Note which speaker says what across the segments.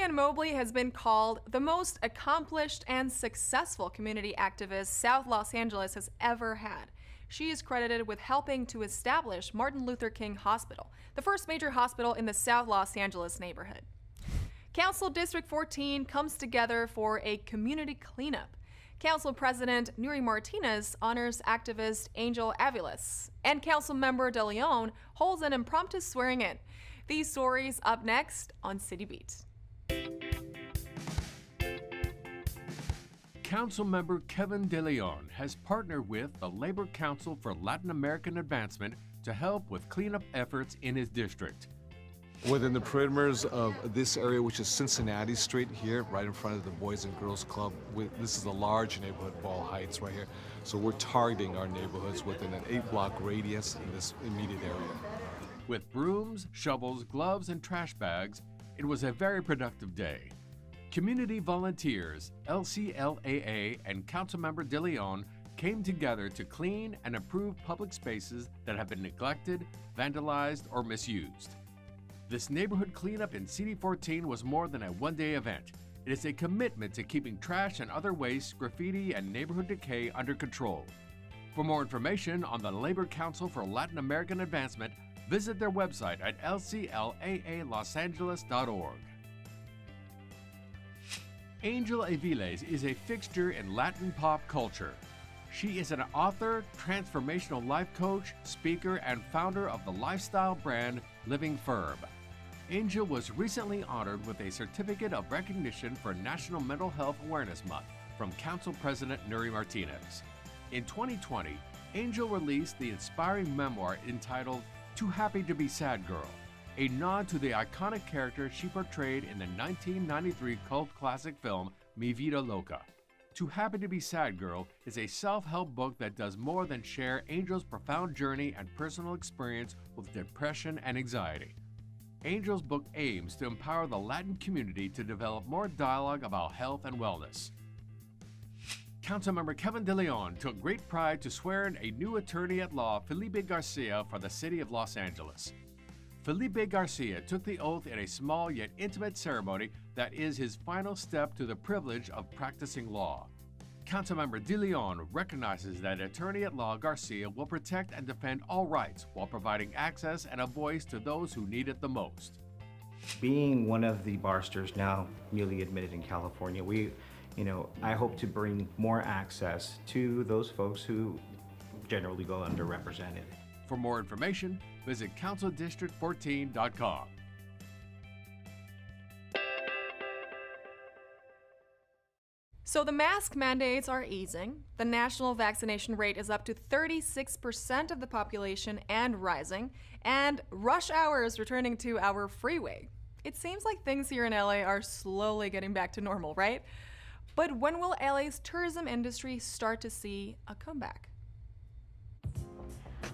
Speaker 1: Vivian Mobley has been called the most accomplished and successful community activist South Los Angeles has ever had. She is credited with helping to establish Martin Luther King Hospital, the first major hospital in the South Los Angeles neighborhood. Council District 14 comes together for a community cleanup. Council President Nuri Martinez honors activist Angel Aviles, and Council Member De Leon holds an impromptu swearing-in. These stories up next on City Beat.
Speaker 2: Councilmember Kevin De Leon has partnered with the Labor Council for Latin American Advancement to help with cleanup efforts in his district.
Speaker 3: Within the perimeters of this area, which is Cincinnati Street here, right in front of the Boys and Girls Club, this is a large neighborhood, Ball Heights, right here. So we're targeting our neighborhoods within an 8-block radius in this immediate area.
Speaker 2: With brooms, shovels, gloves, and trash bags, it was a very productive day. Community volunteers, LCLAA, and Councilmember De Leon came together to clean and improve public spaces that have been neglected, vandalized, or misused. This neighborhood cleanup in CD14 was more than a one-day event. It is a commitment to keeping trash and other waste, graffiti, and neighborhood decay under control. For more information on the Labor Council for Latin American Advancement, visit their website at lclaalosangeles.org. Angel Aviles is a fixture in Latin pop culture. She is an author, transformational life coach, speaker, and founder of the lifestyle brand Living Firm. Angel was recently honored with a certificate of recognition for National Mental Health Awareness Month from Council President Nuri Martinez. In 2020, Angel released the inspiring memoir entitled Too Happy to Be Sad Girl, a nod to the iconic character she portrayed in the 1993 cult classic film Mi Vida Loca. Too Happy to Be Sad Girl is a self-help book that does more than share Angel's profound journey and personal experience with depression and anxiety. Angel's book aims to empower the Latin community to develop more dialogue about health and wellness. Councilmember Kevin De Leon took great pride to swear in a new attorney at law, Felipe Garcia, for the city of Los Angeles. Felipe Garcia took the oath in a small yet intimate ceremony that is his final step to the privilege of practicing law. Councilmember De Leon recognizes that attorney at law Garcia will protect and defend all rights while providing access and a voice to those who need it the most.
Speaker 4: Being one of the barsters now newly admitted in California, I hope to bring more access to those folks who generally go underrepresented.
Speaker 2: For more information, visit councildistrict14.com.
Speaker 1: So the mask mandates are easing. The national vaccination rate is up to 36% of the population and rising, and rush hour is returning to our freeway. It seems like things here in LA are slowly getting back to normal, right? But when will LA's tourism industry start to see a comeback?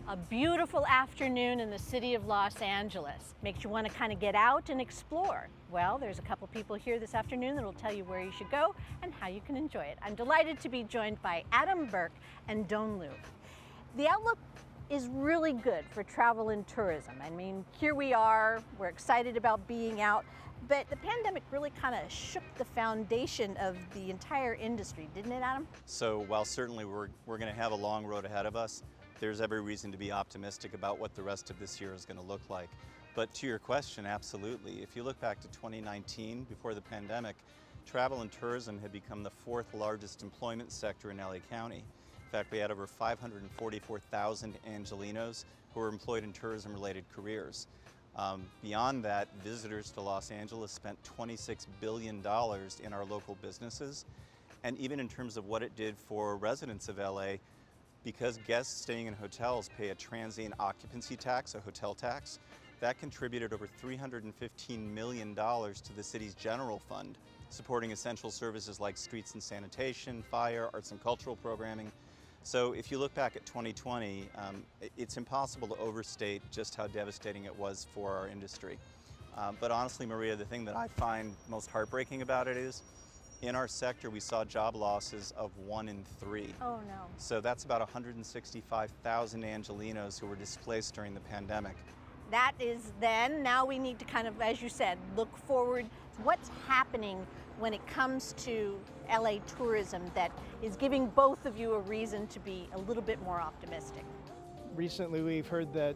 Speaker 5: A beautiful afternoon in the city of Los Angeles. Makes you want to kind of get out and explore. Well, there's a couple people here this afternoon that will tell you where you should go and how you can enjoy it. I'm delighted to be joined by Adam Burke and Don Liu. The outlook is really good for travel and tourism. I mean, here we are, we're excited about being out, but the pandemic really kind of shook the foundation of the entire industry, didn't it, Adam?
Speaker 6: So while certainly we're going to have a long road ahead of us, there's every reason to be optimistic about what the rest of this year is going to look like. But to your question, absolutely. If you look back to 2019, before the pandemic, travel and tourism had become the 4th largest employment sector in LA County. In fact, we had over 544,000 Angelinos who were employed in tourism-related careers. Beyond that, visitors to Los Angeles spent $26 billion in our local businesses. And even in terms of what it did for residents of LA, because guests staying in hotels pay a transient occupancy tax, a hotel tax, that contributed over $315 million to the city's general fund, supporting essential services like streets and sanitation, fire, arts and cultural programming. So if you look back at 2020, it's impossible to overstate just how devastating it was for our industry. But honestly, Maria, the thing that I find most heartbreaking about it is, in our sector, we saw job losses of 1 in 3.
Speaker 5: Oh, no.
Speaker 6: So that's about 165,000 Angelinos who were displaced during the pandemic.
Speaker 5: that is then. Now we need to kind of, as you said, look forward. What's happening when it comes to LA tourism that is giving both of you a reason to be a little bit more optimistic?
Speaker 7: Recently, we've heard that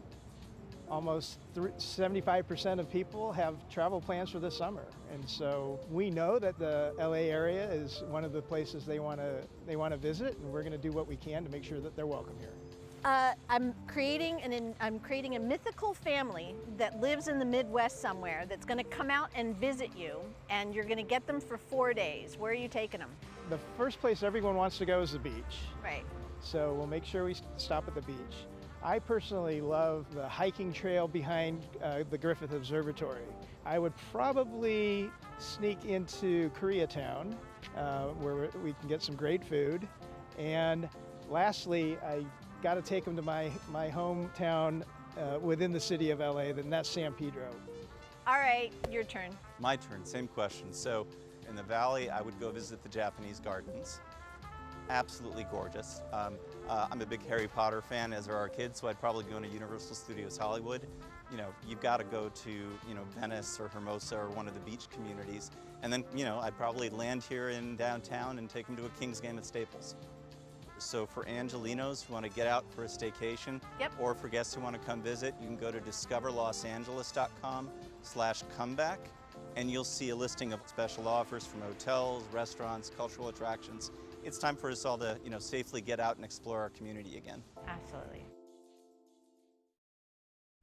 Speaker 7: almost 75% of people have travel plans for the summer. And so we know that the LA area is one of the places they want to visit, and we're going to do what we can to make sure that they're welcome here.
Speaker 5: I'm creating a mythical family that lives in the Midwest somewhere that's going to come out and visit you, and you're going to get them for 4 days. Where are you taking them?
Speaker 7: The first place everyone wants to go is the beach.
Speaker 5: Right.
Speaker 7: So we'll make sure we stop at the beach. I personally love the hiking trail behind the Griffith Observatory. I would probably sneak into Koreatown, where we can get some great food. And lastly, I got to take them to my hometown within the city of LA, and that's San Pedro.
Speaker 5: All right, your turn.
Speaker 6: My turn, same question. So in the valley, I would go visit the Japanese gardens. Absolutely gorgeous. I'm a big Harry Potter fan, as are our kids, so I'd probably go to Universal Studios Hollywood. You know, you've got to go to, Venice or Hermosa or one of the beach communities. And then, I'd probably land here in downtown and take them to a Kings game at Staples. So for Angelinos who want to get out for a staycation,
Speaker 5: Yep.
Speaker 6: or for guests who want to come visit, you can go to discoverlosangeles.com/comeback, and you'll see a listing of special offers from hotels, restaurants, cultural attractions. It's time for us all to, safely get out and explore our community again.
Speaker 5: Absolutely.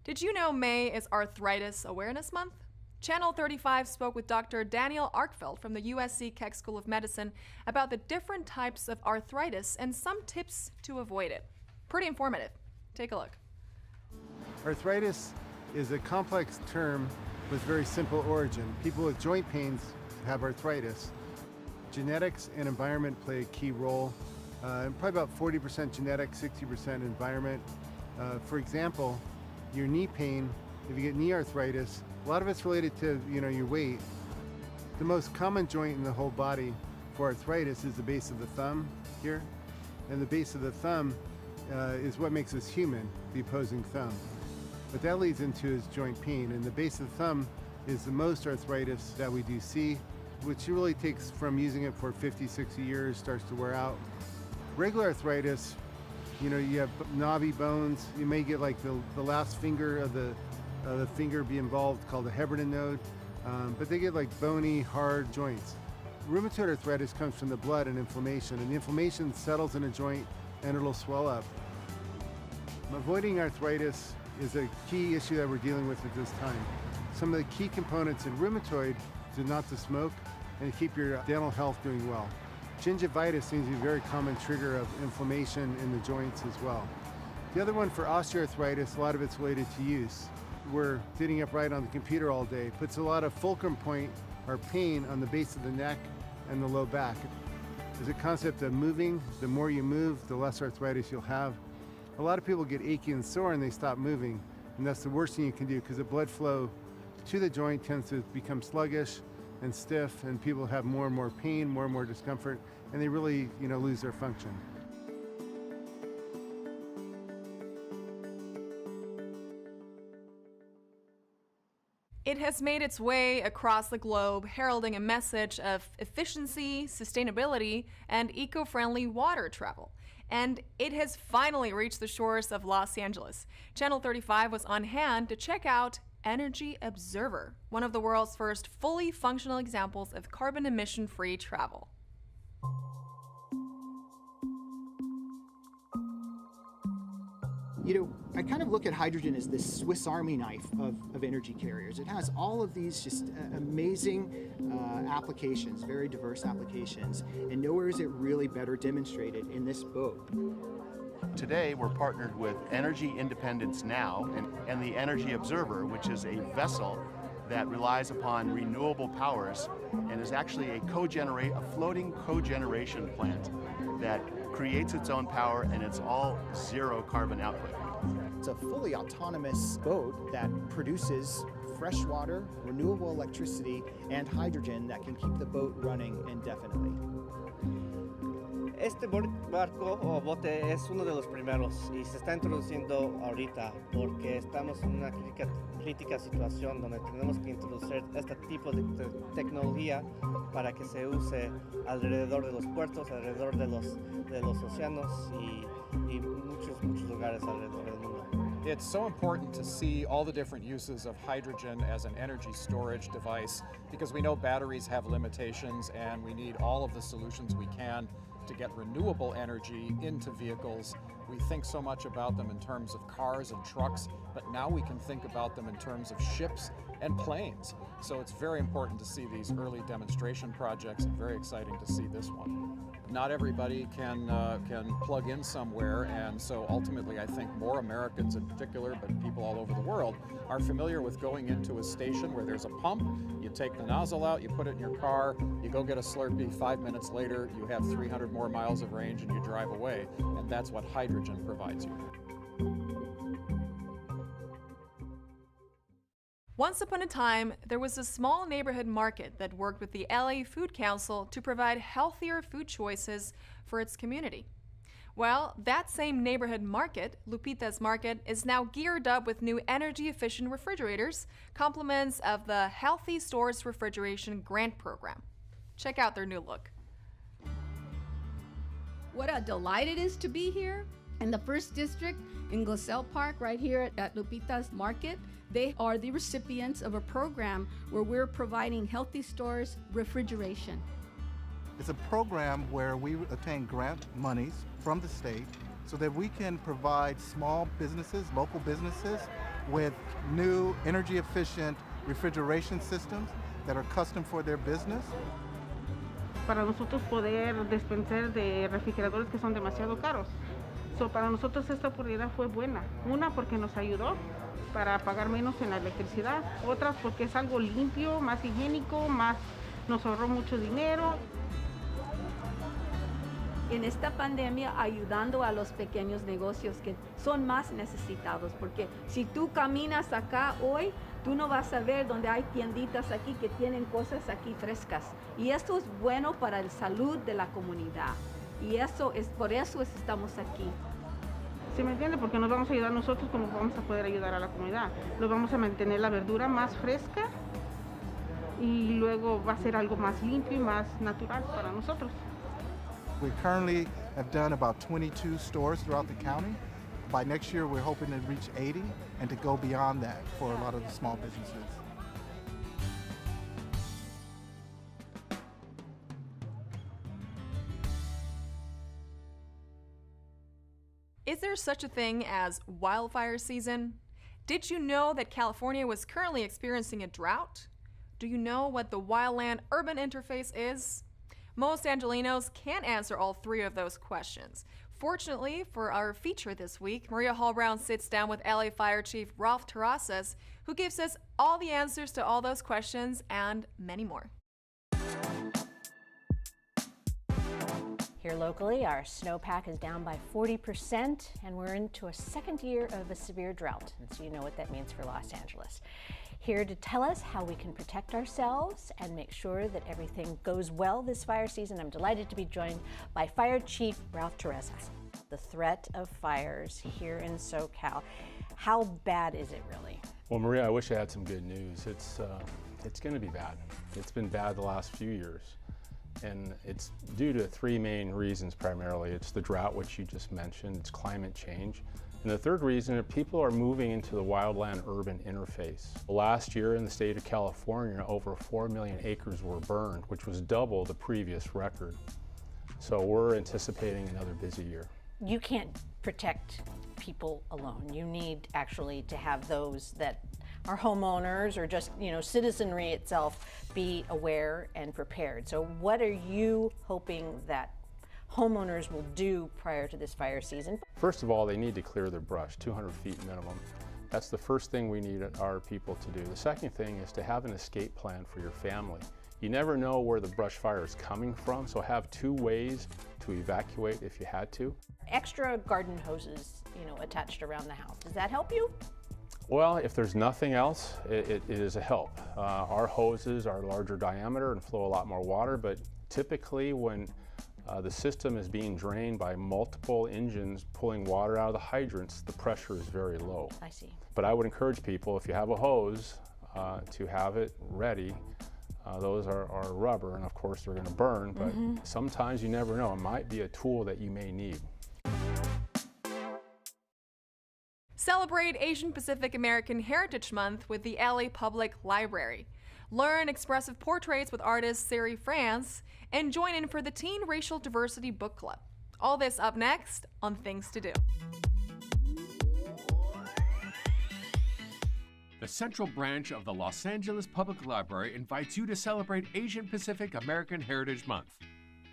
Speaker 1: Did you know May is Arthritis Awareness Month? Channel 35 spoke with Dr. Daniel Arkfeld from the USC Keck School of Medicine about the different types of arthritis and some tips to avoid it. Pretty informative. Take a look.
Speaker 8: Arthritis is a complex term with very simple origin. People with joint pains have arthritis. Genetics and environment play a key role. Probably about 40% genetic, 60% environment. For example, your knee pain, if you get knee arthritis, a lot of it's related to your weight. The most common joint in the whole body for arthritis is the base of the thumb here. And the base of the thumb is what makes us human, the opposing thumb. What that leads into is joint pain. And the base of the thumb is the most arthritis that we do see, which really takes from using it for 50, 60 years, starts to wear out. Regular arthritis, you have knobby bones. You may get like the last finger of the finger be involved, called the Heberden node, but they get like bony, hard joints. Rheumatoid arthritis comes from the blood and inflammation, and the inflammation settles in a joint and it'll swell up. Avoiding arthritis is a key issue that we're dealing with at this time. Some of the key components in rheumatoid is not to smoke and to keep your dental health doing well. Gingivitis seems to be a very common trigger of inflammation in the joints as well. The other one for osteoarthritis, a lot of it's related to use. We're sitting upright on the computer all day. Puts a lot of fulcrum point or pain on the base of the neck and the low back. There's a concept of moving. The more you move, the less arthritis you'll have. A lot of people get achy and sore and they stop moving, and that's the worst thing you can do because the blood flow to the joint tends to become sluggish and stiff, and people have more and more pain, more and more discomfort, and they really, lose their function.
Speaker 1: It has made its way across the globe, heralding a message of efficiency, sustainability, and eco-friendly water travel. And it has finally reached the shores of Los Angeles. Channel 35 was on hand to check out Energy Observer, one of the world's first fully functional examples of carbon emission-free travel.
Speaker 9: I kind of look at hydrogen as this Swiss Army knife of energy carriers. It has all of these just amazing applications, very diverse applications, and nowhere is it really better demonstrated in this boat.
Speaker 10: Today, we're partnered with Energy Independence Now and the Energy Observer, which is a vessel that relies upon renewable powers and is actually a floating cogeneration plant that creates its own power, and it's all zero carbon output.
Speaker 9: It's a fully autonomous boat that produces fresh water, renewable electricity, and hydrogen that can keep the boat running indefinitely.
Speaker 11: Este barco o bote es uno de los primeros y se está introduciendo ahorita porque estamos en una crítica situación donde tenemos que introducir este tipo de tecnología para que se use alrededor de los puertos, alrededor de los océanos y muchos lugares alrededor del mundo.
Speaker 12: It's so important to see all the different uses of hydrogen as an energy storage device because we know batteries have limitations and we need all of the solutions we can to get renewable energy into vehicles. We think so much about them in terms of cars and trucks, but now we can think about them in terms of ships and planes. So it's very important to see these early demonstration projects and very exciting to see this one. Not everybody can plug in somewhere, and so ultimately I think more Americans in particular, but people all over the world, are familiar with going into a station where there's a pump, you take the nozzle out, you put it in your car, you go get a Slurpee, 5 minutes later you have 300 more miles of range and you drive away, and that's what hydrogen provides you.
Speaker 1: Once upon a time, there was a small neighborhood market that worked with the LA Food Council to provide healthier food choices for its community. Well, that same neighborhood market, Lupita's Market, is now geared up with new energy-efficient refrigerators, compliments of the Healthy Stores Refrigeration Grant Program. Check out their new look.
Speaker 13: What a delight it is to be here in the First District in Gazelle Park right here at Lupita's Market. They are the recipients of a program where we're providing Healthy Stores refrigeration.
Speaker 14: It's a program where we obtain grant monies from the state so that we can provide small businesses, local businesses, with new energy efficient refrigeration systems that are custom for their business.
Speaker 15: Para nosotros poder despensar de refrigeradores que son demasiado caros. So, para nosotros esta oportunidad fue buena. Una, porque nos ayudó para pagar menos en la electricidad. Otras, porque es algo limpio, más higiénico, nos ahorró mucho dinero.
Speaker 13: En esta pandemia ayudando a los pequeños negocios que son más necesitados, porque si tú caminas acá hoy, tú no vas a ver donde hay tienditas aquí que tienen cosas aquí frescas. Y esto es bueno para la salud de la comunidad. Y por eso estamos aquí.
Speaker 15: ¿Se me entiende? Porque nos vamos a ayudar nosotros como vamos a poder ayudar a la comunidad. Nos vamos a mantener la verdura más fresca y luego va a ser algo más limpio y más natural para nosotros.
Speaker 14: We currently have done about 22 stores throughout the county. By next year, we're hoping to reach 80 and to go beyond that for a lot of the small businesses.
Speaker 1: Is there such a thing as wildfire season? Did you know that California was currently experiencing a drought? Do you know what the wildland-urban interface is? Most Angelenos can't answer all three of those questions. Fortunately for our feature this week, Maria Hall-Brown sits down with LA Fire Chief Ralph Terrazas, who gives us all the answers to all those questions and many more.
Speaker 5: Here locally, our snowpack is down by 40%, and we're into a second year of a severe drought, and so you know what that means for Los Angeles. Here to tell us how we can protect ourselves and make sure that everything goes well this fire season, I'm delighted to be joined by Fire Chief Ralph Terrazas. The threat of fires here in SoCal, how bad is it really?
Speaker 16: Well, Maria, I wish I had some good news. It's going to be bad. It's been bad the last few years. And it's due to three main reasons primarily. It's the drought, which you just mentioned, it's climate change. And the third reason is people are moving into the wildland-urban interface. Last year in the state of California, over 4 million acres were burned, which was double the previous record. So we're anticipating another busy year.
Speaker 5: You can't protect people alone. You need actually to have those that are homeowners or just, citizenry itself be aware and prepared. So what are you hoping that homeowners will do prior to this fire season?
Speaker 16: First of all, they need to clear their brush, 200 feet minimum. That's the first thing we need our people to do. The second thing is to have an escape plan for your family. You never know where the brush fire is coming from, so have 2 ways to evacuate if you had to.
Speaker 5: Extra garden hoses, attached around the house. Does that help you?
Speaker 16: Well, if there's nothing else, it is a help. Our hoses are larger diameter and flow a lot more water, but typically when The system is being drained by multiple engines pulling water out of the hydrants. The pressure is very low.
Speaker 5: I see.
Speaker 16: But I would encourage people, if you have a hose, to have it ready. Those are rubber, and of course they're going to burn, but sometimes you never know. It might be a tool that you may need.
Speaker 1: Celebrate Asian Pacific American Heritage Month with the LA Public Library. Learn expressive portraits with artist Siri France, and join in for the Teen Racial Diversity Book Club. All this up next on Things to Do.
Speaker 2: The Central Branch of the Los Angeles Public Library invites you to celebrate Asian Pacific American Heritage Month.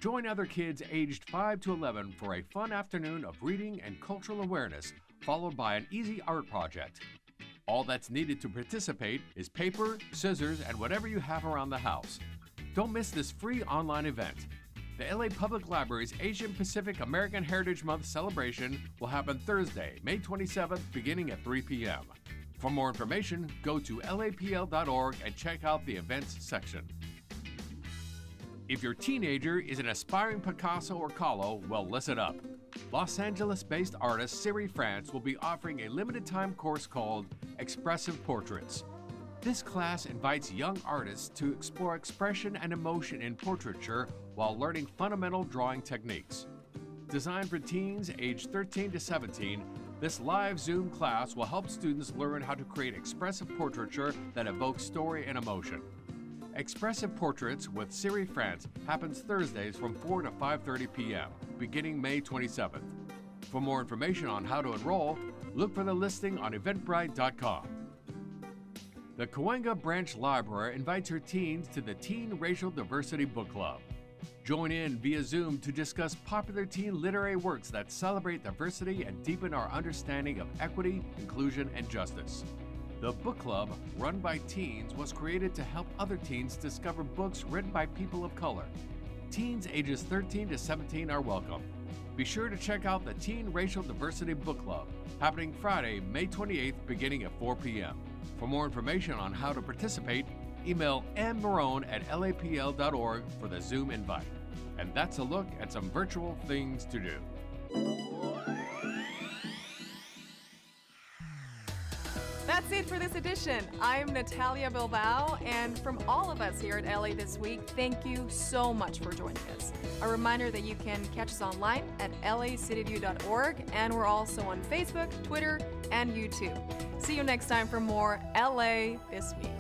Speaker 2: Join other kids aged 5 to 11 for a fun afternoon of reading and cultural awareness, followed by an easy art project. All that's needed to participate is paper, scissors, and whatever you have around the house. Don't miss this free online event. The LA Public Library's Asian Pacific American Heritage Month celebration will happen Thursday, May 27th, beginning at 3 p.m. For more information, go to lapl.org and check out the events section. If your teenager is an aspiring Picasso or Kahlo, well, listen up. Los Angeles-based artist Siri France will be offering a limited-time course called Expressive Portraits. This class invites young artists to explore expression and emotion in portraiture while learning fundamental drawing techniques. Designed for teens aged 13 to 17, this live Zoom class will help students learn how to create expressive portraiture that evokes story and emotion. Expressive Portraits with Siri France happens Thursdays from 4 to 5:30 p.m., beginning May 27th. For more information on how to enroll, look for the listing on eventbrite.com. The Cahuenga Branch Library invites her teens to the Teen Racial Diversity Book Club. Join in via Zoom to discuss popular teen literary works that celebrate diversity and deepen our understanding of equity, inclusion, and justice. The book club, run by teens, was created to help other teens discover books written by people of color. Teens ages 13 to 17 are welcome. Be sure to check out the Teen Racial Diversity Book Club, happening Friday, May 28th, beginning at 4 p.m. For more information on how to participate, email mmarone@lapl.org for the Zoom invite. And that's a look at some virtual things to do.
Speaker 1: That's it for this edition. I'm Natalia Bilbao, and from all of us here at LA This Week, thank you so much for joining us. A reminder that you can catch us online at lacitywiew.org, and we're also on Facebook, Twitter, and YouTube. See you next time for more LA This Week.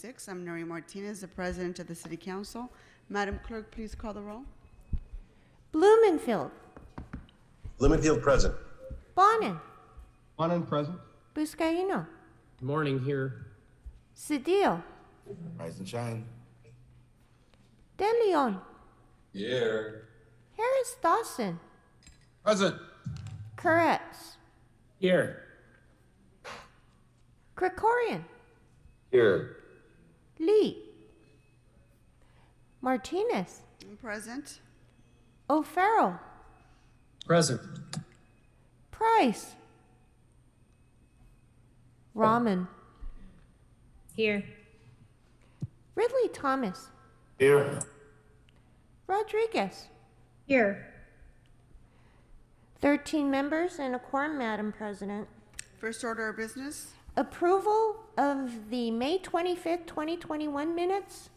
Speaker 17: 26. I'm Nori Martinez, the President of the City Council. Madam Clerk, please call the roll.
Speaker 18: Blumenfield.
Speaker 19: Blumenfield present.
Speaker 18: Bonin.
Speaker 19: Bonin present.
Speaker 18: Buscaino.
Speaker 19: Morning here.
Speaker 18: Cedillo.
Speaker 19: Rise and shine.
Speaker 18: De Leon.
Speaker 19: Here.
Speaker 18: Harris Dawson.
Speaker 19: Present.
Speaker 18: Koretz.
Speaker 19: Here.
Speaker 18: Krikorian.
Speaker 19: Here.
Speaker 18: Lee. Martinez.
Speaker 17: Present.
Speaker 18: O'Farrell.
Speaker 19: Present.
Speaker 18: Price. Rahman.
Speaker 20: Here.
Speaker 18: Ridley Thomas.
Speaker 19: Here.
Speaker 18: Rodriguez.
Speaker 20: Here.
Speaker 18: 13 members and a quorum, Madam President.
Speaker 17: First order of business.
Speaker 18: Approval of the May 25th, 2021 minutes.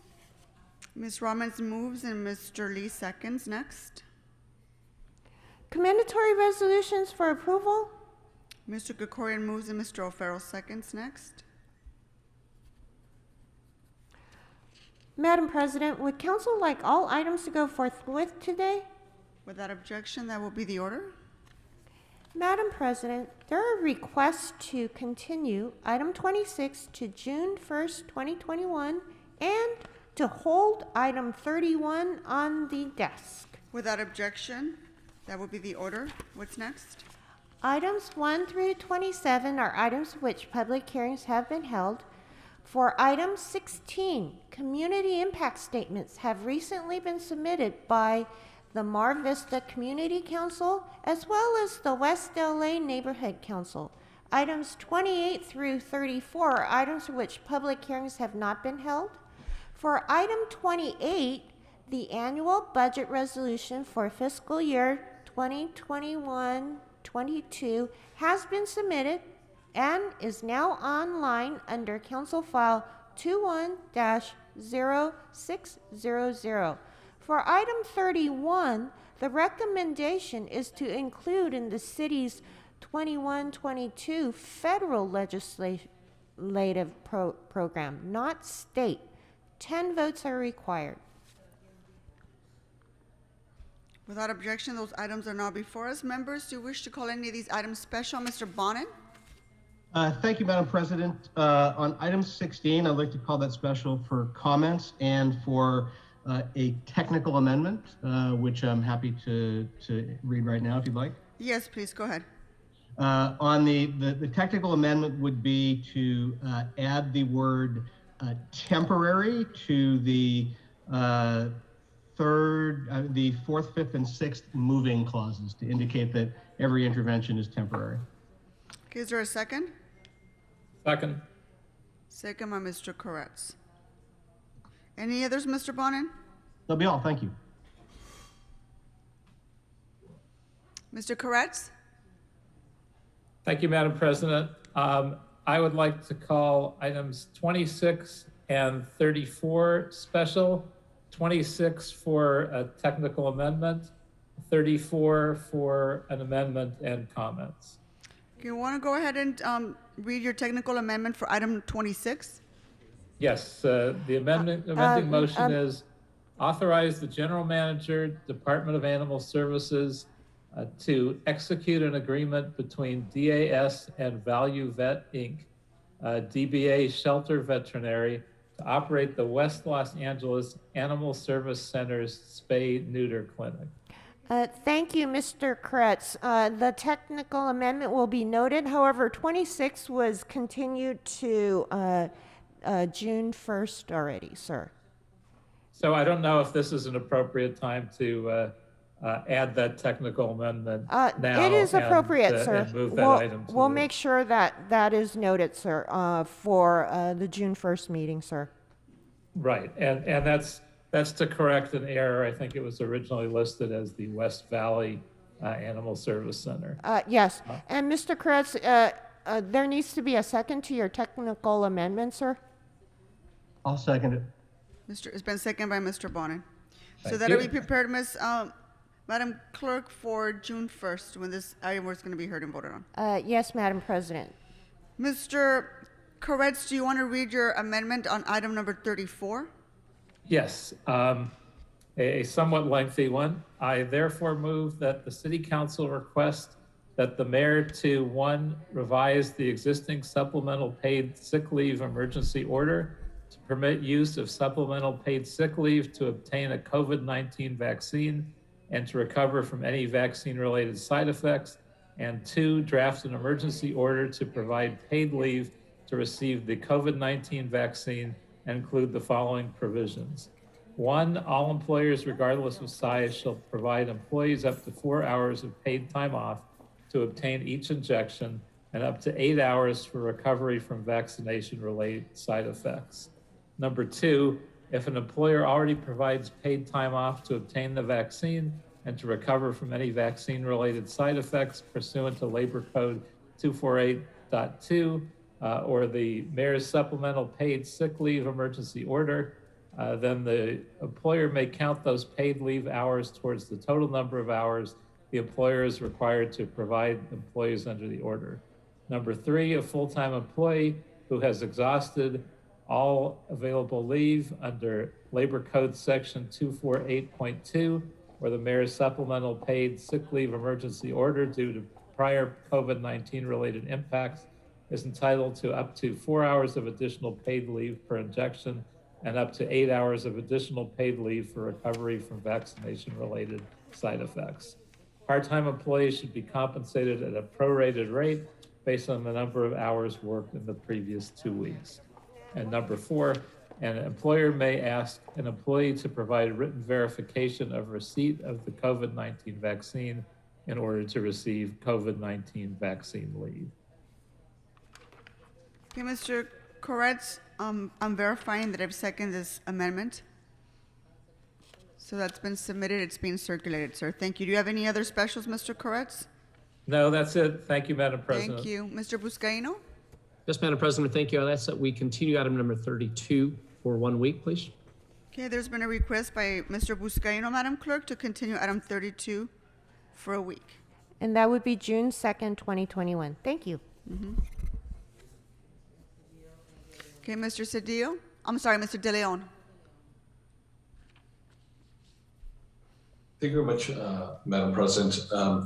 Speaker 17: Ms. Robbins moves and Mr. Lee seconds. Next.
Speaker 18: Commendatory resolutions for approval.
Speaker 17: Mr. Krikorian moves and Mr. O'Farrell seconds. Next.
Speaker 18: Madam President, would council like all items to go forthwith today?
Speaker 17: Without objection, that will be the order.
Speaker 18: Madam President, there are requests to continue item 26 to June 1st, 2021, and to hold item 31 on the desk.
Speaker 17: Without objection, that will be the order. What's next?
Speaker 18: Items 1 through 27 are items which public hearings have been held. For item 16, community impact statements have recently been submitted by the Mar Vista Community Council as well as the West LA Neighborhood Council. Items 28 through 34 are items for which public hearings have not been held. For item 28, the annual budget resolution for fiscal year 2021-22 has been submitted and is now online under Council File 21-0600. For item 31, the recommendation is to include in the city's 21-22 federal legislative program, not state. 10 votes are required.
Speaker 17: Without objection, those items are now before us. Members, do you wish to call any of these items special? Mr. Bonin?
Speaker 19: Thank you, Madam President. On item 16, I'd like to call that special for comments and for a technical amendment, which I'm happy to read right now if you'd like.
Speaker 17: Yes, please, go ahead.
Speaker 19: On the technical amendment would be to add the word temporary to the the fourth, fifth, and sixth moving clauses to indicate that every intervention is temporary.
Speaker 17: Okay, is there a second?
Speaker 19: Second.
Speaker 17: Second by Mr. Koretz. Any others, Mr. Bonin?
Speaker 19: That'll be all. Thank you.
Speaker 17: Mr. Koretz?
Speaker 21: Thank you, Madam President. I would like to call items 26 and 34 special, 26 for a technical amendment, 34 for an amendment and comments.
Speaker 17: Okay, you want to go ahead and read your technical amendment for item 26?
Speaker 21: Yes, the amending motion is authorize the general manager, Department of Animal Services, to execute an agreement between DAS and Value Vet, Inc., DBA Shelter Veterinary, to operate the West Los Angeles Animal Service Center's spay-neuter clinic.
Speaker 18: Thank you, Mr. Kretz. The technical amendment will be noted. However, 26 was continued to June 1st already, sir.
Speaker 21: So I don't know if this is an appropriate time to add that technical amendment now.
Speaker 18: It is appropriate, sir.
Speaker 21: And move that item to
Speaker 18: we'll make sure that that is noted, sir, for the June 1st meeting, sir.
Speaker 21: Right, and that's to correct an error. I think it was originally listed as the West Valley Animal Service Center.
Speaker 18: Yes, and Mr. Kretz, there needs to be a second to your technical amendment, sir.
Speaker 19: I'll second it.
Speaker 17: It's been seconded by Mr. Bonin. So
Speaker 21: Thank
Speaker 17: that'll
Speaker 21: you.
Speaker 17: be prepared, Madam Clerk, for June 1st, when this item is going to be heard and voted on.
Speaker 18: Yes, Madam President.
Speaker 17: Mr. Koretz, do you want to read your amendment on item number 34?
Speaker 21: Yes, a somewhat lengthy one. I therefore move that the City Council request that the mayor to, one, revise the existing supplemental paid sick leave emergency order to permit use of supplemental paid sick leave to obtain a COVID-19 vaccine and to recover from any vaccine-related side effects, and two, draft an emergency order to provide paid leave to receive the COVID-19 vaccine and include the following provisions. One, all employers, regardless of size, shall provide employees up to 4 hours of paid time off to obtain each injection and up to 8 hours for recovery from vaccination-related side effects. Number two, if an employer already provides paid time off to obtain the vaccine and to recover from any vaccine-related side effects pursuant to Labor Code 248.2 or the mayor's supplemental paid sick leave emergency order, then the employer may count those paid leave hours towards the total number of hours the employer is required to provide employees under the order. Number three, a full-time employee who has exhausted all available leave under Labor Code Section 248.2 or the mayor's supplemental paid sick leave emergency order due to prior COVID-19 related impacts is entitled to up to 4 hours of additional paid leave per injection and up to 8 hours of additional paid leave for recovery from vaccination-related side effects. Part-time employees should be compensated at a prorated rate based on the number of hours worked in the previous 2 weeks. And number four, an employer may ask an employee to provide written verification of receipt of the COVID-19 vaccine in order to receive COVID-19 vaccine leave.
Speaker 17: Okay, Mr. Koretz, I'm verifying that I've seconded this amendment. So that's been submitted, it's being circulated, sir. Thank you. Do you have any other specials, Mr. Koretz?
Speaker 21: No, that's it. Thank you, Madam President.
Speaker 17: Thank you. Mr. Buscaino?
Speaker 3: Yes, Madam President, thank you. I'll ask that we continue item number 32 for 1 week, please.
Speaker 17: Okay, there's been a request by Mr. Buscaino, Madam Clerk, to continue item 32 for a week.
Speaker 18: And that would be June 2nd, 2021. Thank you.
Speaker 17: Okay, Mr. Cedillo? I'm sorry, Mr. De Leon.
Speaker 22: Thank you very much, Madam President.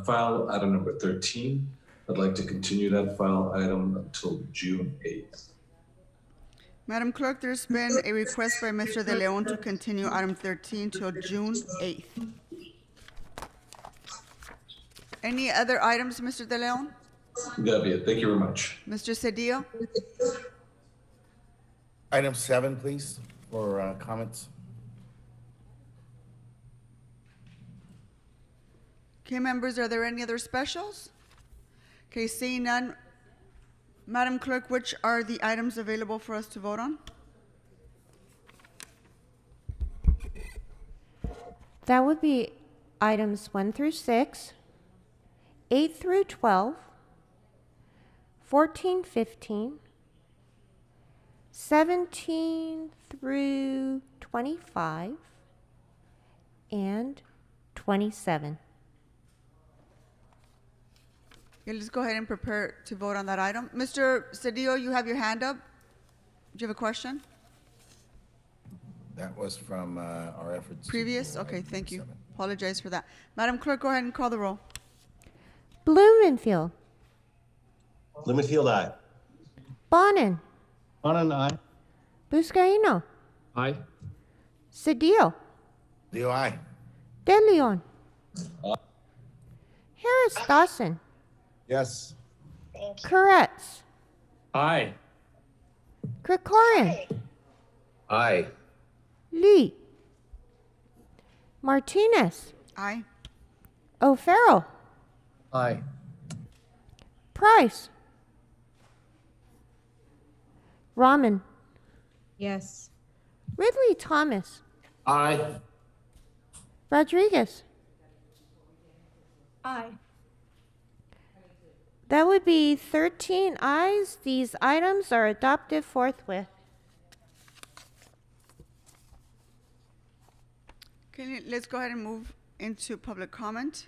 Speaker 22: File item number 13. I'd like to continue that file item until June 8th.
Speaker 17: Madam Clerk, there's been a request by Mr. De Leon to continue item 13 till June 8th. Any other items, Mr. De Leon?
Speaker 22: That'll be it. Thank you very much.
Speaker 17: Mr. Cedillo?
Speaker 23: Item 7, please, for comments.
Speaker 17: Okay, members, are there any other specials? Okay, seeing none, Madam Clerk, which are the items available for us to vote on?
Speaker 18: That would be items 1 through 6, 8 through 12, 14, 15, 17 through 25, and 27.
Speaker 17: Okay, let's go ahead and prepare to vote on that item. Mr. Cedillo, you have your hand up. Do you have a question?
Speaker 23: That was from our efforts.
Speaker 17: Previous? Okay, thank you. Apologize for that. Madam Clerk, go ahead and call the roll.
Speaker 18: Blumenfield.
Speaker 23: Blumenfield, aye.
Speaker 18: Bonin.
Speaker 19: Bonin, aye.
Speaker 18: Buscaino.
Speaker 3: Aye.
Speaker 18: Cedillo.
Speaker 23: Leo, aye.
Speaker 18: De Leon. Harris Dawson.
Speaker 23: Yes.
Speaker 18: Koretz.
Speaker 21: Aye.
Speaker 18: Krikorin.
Speaker 23: Aye.
Speaker 18: Lee. Martinez.
Speaker 17: Aye.
Speaker 18: O'Farrell.
Speaker 23: Aye.
Speaker 18: Price. Rahman.
Speaker 20: Yes.
Speaker 18: Ridley Thomas.
Speaker 23: Aye.
Speaker 18: Rodriguez.
Speaker 20: Aye.
Speaker 18: That would be 13 ayes. These items are adopted forthwith.
Speaker 17: Okay, let's go ahead and move into public comment.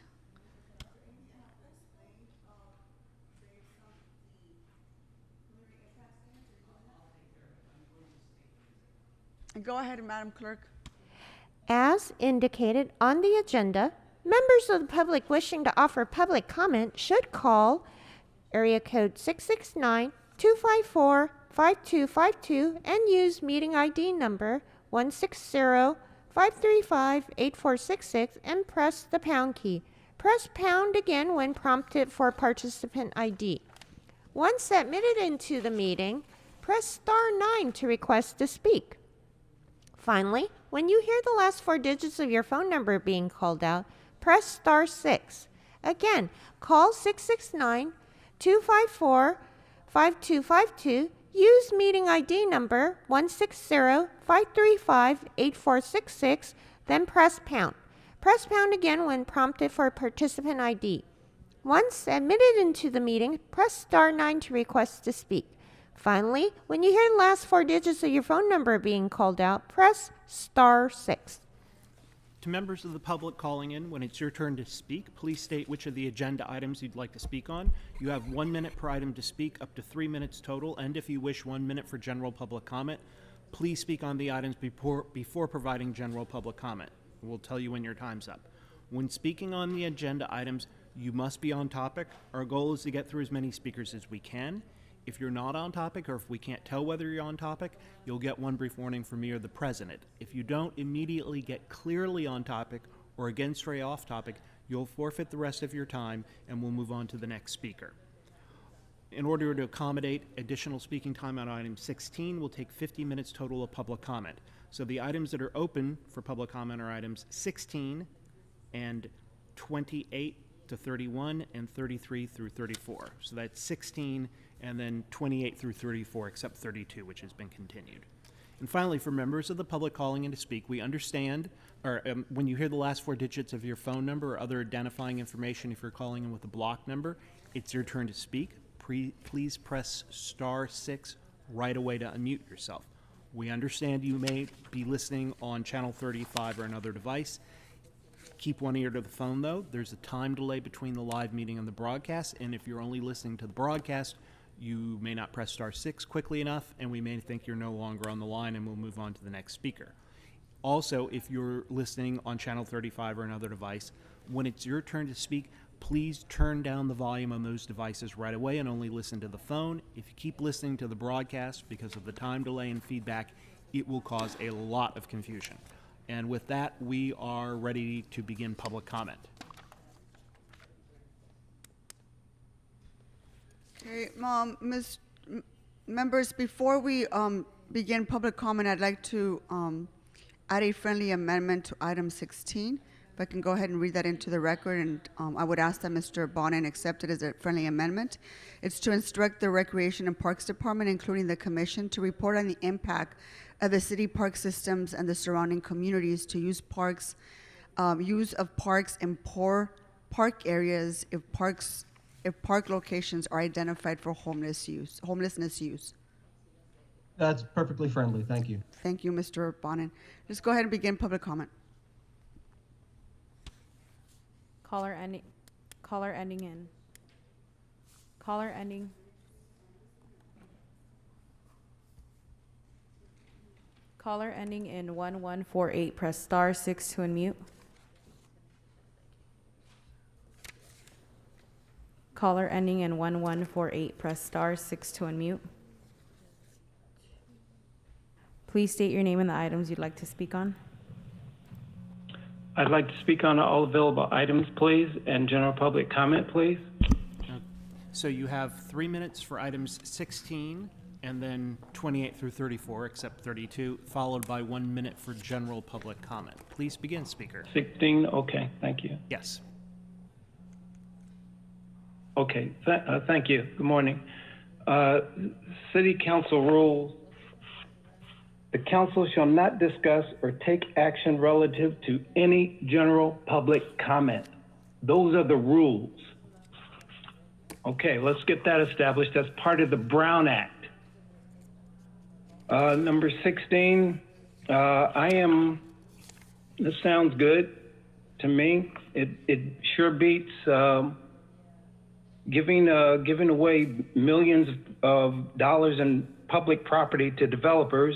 Speaker 17: Go ahead, Madam Clerk.
Speaker 18: As indicated on the agenda, members of the public wishing to offer public comment should call area code 669-254-5252 and use meeting ID number 160-535-8466 and press the pound key. Press pound again when prompted for participant ID. Once admitted into the meeting, press star 9 to request to speak. Finally, when you hear the last 4 digits of your phone number being called out, press star 6. Again, call 669-254-5252. Use meeting ID number 160-535-8466, then press pound. Press pound again when prompted for participant ID. Once admitted into the meeting, press star 9 to request to speak. Finally, when you hear the last 4 digits of your phone number being called out, press star 6.
Speaker 4: To members of the public calling in, when it's your turn to speak, please state which of the agenda items you'd like to speak on. You have 1 minute per item to speak, up to 3 minutes total, and if you wish, 1 minute for general public comment. Please speak on the items before providing general public comment. We'll tell you when your time's up. When speaking on the agenda items, you must be on topic. Our goal is to get through as many speakers as we can. If you're not on topic, or if we can't tell whether you're on topic, you'll get one brief warning from me or the president. If you don't immediately get clearly on topic or again stray off topic, you'll forfeit the rest of your time and we'll move on to the next speaker. In order to accommodate additional speaking time on item 16, we'll take 50 minutes total of public comment. So the items that are open for public comment are items 16 and 28 to 31 and 33 through 34. So that's 16 and then 28 through 34, except 32, which has been continued. And finally, for members of the public calling in to speak, we understand, when you hear the last 4 digits of your phone number or other identifying information, if you're calling in with a block number, it's your turn to speak. Please press star 6 right away to unmute yourself. We understand you may be listening on channel 35 or another device. Keep one ear to the phone, though. There's a time delay between the live meeting and the broadcast, and if you're only listening to the broadcast, you may not press star 6 quickly enough, and we may think you're no longer on the line, and we'll move on to the next speaker. Also, if you're listening on channel 35 or another device, when it's your turn to speak, please turn down the volume on those devices right away and only listen to the phone. If you keep listening to the broadcast because of the time delay and feedback, it will cause a lot of confusion. And with that, we are ready to begin public comment.
Speaker 17: Okay, members, before we begin public comment, I'd like to add a friendly amendment to item 16. If I can go ahead and read that into the record, and I would ask that Mr. Bonin accept it as a friendly amendment. It's to instruct the Recreation and Parks Department, including the Commission, to report on the impact of the city park systems and the surrounding communities to use of parks in poor park areas if park locations are identified for homelessness use.
Speaker 19: That's perfectly friendly. Thank you.
Speaker 17: Thank you, Mr. Bonin. Just go ahead and begin public comment.
Speaker 6: Caller ending in. Caller ending. Caller ending in 1148. Press star 6 to unmute. Caller ending in 1148. Press star 6 to unmute. Please state your name and the items you'd like to speak on.
Speaker 7: I'd like to speak on all available items, please, and general public comment, please.
Speaker 4: So you have 3 minutes for items 16 and then 28 through 34, except 32, followed by 1 minute for general public comment. Please begin, speaker.
Speaker 7: 16, okay, thank you.
Speaker 4: Yes.
Speaker 7: Okay, thank you. Good morning. City Council rules. The council shall not discuss or take action relative to any general public comment. Those are the rules. Okay, let's get that established. That's part of the Brown Act. Number 16, this sounds good to me. It sure beats giving away millions of dollars in public property to developers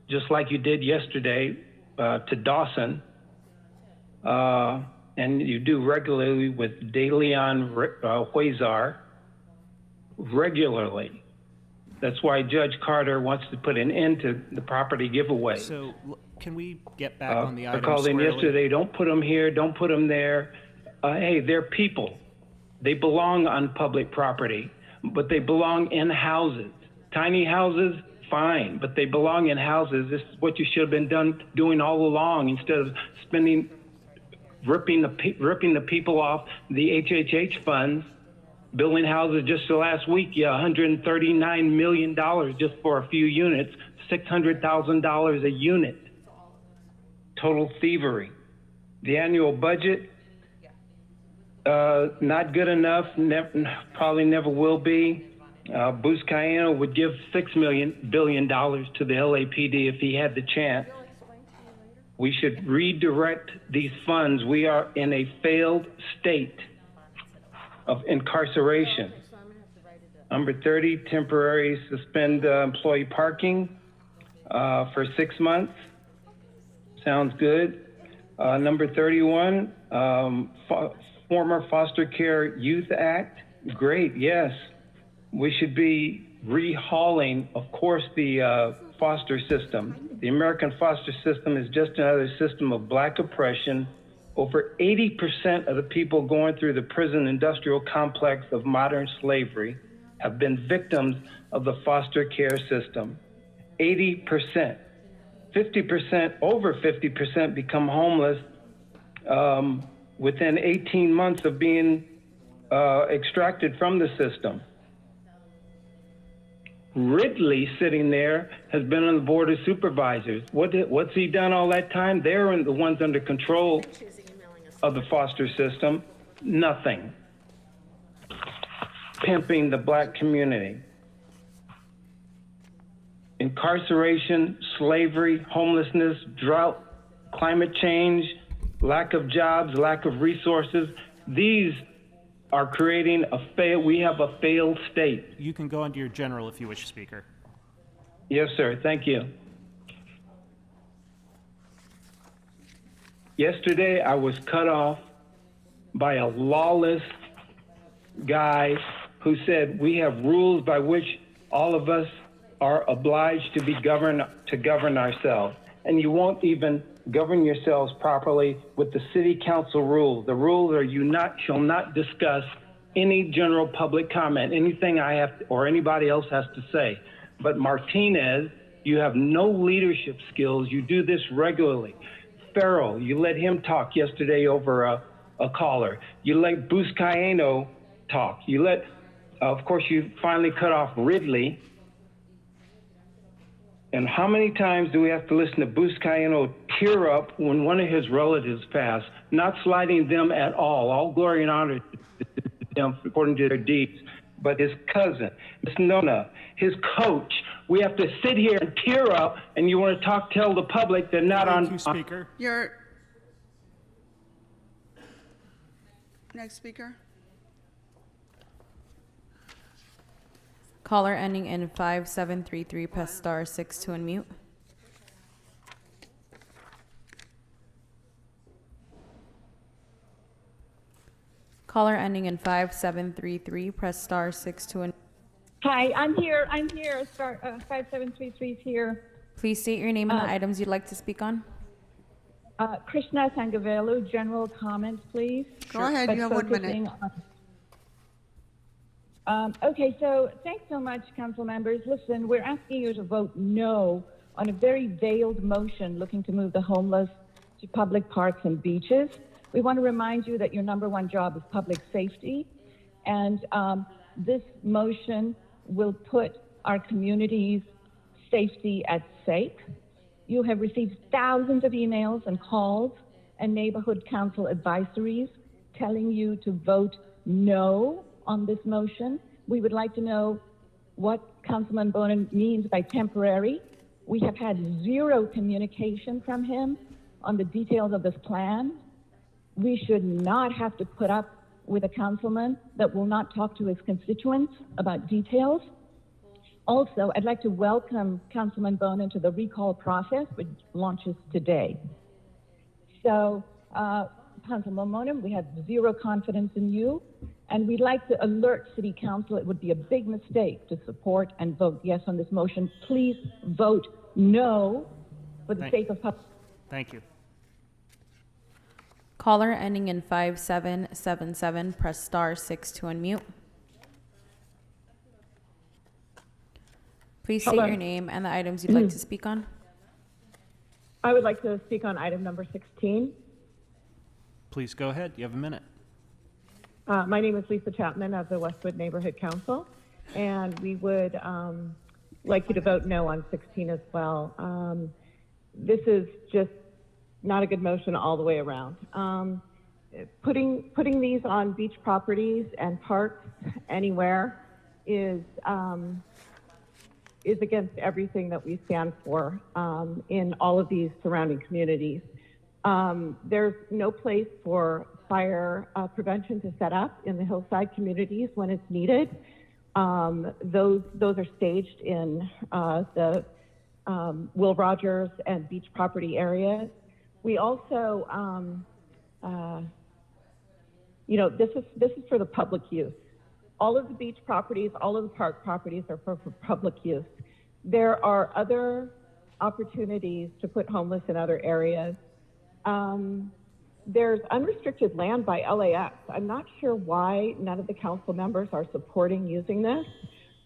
Speaker 7: just like you did yesterday to Dawson, and you do regularly with De Leon Huizar, regularly. That's why Judge Carter wants to put an end to the property giveaway.
Speaker 4: So can we get back on the
Speaker 7: I
Speaker 4: item
Speaker 7: called in
Speaker 4: squarely?
Speaker 7: yesterday, don't put them here, don't put them there. Hey, they're people. They belong on public property, but they belong in houses. Tiny houses, fine, but they belong in houses. This is what you should have been doing all along, instead of ripping the people off the HHH funds, building houses. Just the last week, $139 million just for a few units, $600,000 a unit. Total thievery. The annual budget, not good enough, probably never will be. Bruce Cayeno would give $6 billion to the LAPD if he had the chance. We should redirect these funds. We are in a failed state of incarceration. Number 30, temporary suspend employee parking for 6 months. Sounds good. Number 31, former Foster Care Youth Act. Great, yes. We should be rehauling, of course, the foster system. The American foster system is just another system of Black oppression. Over 80% of the people going through the prison industrial complex of modern slavery have been victims of the foster care system. 80%. 50%, over 50% become homeless within 18 months of being extracted from the system. Ridley, sitting there, has been on the board of supervisors. What's he done all that time? They're the ones under control of the foster system. Nothing. Pimping the Black community. Incarceration, slavery, homelessness, drought, climate change, lack of jobs, lack of resources. These are creating we have a failed state.
Speaker 4: You can go into your general if you wish, Speaker.
Speaker 7: Yes, sir. Thank you. Yesterday, I was cut off by a lawless guy who said we have rules by which all of us are obliged to govern ourselves. And you won't even govern yourselves properly with the city council rules. The rules are you shall not discuss any general public comment, anything I have to, or anybody else has to say. But Martinez, you have no leadership skills. You do this regularly. Farrell, you let him talk yesterday over a caller. You let Bruce Cayeno talk. Of course, you finally cut off Ridley. And how many times do we have to listen to Bruce Cayeno tear up when one of his relatives passed, not slighting them at all glory and honor to them according to their deeds, but his cousin, Miss Nona, his coach. We have to sit here and tear up, and you want to tell the public they're not on.
Speaker 4: Thank you, Speaker.
Speaker 17: Your next speaker.
Speaker 6: Caller ending in 5733, press star 6 to unmute. Caller ending in 5733, press star 6 to unmute.
Speaker 8: Hi, I'm here. Star 5733 is here.
Speaker 6: Please state your name and the items you'd like to speak on.
Speaker 8: Krishna Sangavelu, general comments, please.
Speaker 17: Go ahead, you have 1 minute.
Speaker 8: Okay, so thanks so much, council members. Listen, we're asking you to vote no on a very veiled motion looking to move the homeless to public parks and beaches. We want to remind you that your #1 job is public safety, and this motion will put our community's safety at stake. You have received thousands of emails and calls and neighborhood council advisories telling you to vote no on this motion. We would like to know what Councilman Bonin means by temporary. We have had zero communication from him on the details of this plan. We should not have to put up with a councilman that will not talk to his constituents about details. Also, I'd like to welcome Councilman Bonin to the recall process, which launches today. So, Councilman Bonin, we have zero confidence in you, and we'd like to alert City Council it would be a big mistake to support and vote yes on this motion. Please vote no for the sake of public.
Speaker 4: Thank you.
Speaker 6: Caller ending in 5777, press star 6 to unmute. Please state
Speaker 9: Hello.
Speaker 6: your name and the items you'd like to speak on.
Speaker 9: I would like to speak on item number 16.
Speaker 4: Please go ahead. You have a minute.
Speaker 9: My name is Lisa Chapman of the Westwood Neighborhood Council, and we would like you to vote no on 16 as well. This is just not a good motion all the way around. Putting these on beach properties and parks anywhere is against everything that we stand for in all of these surrounding communities. There's no place for fire prevention to set up in the hillside communities when it's needed. Those are staged in the Will Rogers and beach property areas. We also, this is for the public use. All of the beach properties, all of the park properties are for public use. There are other opportunities to put homeless in other areas. There's unrestricted land by LAX. I'm not sure why none of the council members are supporting using this.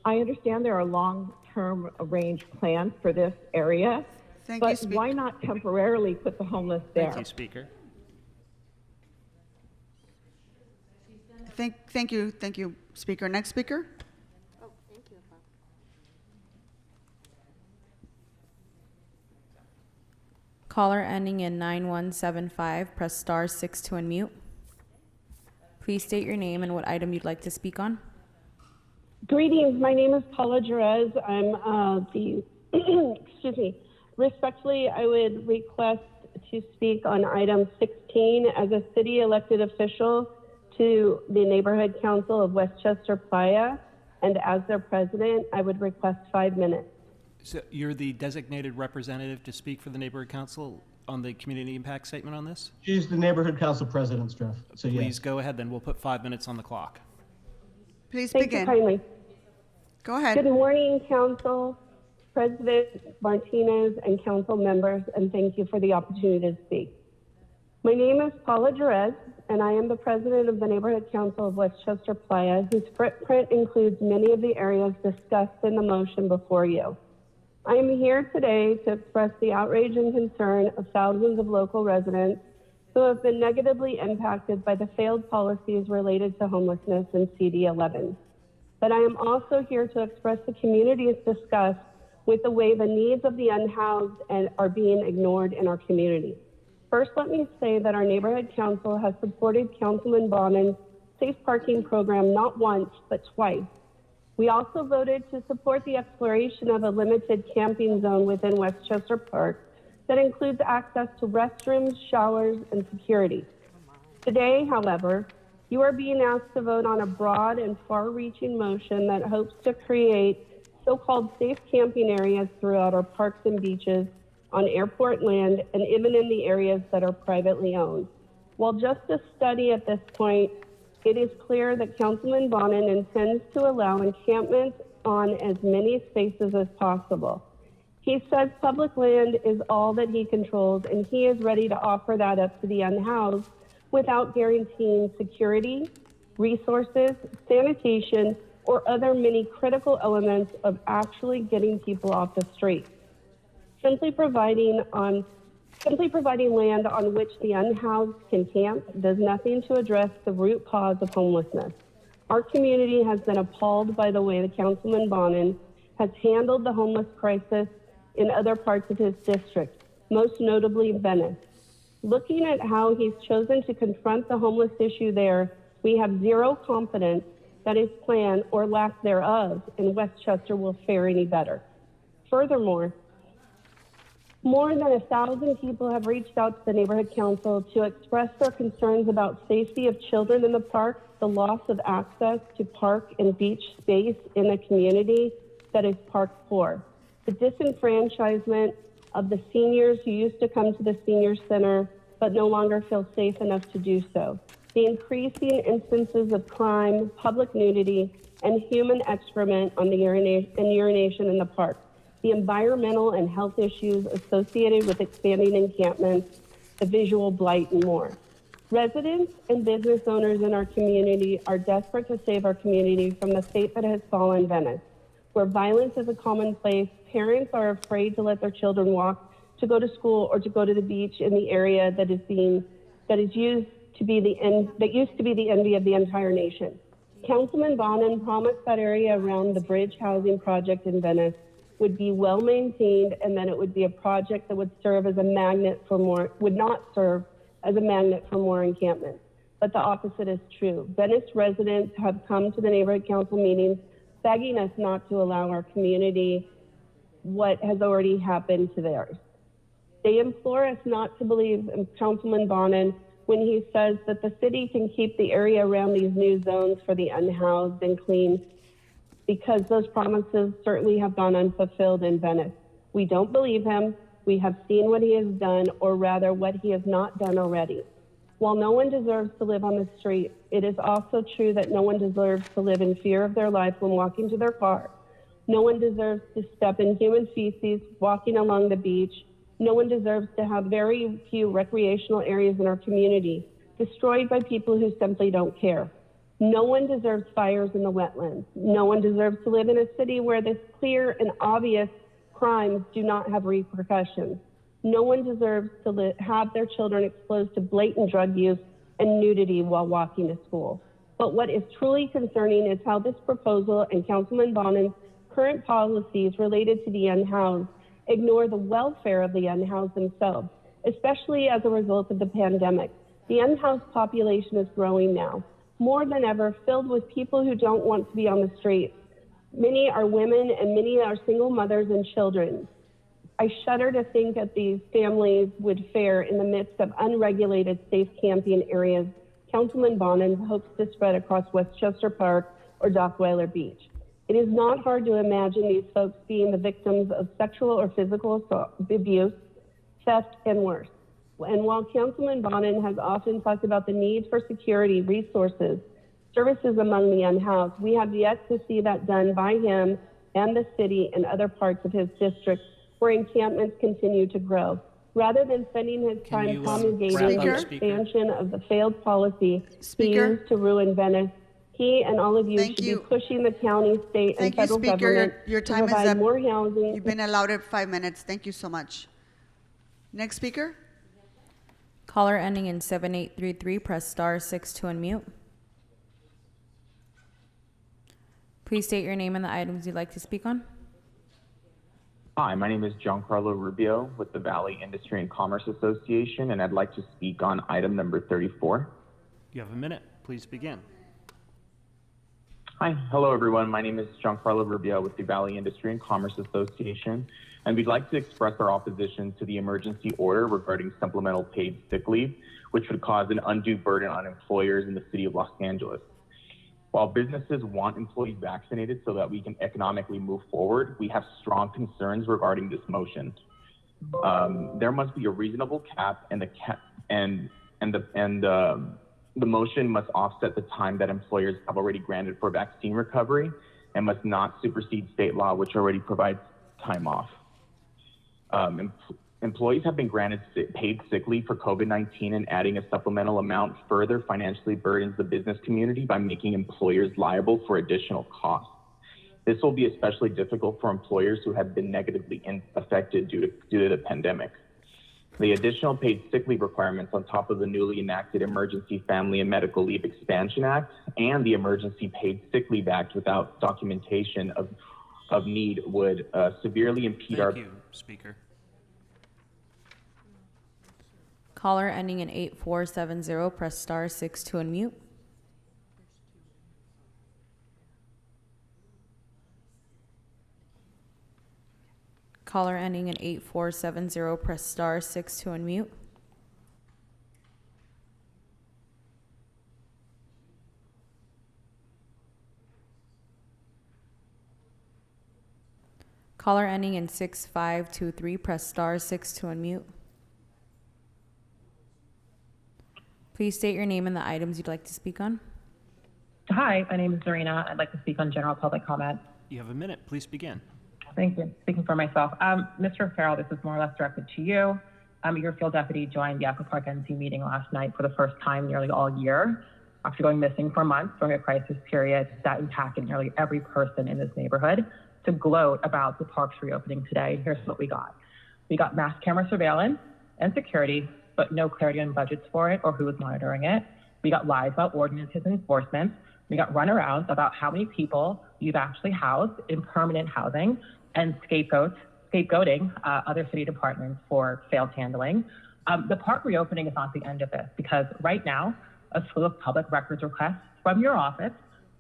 Speaker 9: I understand there are long-term range plans for this area, but why not temporarily put the homeless there?
Speaker 4: Thank you, Speaker.
Speaker 17: Thank you, Speaker. Next speaker.
Speaker 18: Oh, thank you.
Speaker 6: Caller ending in 9175, press star 6 to unmute. Please state your name and what item you'd like to speak on.
Speaker 10: Greetings, my name is Paula Jerez. I'm excuse me. Respectfully, I would request to speak on item 16 as a city elected official to the Neighborhood Council of Westchester Playa, and as their president, I would request 5 minutes.
Speaker 4: So you're the designated representative to speak for the Neighborhood Council on the community impact statement on this?
Speaker 19: She's the Neighborhood Council President, Streff. So
Speaker 4: Please
Speaker 19: yes.
Speaker 4: go ahead, then. We'll put 5 minutes on the clock.
Speaker 17: Please
Speaker 10: Thank
Speaker 17: begin.
Speaker 10: you kindly.
Speaker 17: Go ahead.
Speaker 10: Good morning, Council, President Martinez, and Council members, and thank you for the opportunity to speak. My name is Paula Jerez, and I am the president of the Neighborhood Council of Westchester Playa, whose footprint includes many of the areas discussed in the motion before you. I am here today to express the outrage and concern of thousands of local residents who have been negatively impacted by the failed policies related to homelessness in CD 11. But I am also here to express the community's disgust with the way the needs of the unhoused are being ignored in our community. First, let me say that our Neighborhood Council has supported Councilman Bonin's safe parking program not once, but twice. We also voted to support the exploration of a limited camping zone within Westchester Park that includes access to restrooms, showers, and security. Today, however, you are being asked to vote on a broad and far-reaching motion that hopes to create so-called safe camping areas throughout our parks and beaches, on airport land, and even in the areas that are privately owned. While just a study at this point, it is clear that Councilman Bonin intends to allow encampments on as many spaces as possible. He says public land is all that he controls, and he is ready to offer that up to the unhoused without guaranteeing security, resources, sanitation, or other many critical elements of actually getting people off the street. Simply providing land on which the unhoused can camp does nothing to address the root cause of homelessness. Our community has been appalled by the way the Councilman Bonin has handled the homeless crisis in other parts of his district, most notably Venice. Looking at how he's chosen to confront the homeless issue there, we have zero confidence that his plan, or lack thereof, in Westchester will fare any better. Furthermore, more than 1,000 people have reached out to the Neighborhood Council to express their concerns about safety of children in the park, the loss of access to park and beach space in the community, that is parked for, the disenfranchisement of the seniors who used to come to the senior center but no longer feel safe enough to do so, the increasing instances of crime, public nudity, and human excrement on the urination in the park, the environmental and health issues associated with expanding encampments, the visual blight, and more. Residents and business owners in our community are desperate to save our community from the fate that has fallen Venice, where violence is a commonplace. Parents are afraid to let their children walk to go to school or to go to the beach in the area that used to be the envy of the entire nation. Councilman Bonin promised that area around the bridge housing project in Venice would be well maintained, and then it would be a project that would serve as a magnet for more, would not serve as a magnet for more encampments. But the opposite is true. Venice residents have come to the neighborhood council meetings begging us not to allow our community what has already happened to theirs. They implore us not to believe in Councilman Bonin when he says that the city can keep the area around these new zones for the unhoused and clean, because those promises certainly have gone unfulfilled in Venice. We don't believe him. We have seen what he has done, or rather what he has not done already. While no one deserves to live on the street, it is also true that no one deserves to live in fear of their life when walking to their car. No one deserves to step in human feces walking along the beach. No one deserves to have very few recreational areas in our community destroyed by people who simply don't care. No one deserves fires in the wetlands. No one deserves to live in a city where this clear and obvious crimes do not have repercussions. No one deserves to have their children exposed to blatant drug use and nudity while walking to school. But what is truly concerning is how this proposal and Councilman Bonin's current policies related to the unhoused ignore the welfare of the unhoused themselves, especially as a result of the pandemic. The unhoused population is growing now, more than ever, filled with people who don't want to be on the streets. Many are women and many are single mothers and children. I shudder to think that these families would fare in the midst of unregulated safe camping areas Councilman Bonin hopes to spread across Westchester Park or Dockweiler Beach. It is not hard to imagine these folks being the victims of sexual or physical abuse, theft, and worse. And while Councilman Bonin has often talked about the need for security, resources, services among the unhoused, we have yet to see that done by him and the city and other parts of his district where encampments continue to grow. Rather than spending his time promulgating the expansion of the failed policy he used to ruin Venice, he and all of you should be pushing the county, state, and federal government
Speaker 17: Your
Speaker 10: to
Speaker 17: time is
Speaker 10: provide
Speaker 17: up.
Speaker 10: more housing.
Speaker 17: You've been allowed 5 minutes. Thank you so much. Next speaker.
Speaker 6: Caller ending in 7833, press star 6 to unmute. Please state your name and the items you'd like to speak on.
Speaker 11: Hi, my name is Giancarlo Rubio with the Valley Industry and Commerce Association, and I'd like to speak on item number 34.
Speaker 4: You have a minute. Please begin.
Speaker 11: Hi, hello everyone. My name is Giancarlo Rubio with the Valley Industry and Commerce Association, and we'd like to express our opposition to the emergency order regarding supplemental paid sick leave, which would cause an undue burden on employers in the city of Los Angeles. While businesses want employees vaccinated so that we can economically move forward, we have strong concerns regarding this motion. There must be a reasonable cap, and the motion must offset the time that employers have already granted for vaccine recovery and must not supersede state law, which already provides time off. Employees have been granted paid sick leave for COVID-19, and adding a supplemental amount further financially burdens the business community by making employers liable for additional costs. This will be especially difficult for employers who have been negatively affected due to the pandemic. The additional paid sick leave requirements on top of the newly enacted Emergency Family and Medical Leave Expansion Act and the Emergency Paid Sick Leave Act without documentation of need would severely impede our...
Speaker 4: Thank you, Speaker.
Speaker 6: Caller ending in 8470, press star 6 to unmute. Caller ending in 8470, press star 6 to unmute. Caller ending in 6523, press star 6 to unmute. Please state your name and the items you'd like to speak on.
Speaker 12: Hi, my name is Zarina. I'd like to speak on general public comment.
Speaker 4: You have a minute. Please begin.
Speaker 12: Thank you. Speaking for myself. Mr. Farrell, this is more or less directed to you. Your field deputy joined the Echo Park NC meeting last night for the first time nearly all year, after going missing for months during a crisis period that impacted nearly every person in this neighborhood, to gloat about the park's reopening today. Here's what we got. We got mass camera surveillance and security, but no clarity on budgets for it or who was monitoring it. We got lies about ordinances and enforcement. We got runarounds about how many people you've actually housed in permanent housing, and scapegoating other city departments for failed handling. The park reopening is not the end of this, because right now, a slew of public records requests from your office,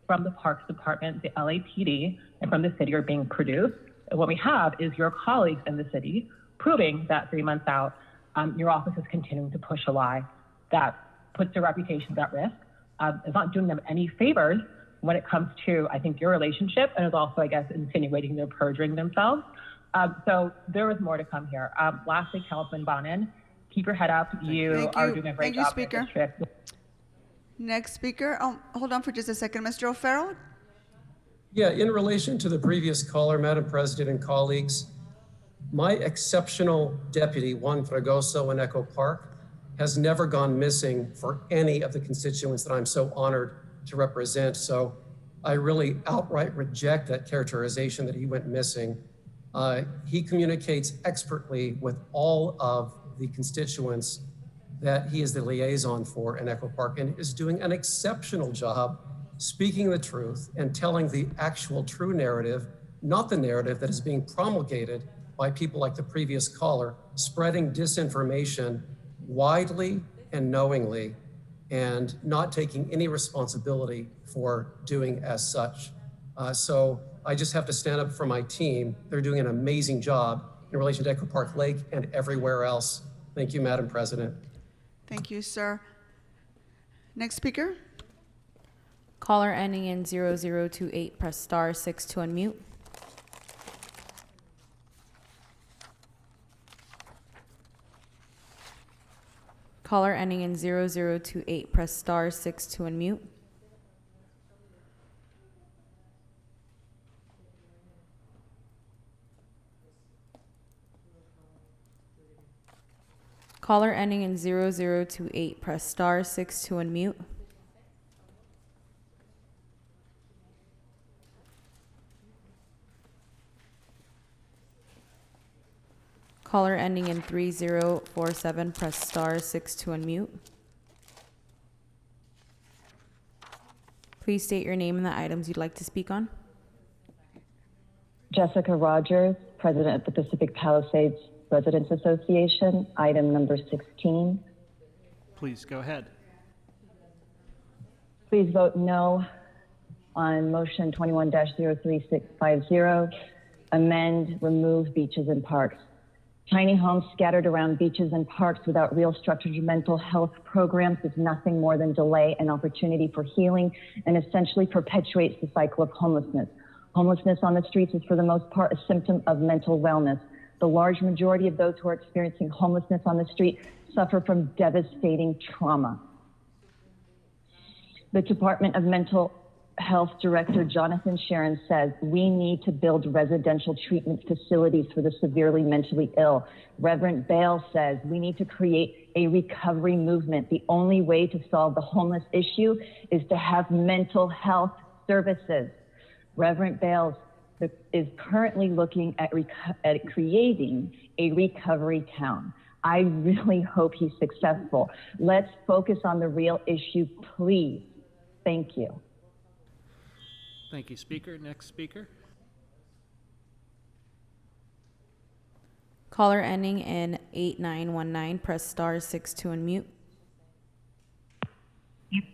Speaker 12: from the Parks Department, the LAPD, and from the city are being produced. And what we have is your colleagues in the city proving that 3 months out, your office is continuing to push a lie that puts their reputations at risk. It's not doing them any favors when it comes to, I think, your relationship, and is also, I guess, insinuating they're perjuring themselves. So there is more to come here. Lastly, Councilman Bonin, keep your head up. You are doing a great job.
Speaker 17: Thank you, Speaker. Next speaker. Hold on for just a second, Mr. O'Farrell.
Speaker 13: Yeah, in relation to the previous caller, Madam President and colleagues, my exceptional deputy, Juan Fragoso in Echo Park, has never gone missing for any of the constituents that I'm so honored to represent. So I really outright reject that characterization that he went missing. He communicates expertly with all of the constituents that he is the liaison for in Echo Park, and is doing an exceptional job speaking the truth and telling the actual true narrative, not the narrative that is being promulgated by people like the previous caller, spreading disinformation widely and knowingly, and not taking any responsibility for doing as such. So I just have to stand up for my team. They're doing an amazing job in relation to Echo Park Lake and everywhere else. Thank you, Madam President.
Speaker 17: Thank you, sir. Next speaker.
Speaker 6: Caller ending in 0028, press star 6 to unmute. Caller ending in 0028, press star 6 to unmute. Caller ending in 0028, press star 6 to unmute. Caller ending in 3047, press star 6 to unmute. Please state your name and the items you'd like to speak on.
Speaker 15: Jessica Rogers, President of the Pacific Palisades Residents Association, item number 16.
Speaker 4: Please go ahead.
Speaker 15: Please vote no on motion 21-03650, amend, remove beaches and parks. Tiny homes scattered around beaches and parks without real structured mental health programs is nothing more than delay an opportunity for healing, and essentially perpetuates the cycle of homelessness. Homelessness on the streets is for the most part a symptom of mental wellness. The large majority of those who are experiencing homelessness on the street suffer from devastating trauma. The Department of Mental Health Director Jonathan Sharon says we need to build residential treatment facilities for the severely mentally ill. Reverend Bale says we need to create a recovery movement. The only way to solve the homeless issue is to have mental health services. Reverend Bale is currently looking at creating a recovery town. I really hope he's successful. Let's focus on the real issue, please. Thank you.
Speaker 4: Thank you, Speaker. Next speaker.
Speaker 6: Caller ending in 8919, press star 6 to unmute.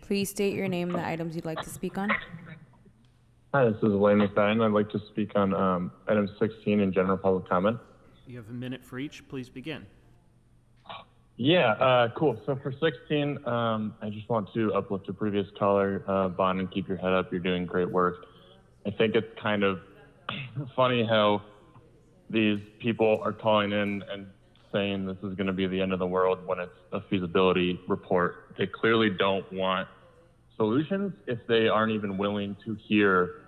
Speaker 6: Please state your name and the items you'd like to speak on.
Speaker 24: Hi, this is Wayne McFadden. I'd like to speak on item 16 in general public comment.
Speaker 4: You have a minute for each. Please begin.
Speaker 24: Yeah, cool. So for 16, I just want to uplift a previous caller, Bond, and keep your head up. You're doing great work. I think it's kind of funny how these people are calling in and saying this is going to be the end of the world when it's a feasibility report. They clearly don't want solutions if they aren't even willing to hear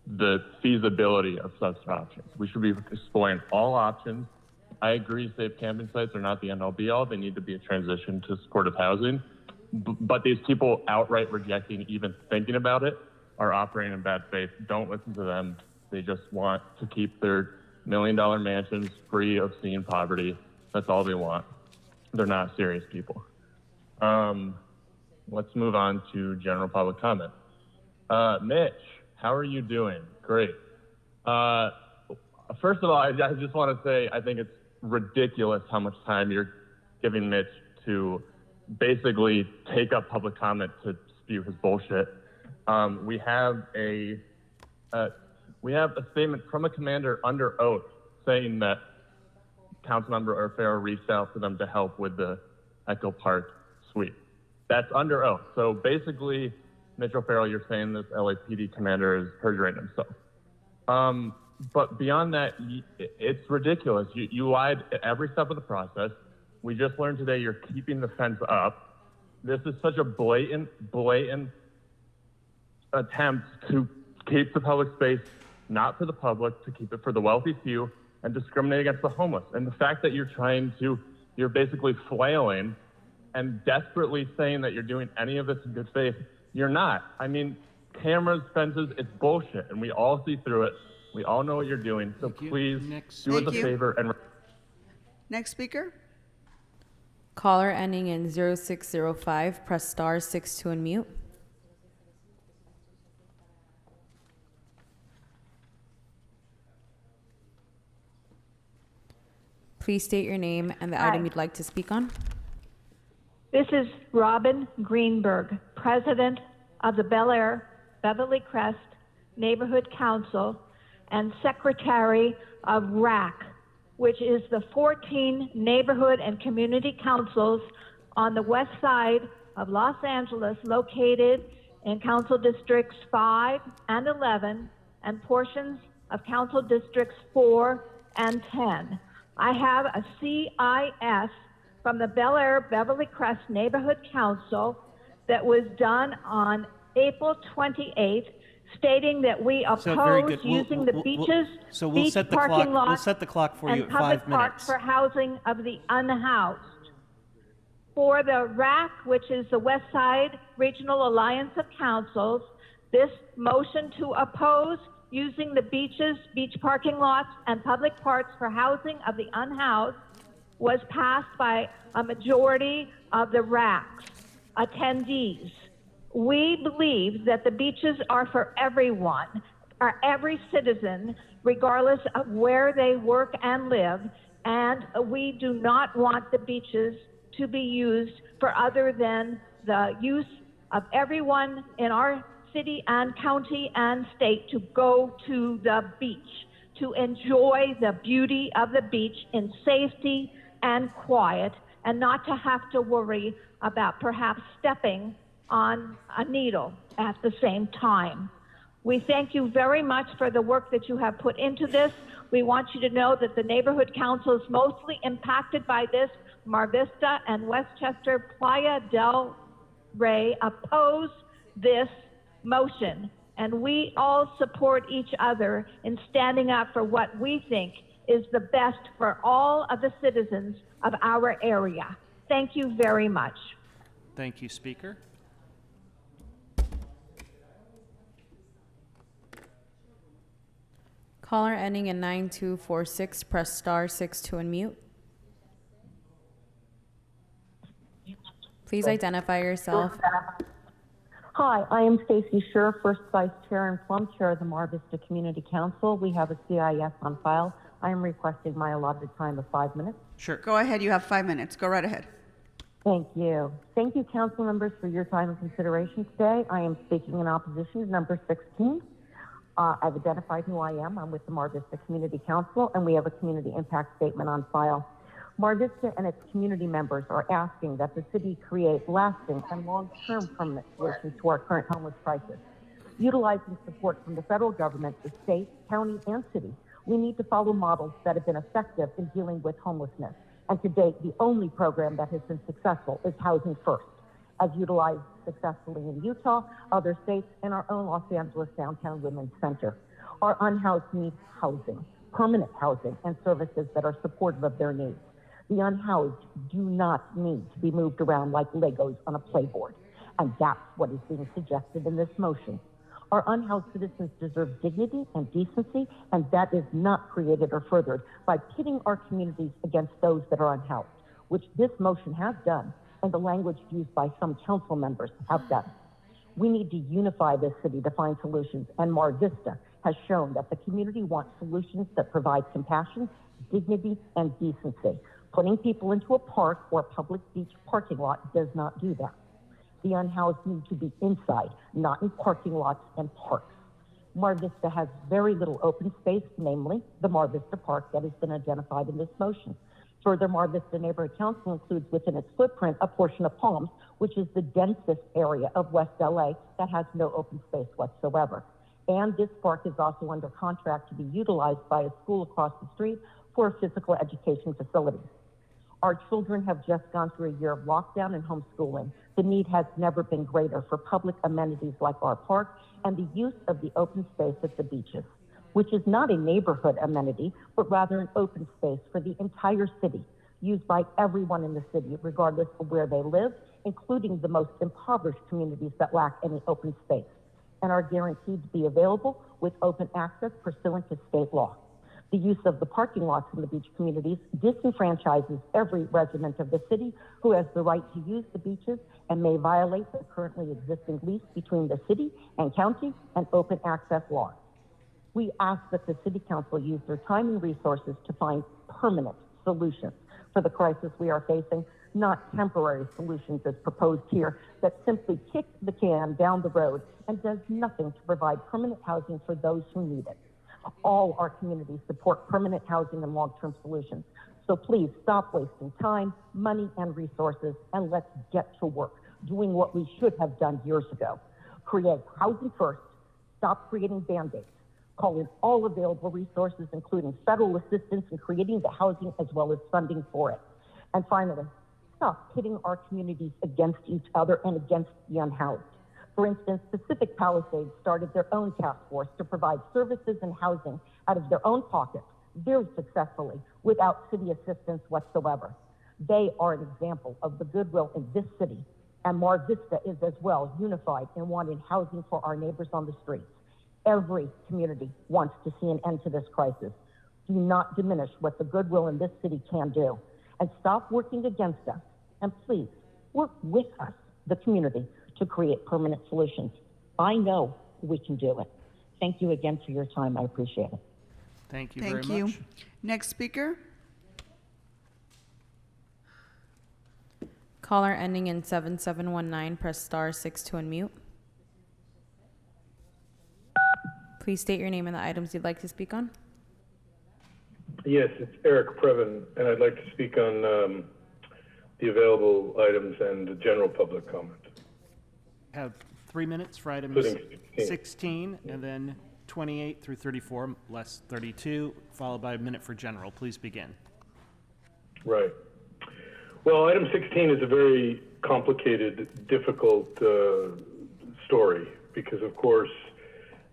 Speaker 24: the feasibility of such options. We should be exploring all options. I agree safe camping sites are not the end-all be-all. They need to be a transition to supportive housing. But these people outright rejecting even thinking about it are operating in bad faith. Don't listen to them. They just want to keep their million-dollar mansions free of seeing poverty. That's all they want. They're not serious people. Let's move on to general public comment. Mitch, how are you doing? Great. First of all, I just want to say I think it's ridiculous how much time you're giving Mitch to basically take up public comment to spew his bullshit. We have a statement from a commander under oath saying that Councilmember O'Farrell reached out to them to help with the Echo Park sweep. That's under oath. So basically, Mitch O'Farrell, you're saying this LAPD commander is perjuring himself. But beyond that, it's ridiculous. You lied at every step of the process. We just learned today you're keeping the fence up. This is such a blatant attempt to keep the public space not for the public, to keep it for the wealthy few, and discriminate against the homeless. And the fact that you're basically flailing and desperately saying that you're doing any of this in good faith, you're not. I mean, cameras, fences, it's bullshit, and we all see through it. We all know what you're doing, so please do us a favor and...
Speaker 17: Next speaker.
Speaker 6: Caller ending in 0605, press star 6 to unmute. Please state your name and the item you'd like to speak on.
Speaker 2: This is Robin Greenberg, President of the Bel Air Beverly Crest Neighborhood Council and Secretary of RAC, which is the 14 neighborhood and community councils on the west side of Los Angeles, located in Council Districts 5 and 11 and portions of Council Districts 4 and 10. I have a CIS from the Bel Air Beverly Crest Neighborhood Council that was done on April 28th, stating that we oppose using the beaches, beach parking lots,
Speaker 4: we'll set the clock for you
Speaker 2: and
Speaker 4: at 5
Speaker 2: public
Speaker 4: minutes.
Speaker 2: parks for housing of the unhoused. For the RAC, which is the West Side Regional Alliance of Councils, this motion to oppose using the beaches, beach parking lots, and public parks for housing of the unhoused was passed by a majority of the RAC's attendees. We believe that the beaches are for everyone, are every citizen, regardless of where they work and live, and we do not want the beaches to be used for other than the use of everyone in our city and county and state to go to the beach, to enjoy the beauty of the beach in safety and quiet, and not to have to worry about perhaps stepping on a needle at the same time. We thank you very much for the work that you have put into this. We want you to know that the neighborhood councils mostly impacted by this, Mar Vista and Westchester, Playa del Rey, oppose this motion, and we all support each other in standing up for what we think is the best for all of the citizens of our area. Thank you very much.
Speaker 4: Thank you, Speaker.
Speaker 6: Caller ending in 9246, press star 6 to unmute. Please identify yourself.
Speaker 5: Hi, I am Stacy Scher, First Vice Chair and Plum Chair of the Mar Vista Community Council. We have a CIS on file. I am requesting my allotted time of 5 minutes.
Speaker 4: Sure.
Speaker 17: Go ahead. You have 5 minutes. Go right ahead.
Speaker 5: Thank you. Thank you, council members, for your time and consideration today. I am speaking in opposition to number 16. I've identified who I am. I'm with the Mar Vista Community Council, and we have a community impact statement on file. Mar Vista and its community members are asking that the city create lasting and long-term permanent solutions to our current homeless crisis. Utilizing support from the federal government, the state, county, and city, We need to follow models that have been effective in dealing with homelessness. And to date, the only program that has been successful is Housing First, as utilized successfully in Utah, other states, and our own Los Angeles Downtown Women's Center. Our unhoused need housing, permanent housing, and services that are supportive of their needs. The unhoused do not need to be moved around like Legos on a playboard. And that's what is being suggested in this motion. Our unhoused citizens deserve dignity and decency, and that is not created or furthered by pitting our communities against those that are unhoused, which this motion has done, and the language used by some council members have done. We need to unify this city to find solutions, and Mar Vista has shown that the community wants solutions that provide compassion, dignity, and decency. Putting people into a park or a public beach parking lot does not do that. The unhoused need to be inside, not in parking lots and parks. Mar Vista has very little open space, namely the Mar Vista Park that has been identified in this motion. Further, Mar Vista Neighborhood Council includes within its footprint a portion of Palms, which is the densest area of West LA that has no open space whatsoever. And this park is also under contract to be utilized by a school across the street for physical education facilities. Our children have just gone through a year of lockdown and homeschooling. The need has never been greater for public amenities like our park and the use of the open space at the beaches, which is not a neighborhood amenity, but rather an open space for the entire city, used by everyone in the city, regardless of where they live, including the most impoverished communities that lack any open space, and are guaranteed to be available with open access pursuant to state law. The use of the parking lots in the beach communities disenfranchises every resident of the city who has the right to use the beaches and may violate the currently existing lease between the city and county and open access laws. We ask that the City Council use their time and resources to find permanent solutions for the crisis we are facing, not temporary solutions as proposed here that simply kick the can down the road and does nothing to provide permanent housing for those who need it. All our communities support permanent housing and long-term solutions. So please stop wasting time, money, and resources, and let's get to work doing what we should have done years ago. Create housing first, stop creating Band-Aids, call in all available resources, including federal assistance in creating the housing as well as funding for it. And finally, stop pitting our communities against each other and against the unhoused. For instance, Pacific Palisades started their own task force to provide services and housing out of their own pockets, very successfully, without city assistance whatsoever. They are an example of the goodwill in this city, and Mar Vista is as well unified in wanting housing for our neighbors on the streets. Every community wants to see an end to this crisis. Do not diminish what the goodwill in this city can do, and stop working against us, and please work with us, the community, to create permanent solutions. I know we can do it. Thank you again for your time. I appreciate it.
Speaker 4: Thank you
Speaker 17: Thank
Speaker 4: very
Speaker 17: you.
Speaker 4: much.
Speaker 17: Next speaker.
Speaker 6: Caller ending in 7719, press star 6 to unmute. Please state your name and the items you'd like to speak on.
Speaker 1: Yes, it's Eric Previn, and I'd like to speak on the available items and the general public comment.
Speaker 4: Have 3 minutes for items
Speaker 1: Including
Speaker 4: 16 and then 28 through 34, less 32, followed by a minute for general. Please begin.
Speaker 1: Right. Well, item 16 is a very complicated, difficult story because, of course,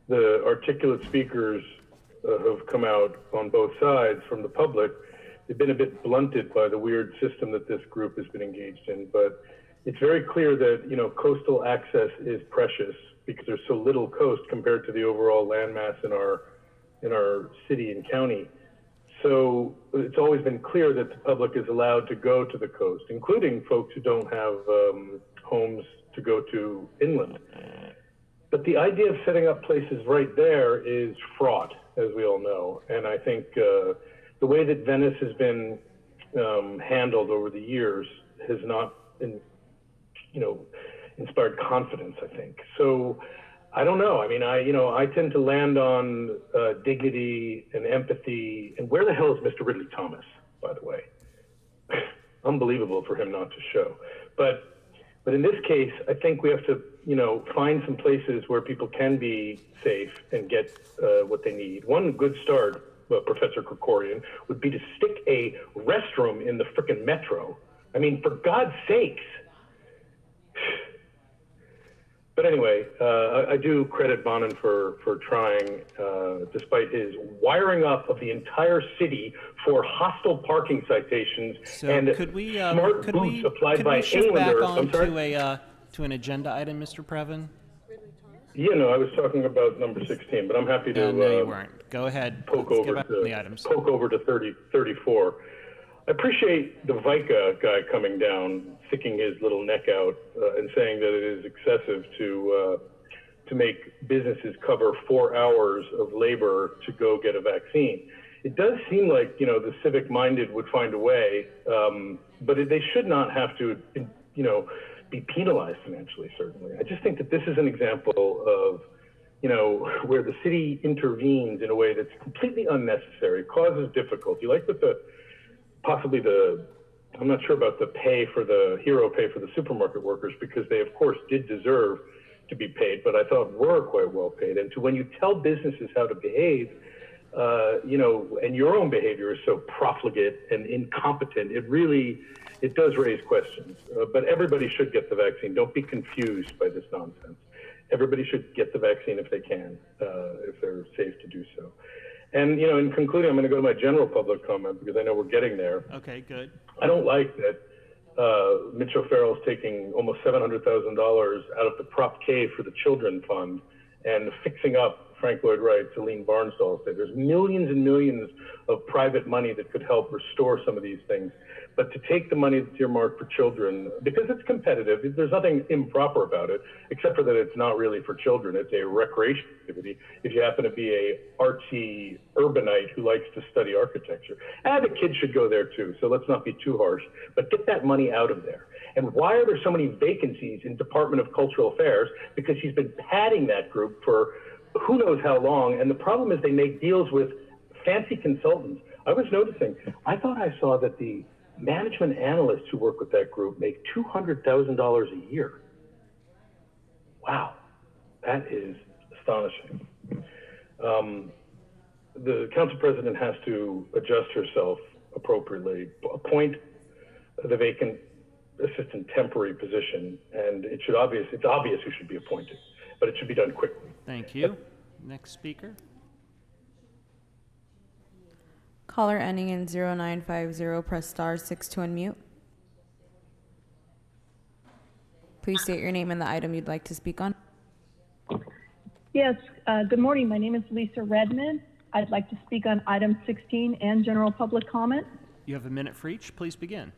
Speaker 1: the articulate speakers have come out on both sides from the public. They've been a bit blunted by the weird system that this group has been engaged in, but it's very clear that, you know, coastal access is precious because there's so little coast compared to the overall landmass in our city and county. So it's always been clear that the public is allowed to go to the coast, including folks who don't have homes to go to inland. But the idea of setting up places right there is fraught, as we all know. And I think the way that Venice has been handled over the years has not inspired confidence, I think. So I don't know. I mean, I tend to land on dignity and empathy. And where the hell is Mr. Ridley Thomas, by the way? Unbelievable for him not to show. But in this case, I think we have to, find some places where people can be safe and get what they need. One good start Professor Krikorian, would be to stick a restroom in the frickin' metro. I mean, for God's sakes. But anyway, I do credit Bonin for trying, despite his wiring up of the entire city for hostile parking citations and smart boots applied by
Speaker 4: shift back
Speaker 1: Englanders.
Speaker 4: on to an agenda item, Mr. Previn?
Speaker 1: Yeah, no, I was talking about number 16, but I'm happy to.
Speaker 4: No, you weren't. Go ahead.
Speaker 1: Poke
Speaker 4: Let's
Speaker 1: over
Speaker 4: get back to the items.
Speaker 1: Poke over to 34. I appreciate the VICA guy coming down, sticking his little neck out, and saying that it is excessive to make businesses cover 4 hours of labor to go get a vaccine. It does seem like, the civic-minded would find a way, but they should not have to, be penalized financially, certainly. I just think that this is an example of, where the city intervenes in a way that's completely unnecessary, causes difficulty, like with I'm not sure about the hero pay for the supermarket workers, because they, of course, did deserve to be paid, but I thought were quite well paid. And when you tell businesses how to behave, and your own behavior is so profligate and incompetent, it does raise questions. But everybody should get the vaccine. Don't be confused by this nonsense. Everybody should get the vaccine if they can, if they're safe to do so. And, in concluding, I'm going to go to my general public comment because I know we're getting there.
Speaker 4: Okay, good.
Speaker 1: I don't like that Mitch O'Farrell's taking almost $700,000 out of the Prop K for the Children Fund and fixing up Frank Lloyd Wright's Aline Barnstall estate. There's millions and millions of private money that could help restore some of these things. But to take the money that's earmarked for children, because it's competitive, there's nothing improper about it, except for that it's not really for children. It's a recreation activity if you happen to be a artsy urbanite who likes to study architecture. And the kids should go there too, so let's not be too harsh. But get that money out of there. And why are there so many vacancies in Department of Cultural Affairs? Because he's been padding that group for who knows how long. And the problem is they make deals with fancy consultants. I was noticing, I thought I saw that the management analysts who work with that group make $200,000 a year. Wow, that is astonishing. The council president has to adjust herself appropriately, appoint the vacant assistant temporary position, and it's obvious who should be appointed, but it should be done quickly.
Speaker 4: Thank you. Next speaker.
Speaker 6: Caller ending in 0950, press star 6 to unmute. Please state your name and the item you'd like to speak on.
Speaker 3: Yes, good morning. My name is Lisa Redmond. I'd like to speak on item 16 and general public comment.
Speaker 4: You have a minute for each. Please begin.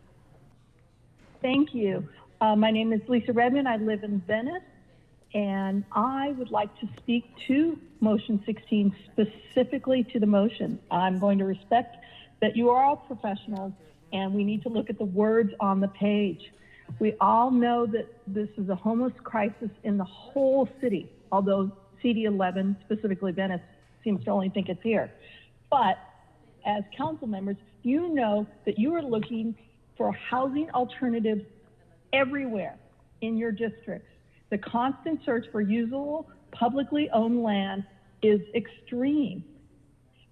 Speaker 3: Thank you. My name is Lisa Redmond. I live in Venice, and I would like to speak to motion 16, specifically to the motion. I'm going to respect that you are all professionals, and we need to look at the words on the page. We all know that this is a homeless crisis in the whole city, although CD11, specifically Venice, seems to only think it's here. But as council members, you know that you are looking for housing alternatives everywhere in your districts. The constant search for usable, publicly owned land is extreme.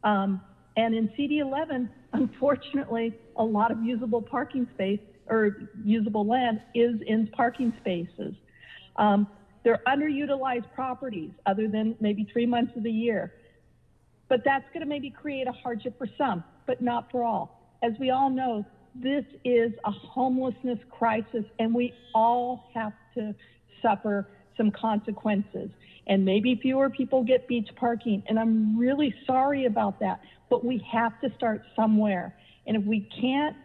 Speaker 3: And in CD11, unfortunately, a lot of usable parking space or usable land is in parking spaces. They're underutilized properties other than maybe 3 months of the year. But that's going to maybe create a hardship for some, but not for all. As we all know, this is a homelessness crisis, and we all have to suffer some consequences. And maybe fewer people get beach parking, and I'm really sorry about that, but we have to start somewhere. And if we can't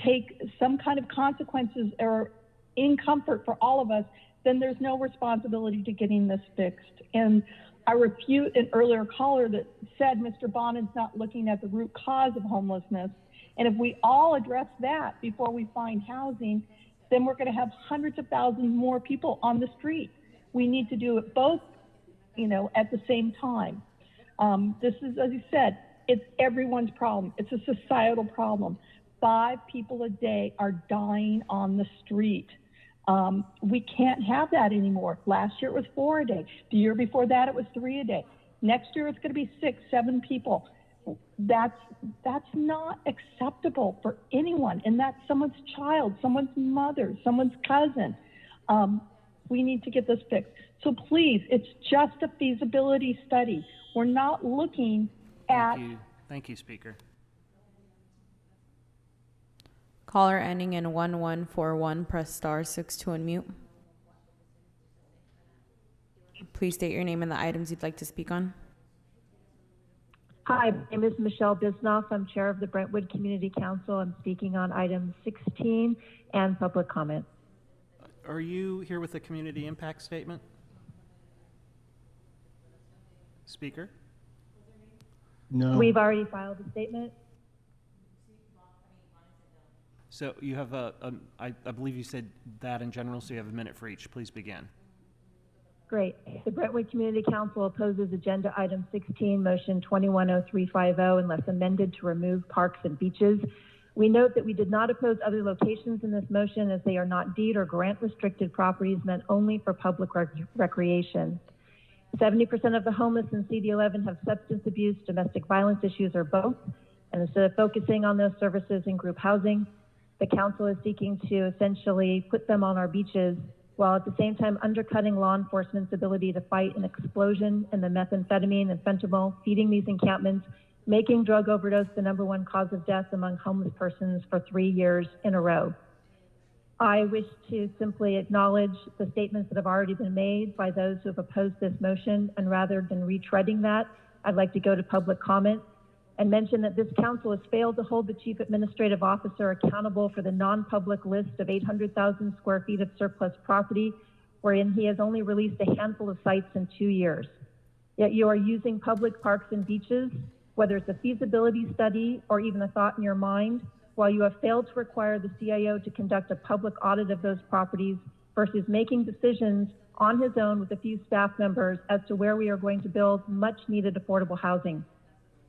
Speaker 3: take some kind of consequences or in comfort for all of us, then there's no responsibility to getting this fixed. And I refute an earlier caller that said Mr. Bonin's not looking at the root cause of homelessness. And if we all address that before we find housing, then we're going to have hundreds of thousands more people on the street. We need to do it both, at the same time. This is, as you said, it's everyone's problem. It's a societal problem. 5 people a day are dying on the street. We can't have that anymore. Last year it was 4 a day. The year before that it was 3 a day. Next year it's going to be 6, 7 people. That's not acceptable for anyone, and that's someone's child, someone's mother, someone's cousin. We need to get this fixed. So please, it's just a feasibility study. We're not looking at...
Speaker 4: Thank you, Speaker.
Speaker 6: Caller ending in 1141, press star 6 to unmute. Please state your name and the items you'd like to speak on.
Speaker 14: Hi, my name is Michelle Bisnoff. I'm chair of the Brentwood Community Council. I'm speaking on item 16 and public comment.
Speaker 4: Are you here with a community impact statement? Speaker?
Speaker 19: No.
Speaker 14: We've already filed a statement.
Speaker 4: So you have I believe you said that in general, so you have a minute for each. Please begin.
Speaker 14: Great. The Brentwood Community Council opposes agenda item 16, motion 210350, unless amended to remove parks and beaches. We note that we did not oppose other locations in this motion, as they are not deed or grant restricted properties meant only for public recreation. 70% of the homeless in CD11 have substance abuse, domestic violence issues, or both. And instead of focusing on those services in group housing, the council is seeking to essentially put them on our beaches, while at the same time undercutting law enforcement's ability to fight an explosion in the methamphetamine and fentanyl feeding these encampments, making drug overdose the #1 cause of death among homeless persons for 3 years in a row. I wish to simply acknowledge the statements that have already been made by those who have opposed this motion, and rather than retreading that, I'd like to go to public comment and mention that this council has failed to hold the chief administrative officer accountable for the non-public list of 800,000 square feet of surplus property, wherein he has only released a handful of sites in 2 years. Yet you are using public parks and beaches, whether it's a feasibility study or even a thought in your mind, while you have failed to require the CIO to conduct a public audit of those properties versus making decisions on his own with a few staff members as to where we are going to build much needed affordable housing.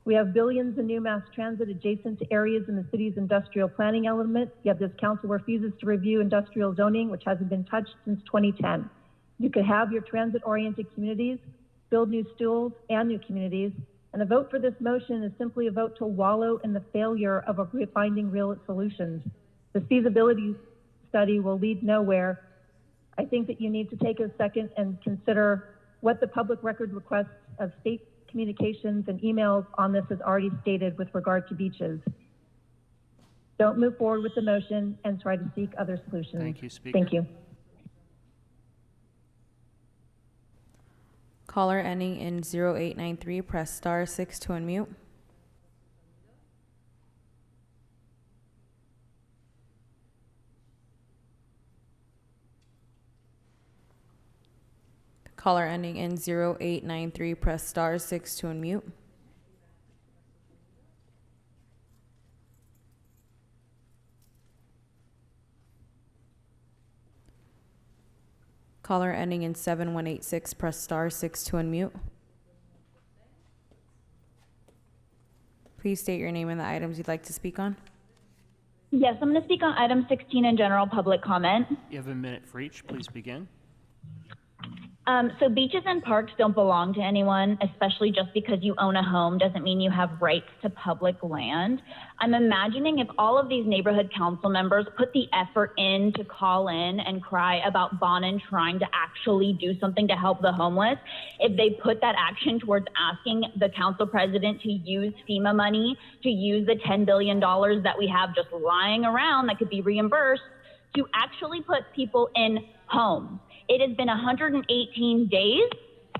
Speaker 14: We have billions in new mass transit adjacent to areas in the city's industrial planning element, yet this council refuses to review industrial zoning, which hasn't been touched since 2010. You could have your transit-oriented communities, build new schools and new communities, and a vote for this motion is simply a vote to wallow in the failure of finding real solutions. The feasibility study will lead nowhere. I think that you need to take a second and consider what the public record requests of state communications and emails on this has already stated with regard to beaches. Don't move forward with the motion and try to seek other solutions.
Speaker 4: Thank you, Speaker.
Speaker 14: Thank you.
Speaker 6: Caller ending in 0893, press star 6 to unmute. Caller ending in 0893, press star 6 to unmute. Caller ending in 7186, press star 6 to unmute. Please state your name and the items you'd like to speak on.
Speaker 16: Yes, I'm going to speak on item 16 in general public comment.
Speaker 4: You have a minute for each. Please begin.
Speaker 16: So beaches and parks don't belong to anyone, especially just because you own a home doesn't mean you have rights to public land. I'm imagining if all of these neighborhood council members put the effort in to call in and cry about Bonin trying to actually do something to help the homeless, if they put that action towards asking the council president to use FEMA money, to use the $10 billion that we have just lying around that could be reimbursed, to actually put people in homes. It has been 118 days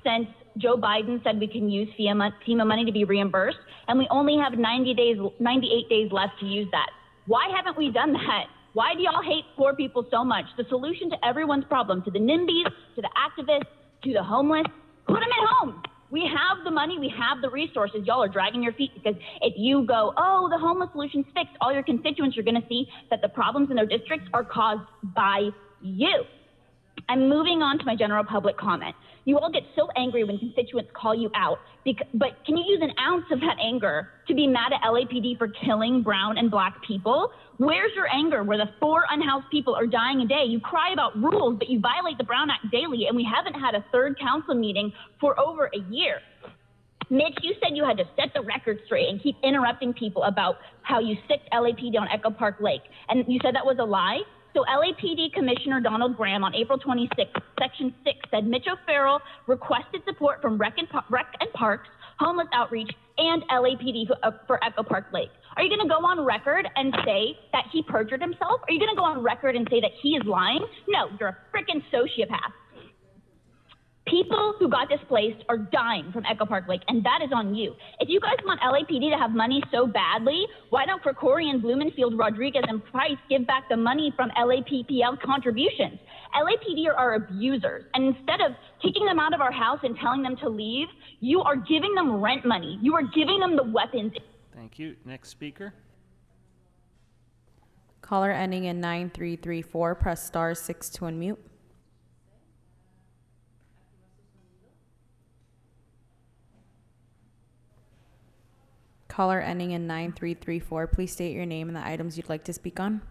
Speaker 16: since Joe Biden said we can use FEMA money to be reimbursed, and we only have 98 days left to use that. Why haven't we done that? Why do y'all hate poor people so much? The solution to everyone's problem, to the NIMBYs, to the activists, to the homeless, put them in homes. We have the money, we have the resources. Y'all are dragging your feet because if you go, oh, the homeless solution's fixed, all your constituents are gonna see that the problems in their districts are caused by you. I'm moving on to my general public comment. You all get so angry when constituents call you out, but can you use an ounce of that anger to be mad at LAPD for killing brown and black people? Where's your anger where the 4 unhoused people are dying a day? You cry about rules, but you violate the Brown Act daily, and we haven't had a third council meeting for over a year. Mitch, you said you had to set the record straight and keep interrupting people about how you sicked LAPD on Echo Park Lake. And you said that was a lie? So LAPD Commissioner Donald Graham on April 26, Section 6 said Mitch O'Farrell requested support from Rec and Parks, Homeless Outreach, and LAPD for Echo Park Lake. Are you going to go on record and say that he perjured himself? Are you going to go on record and say that he is lying? No, you're a freaking sociopath. People who got displaced are dying from Echo Park Lake, and that is on you. If you guys want LAPD to have money so badly, why don't Krikorian, Blumenfield, Rodriguez, and Price give back the money from LAPPL contributions? LAPD are abusers, and instead of kicking them out of our house and telling them to leave, you are giving them rent money. You are giving them the weapons.
Speaker 4: Thank you. Next speaker.
Speaker 6: Caller ending in 9334, press star 6 to unmute. Caller ending in 9334, please state your name and the items you'd like to speak on.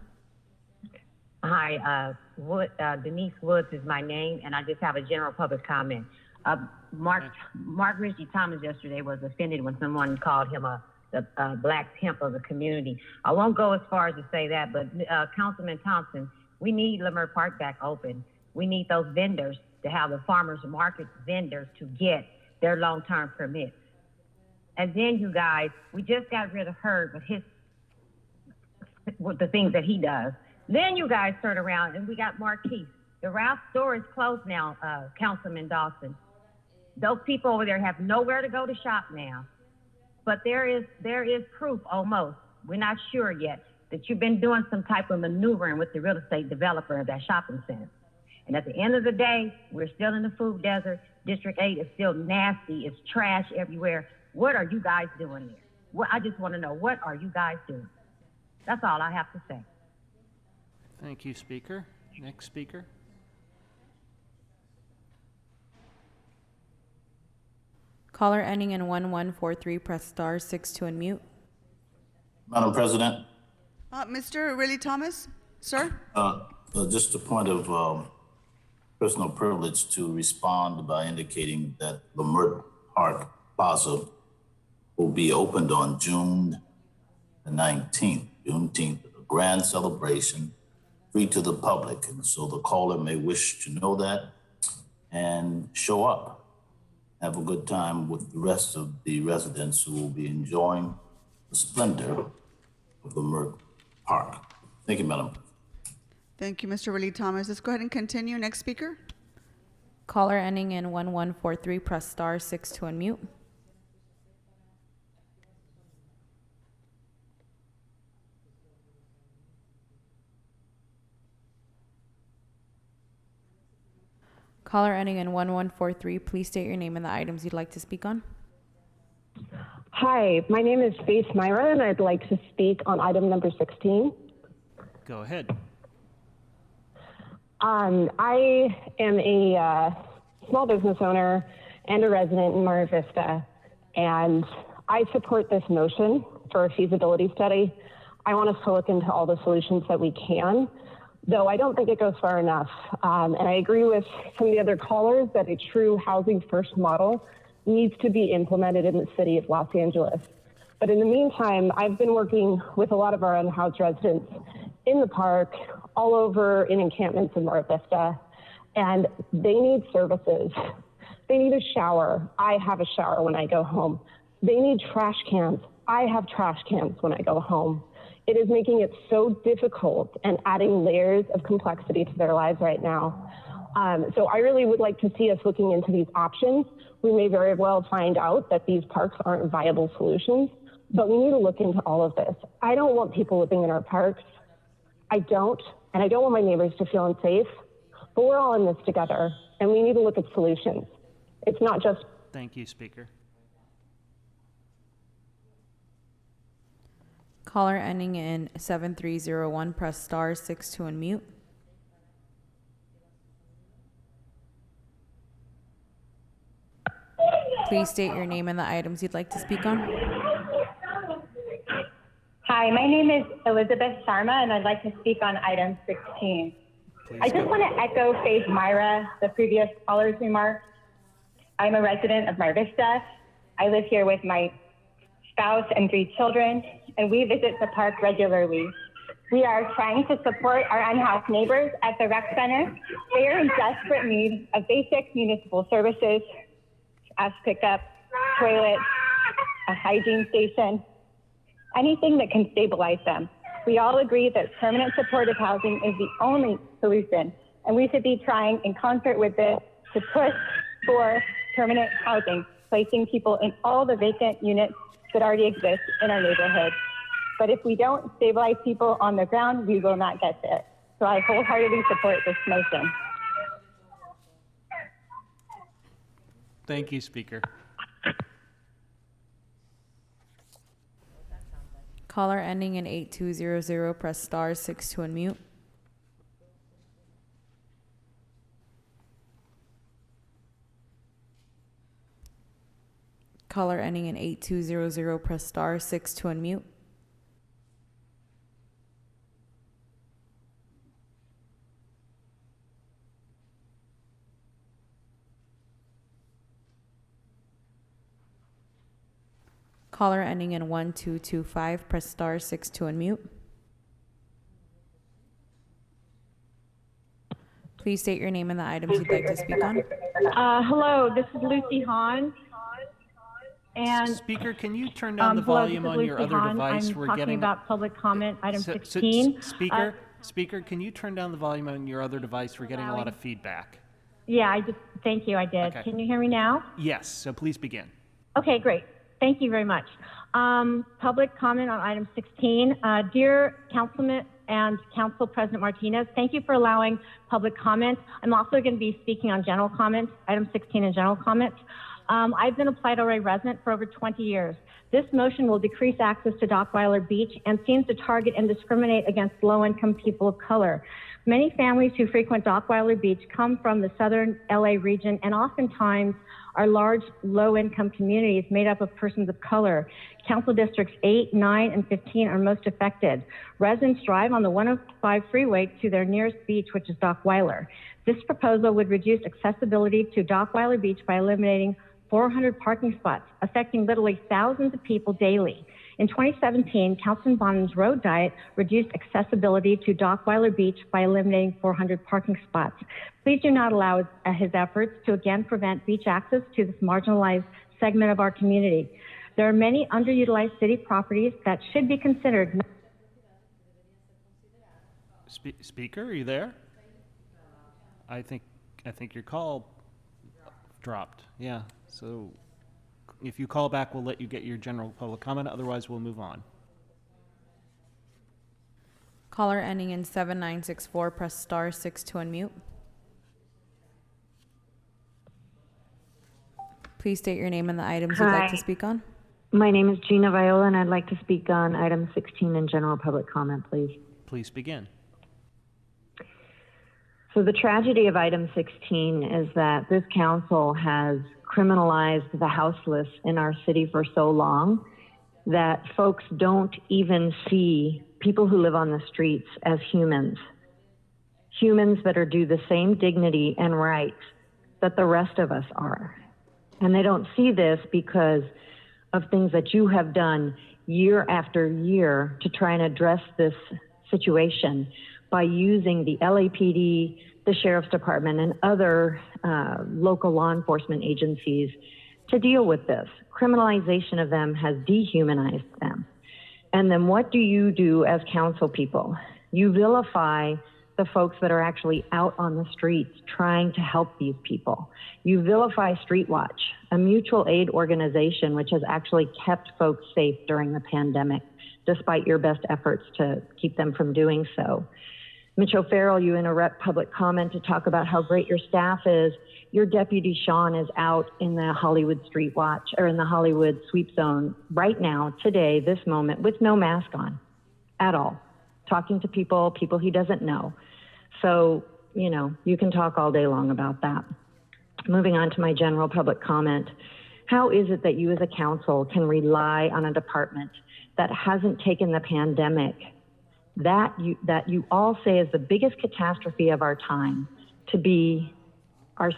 Speaker 20: Hi, Denise Woods is my name, and I just have a general public comment. Mark Ritchie Thomas yesterday was offended when someone called him the black pimp of the community. I won't go as far as to say that, but Councilman Thompson, we need Leimert Park back open. We need those vendors to have the farmers market vendors to get their long-term permits. And then you guys, we just got rid of Herb with the things that he does. Then you guys turn around and we got Marquise. The Ralph store is closed now, Councilman Dawson. Those people over there have nowhere to go to shop now. But there is proof almost, we're not sure yet, that you've been doing some type of maneuvering with the real estate developer of that shopping center. And at the end of the day, we're still in the food desert. District 8 is still nasty. It's trash everywhere. What are you guys doing there? Well, I just want to know, what are you guys doing? That's all I have to say.
Speaker 4: Thank you, Speaker. Next speaker.
Speaker 6: Caller ending in 1143, press star 6 to unmute.
Speaker 21: Madam President.
Speaker 17: Mr. Riley Thomas, sir?
Speaker 21: Just a point of personal privilege to respond by indicating that Leimert Park Plaza will be opened on June the 19th, Juneteenth, a grand celebration, free to the public. And so the caller may wish to know that and show up. Have a good time with the rest of the residents who will be enjoying the splendor of Leimert Park. Thank you, Madam.
Speaker 17: Thank you, Mr. Riley Thomas. Let's go ahead and continue. Next speaker.
Speaker 6: Caller ending in 1143, press star 6 to unmute. Caller ending in 1143, please state your name and the items you'd like to speak on.
Speaker 10: Hi, my name is Faith Myra, and I'd like to speak on item number 16.
Speaker 4: Go ahead.
Speaker 10: I am a small business owner and a resident in Mar Vista, and I support this motion for a feasibility study. I want us to look into all the solutions that we can, though I don't think it goes far enough. And I agree with some of the other callers that a true housing first model needs to be implemented in the city of Los Angeles. But in the meantime, I've been working with a lot of our unhoused residents in the park, all over in encampments in Mar Vista, and they need services. They need a shower. I have a shower when I go home. They need trash cans. I have trash cans when I go home. It is making it so difficult and adding layers of complexity to their lives right now. So I really would like to see us looking into these options. We may very well find out that these parks aren't viable solutions, but we need to look into all of this. I don't want people living in our parks. I don't, and I don't want my neighbors to feel unsafe, but we're all in this together, and we need to look at solutions. It's not just...
Speaker 4: Thank you, Speaker.
Speaker 6: Caller ending in 7301, press star 6 to unmute. Please state your name and the items you'd like to speak on.
Speaker 22: Hi, my name is Elizabeth Sharma, and I'd like to speak on item 16. I just want to echo Faith Myra, the previous caller's remarks. I'm a resident of Mar Vista. I live here with my spouse and 3 children, and we visit the park regularly. We are trying to support our unhoused neighbors at the rec center. They are in desperate need of basic municipal services, trash pickup, toilets, a hygiene station, anything that can stabilize them. We all agree that permanent supportive housing is the only solution, and we should be trying in concert with this to push for permanent housing, placing people in all the vacant units that already exist in our neighborhood. But if we don't stabilize people on the ground, we will not get there. So I wholeheartedly support this motion.
Speaker 4: Thank you, Speaker.
Speaker 6: Caller ending in 8200, press star 6 to unmute. Caller ending in 8200, press star 6 to unmute. Caller ending in 1225, press star 6 to unmute. Please state your name and the items you'd like to speak on.
Speaker 7: Hello, this is Lucy Hahn. And
Speaker 4: Speaker, can you turn down the volume on your other device?
Speaker 7: I'm
Speaker 4: We're
Speaker 7: talking
Speaker 4: getting
Speaker 7: about public comment, item 16.
Speaker 4: Speaker, can you turn down the volume on your other device? We're getting a lot of feedback.
Speaker 7: Yeah, thank you, I did.
Speaker 4: Okay.
Speaker 7: Can you hear me now?
Speaker 4: Yes, so please begin.
Speaker 7: Okay, great. Thank you very much. Public comment on item 16. Dear Councilman and Council President Martinez, thank you for allowing public comment. I'm also going to be speaking on general comments, item 16 and general comments. I've been a Plight Array resident for over 20 years. This motion will decrease access to Dockweiler Beach and seems to target and discriminate against low-income people of color. Many families who frequent Dockweiler Beach come from the southern LA region and oftentimes are large low-income communities made up of persons of color. Council districts 8, 9, and 15 are most affected. Residents drive on the 105 freeway to their nearest beach, which is Dockweiler. This proposal would reduce accessibility to Dockweiler Beach by eliminating 400 parking spots, affecting literally thousands of people daily. In 2017, Councilman Bonnen's road diet reduced accessibility to Dockweiler Beach by eliminating 400 parking spots. Please do not allow his efforts to again prevent beach access to this marginalized segment of our community. There are many underutilized city properties that should be considered.
Speaker 4: Speaker, are you there? I think your call dropped. Yeah, so if you call back, we'll let you get your general public comment. Otherwise, we'll move on.
Speaker 6: Caller ending in 7964, press star 6 to unmute. Please state your name and the items you'd like to speak on.
Speaker 8: My name is Gina Viola, and I'd like to speak on item 16 in general public comment, please.
Speaker 4: Please begin.
Speaker 8: So the tragedy of item 16 is that this council has criminalized the houseless in our city for so long that folks don't even see people who live on the streets as humans. Humans that are due the same dignity and rights that the rest of us are. And they don't see this because of things that you have done year after year to try and address this situation by using the LAPD, the Sheriff's Department, and other local law enforcement agencies to deal with this. Criminalization of them has dehumanized them. And then what do you do as council people? You vilify the folks that are actually out on the streets trying to help these people. You vilify Street Watch, a mutual aid organization which has actually kept folks safe during the pandemic, despite your best efforts to keep them from doing so. Mitch O'Farrell, you interrupt public comment to talk about how great your staff is. Your deputy, Sean, is out in the Hollywood Street Watch, or in the Hollywood sweep zone right now, today, this moment, with no mask on at all, talking to people he doesn't know. So, you know, you can talk all day long about that. Moving on to my general public comment. How is it that you as a council can rely on a department that hasn't taken the pandemic that you all say is the biggest catastrophe of our time to be our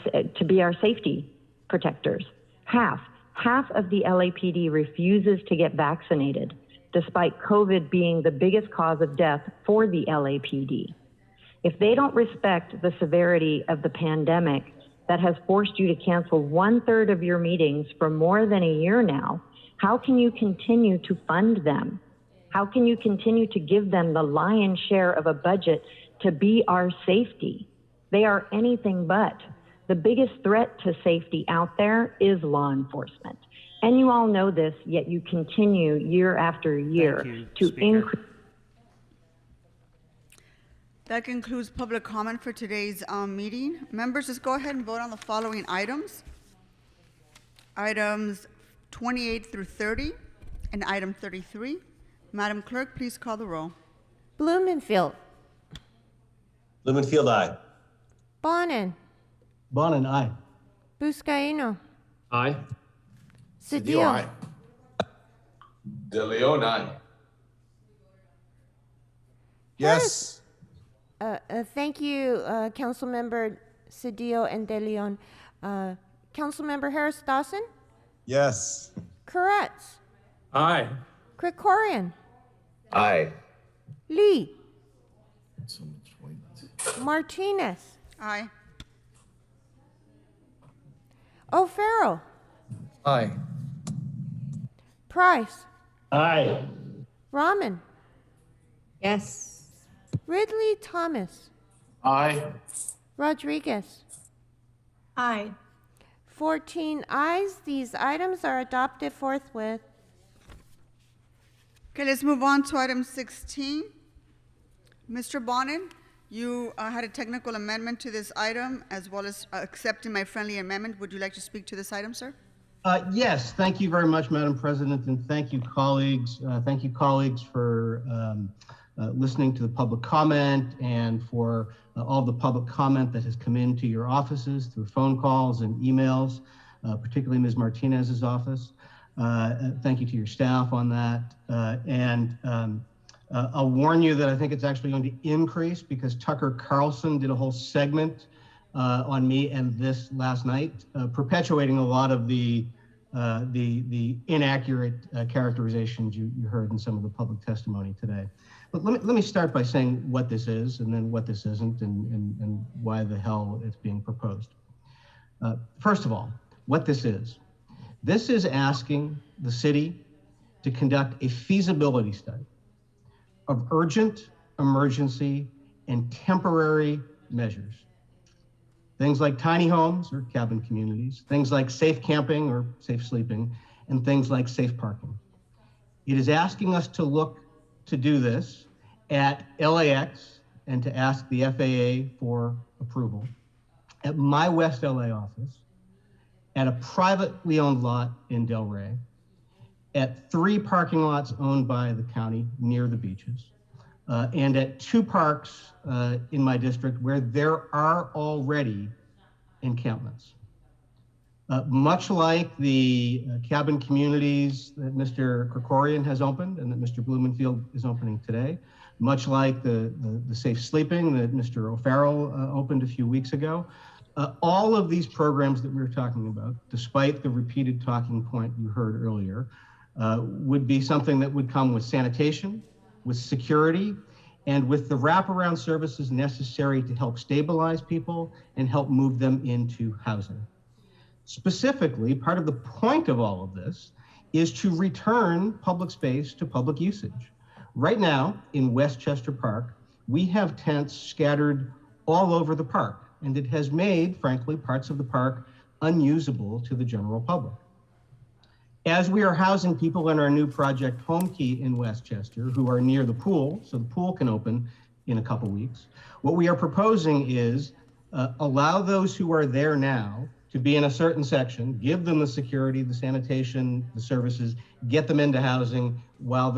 Speaker 8: safety protectors? Half, Half of the LAPD refuses to get vaccinated, despite COVID being the biggest cause of death for the LAPD. If they don't respect the severity of the pandemic that has forced you to cancel 1/3 of your meetings for more than a year now, how can you continue to fund them? How can you continue to give them the lion's share of a budget to be our safety? They are anything but. The biggest threat to safety out there is law enforcement. And you all know this, yet you continue year after year to increase.
Speaker 17: That concludes public comment for today's meeting. Members, just go ahead and vote on the following items. Items 28 through 30 and item 33. Madam Clerk, please call the roll.
Speaker 9: Blumenfield.
Speaker 11: Blumenfield, aye.
Speaker 9: Bonin.
Speaker 19: Bonin, aye.
Speaker 9: Buscaino.
Speaker 11: Aye.
Speaker 9: Cedillo.
Speaker 11: Aye. De Leon, aye. Yes.
Speaker 9: Thank you, Councilmember Cedillo and De Leon. Councilmember Harris Dawson?
Speaker 11: Yes.
Speaker 9: Koretz?
Speaker 11: Aye.
Speaker 9: Krikorian?
Speaker 11: Aye.
Speaker 9: Lee? Martinez?
Speaker 17: Aye.
Speaker 9: O'Farrell?
Speaker 13: Aye.
Speaker 9: Price?
Speaker 11: Aye.
Speaker 9: Rahman?
Speaker 18: Yes.
Speaker 9: Ridley Thomas?
Speaker 11: Aye.
Speaker 9: Rodriguez?
Speaker 18: Aye.
Speaker 9: 14 ayes. These items are adopted forthwith.
Speaker 17: Okay, let's move on to item 16. Mr. Bonin, you had a technical amendment to this item as well as accepting my friendly amendment. Would you like to speak to this item, sir?
Speaker 19: Yes, thank you very much, Madam President, and thank you, colleagues. Thank you, colleagues, for listening to the public comment and for all the public comment that has come into your offices through phone calls and emails, particularly Ms. Martinez's office. Thank you to your staff on that. I'll warn you that I think it's actually going to increase because Tucker Carlson did a whole segment on me and this last night, perpetuating a lot of the inaccurate characterizations you heard in some of the public testimony today. But let me start by saying what this is and then what this isn't and why the hell it's being proposed. First of all, what this is. This is asking the city to conduct a feasibility study of urgent, emergency, and temporary measures. Things like tiny homes or cabin communities, things like safe camping or safe sleeping, and things like safe parking. It is asking us to look to do this at LAX and to ask the FAA for approval, at my West LA office, at a privately owned lot in Delray, at 3 parking lots owned by the county near the beaches, and at 2 parks in my district where there are already encampments. Much like the cabin communities that Mr. Krikorian has opened and that Mr. Blumenfield is opening today, much like the safe sleeping that Mr. O'Farrell opened a few weeks ago, all of these programs that we're talking about, despite the repeated talking point you heard earlier, would be something that would come with sanitation, with security, and with the wraparound services necessary to help stabilize people and help move them into housing. Specifically, part of the point of all of this is to return public space to public usage. Right now, in Westchester Park, we have tents scattered all over the park, and it has made, frankly, parts of the park unusable to the general public. As we are housing people in our new project Home Key in Westchester who are near the pool, so the pool can open in a couple weeks, what we are proposing is allow those who are there now to be in a certain section, give them the security, the sanitation, the services, get them into housing while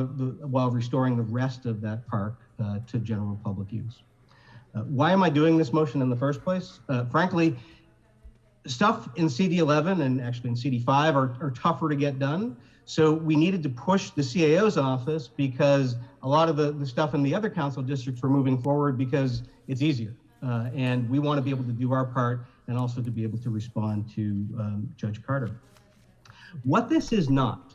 Speaker 19: restoring the rest of that park to general public use. Why am I doing this motion in the first place? Frankly, stuff in CD11 and actually in CD5 are tougher to get done. So we needed to push the CAO's office because a lot of the stuff in the other council districts were moving forward because it's easier. And we want to be able to do our part and also to be able to respond to Judge Carter. What this is not,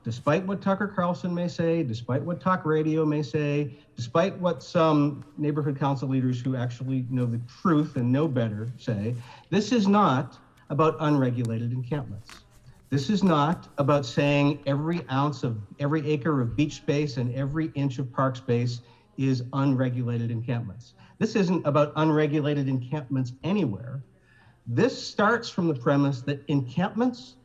Speaker 19: despite what Tucker Carlson may say, despite what talk radio may say, despite what some neighborhood council leaders who actually know the truth and know better say, this is not about unregulated encampments. This is not about saying every acre of beach space and every inch of park space is unregulated encampments. This isn't about unregulated encampments anywhere. This starts from the premise that encampments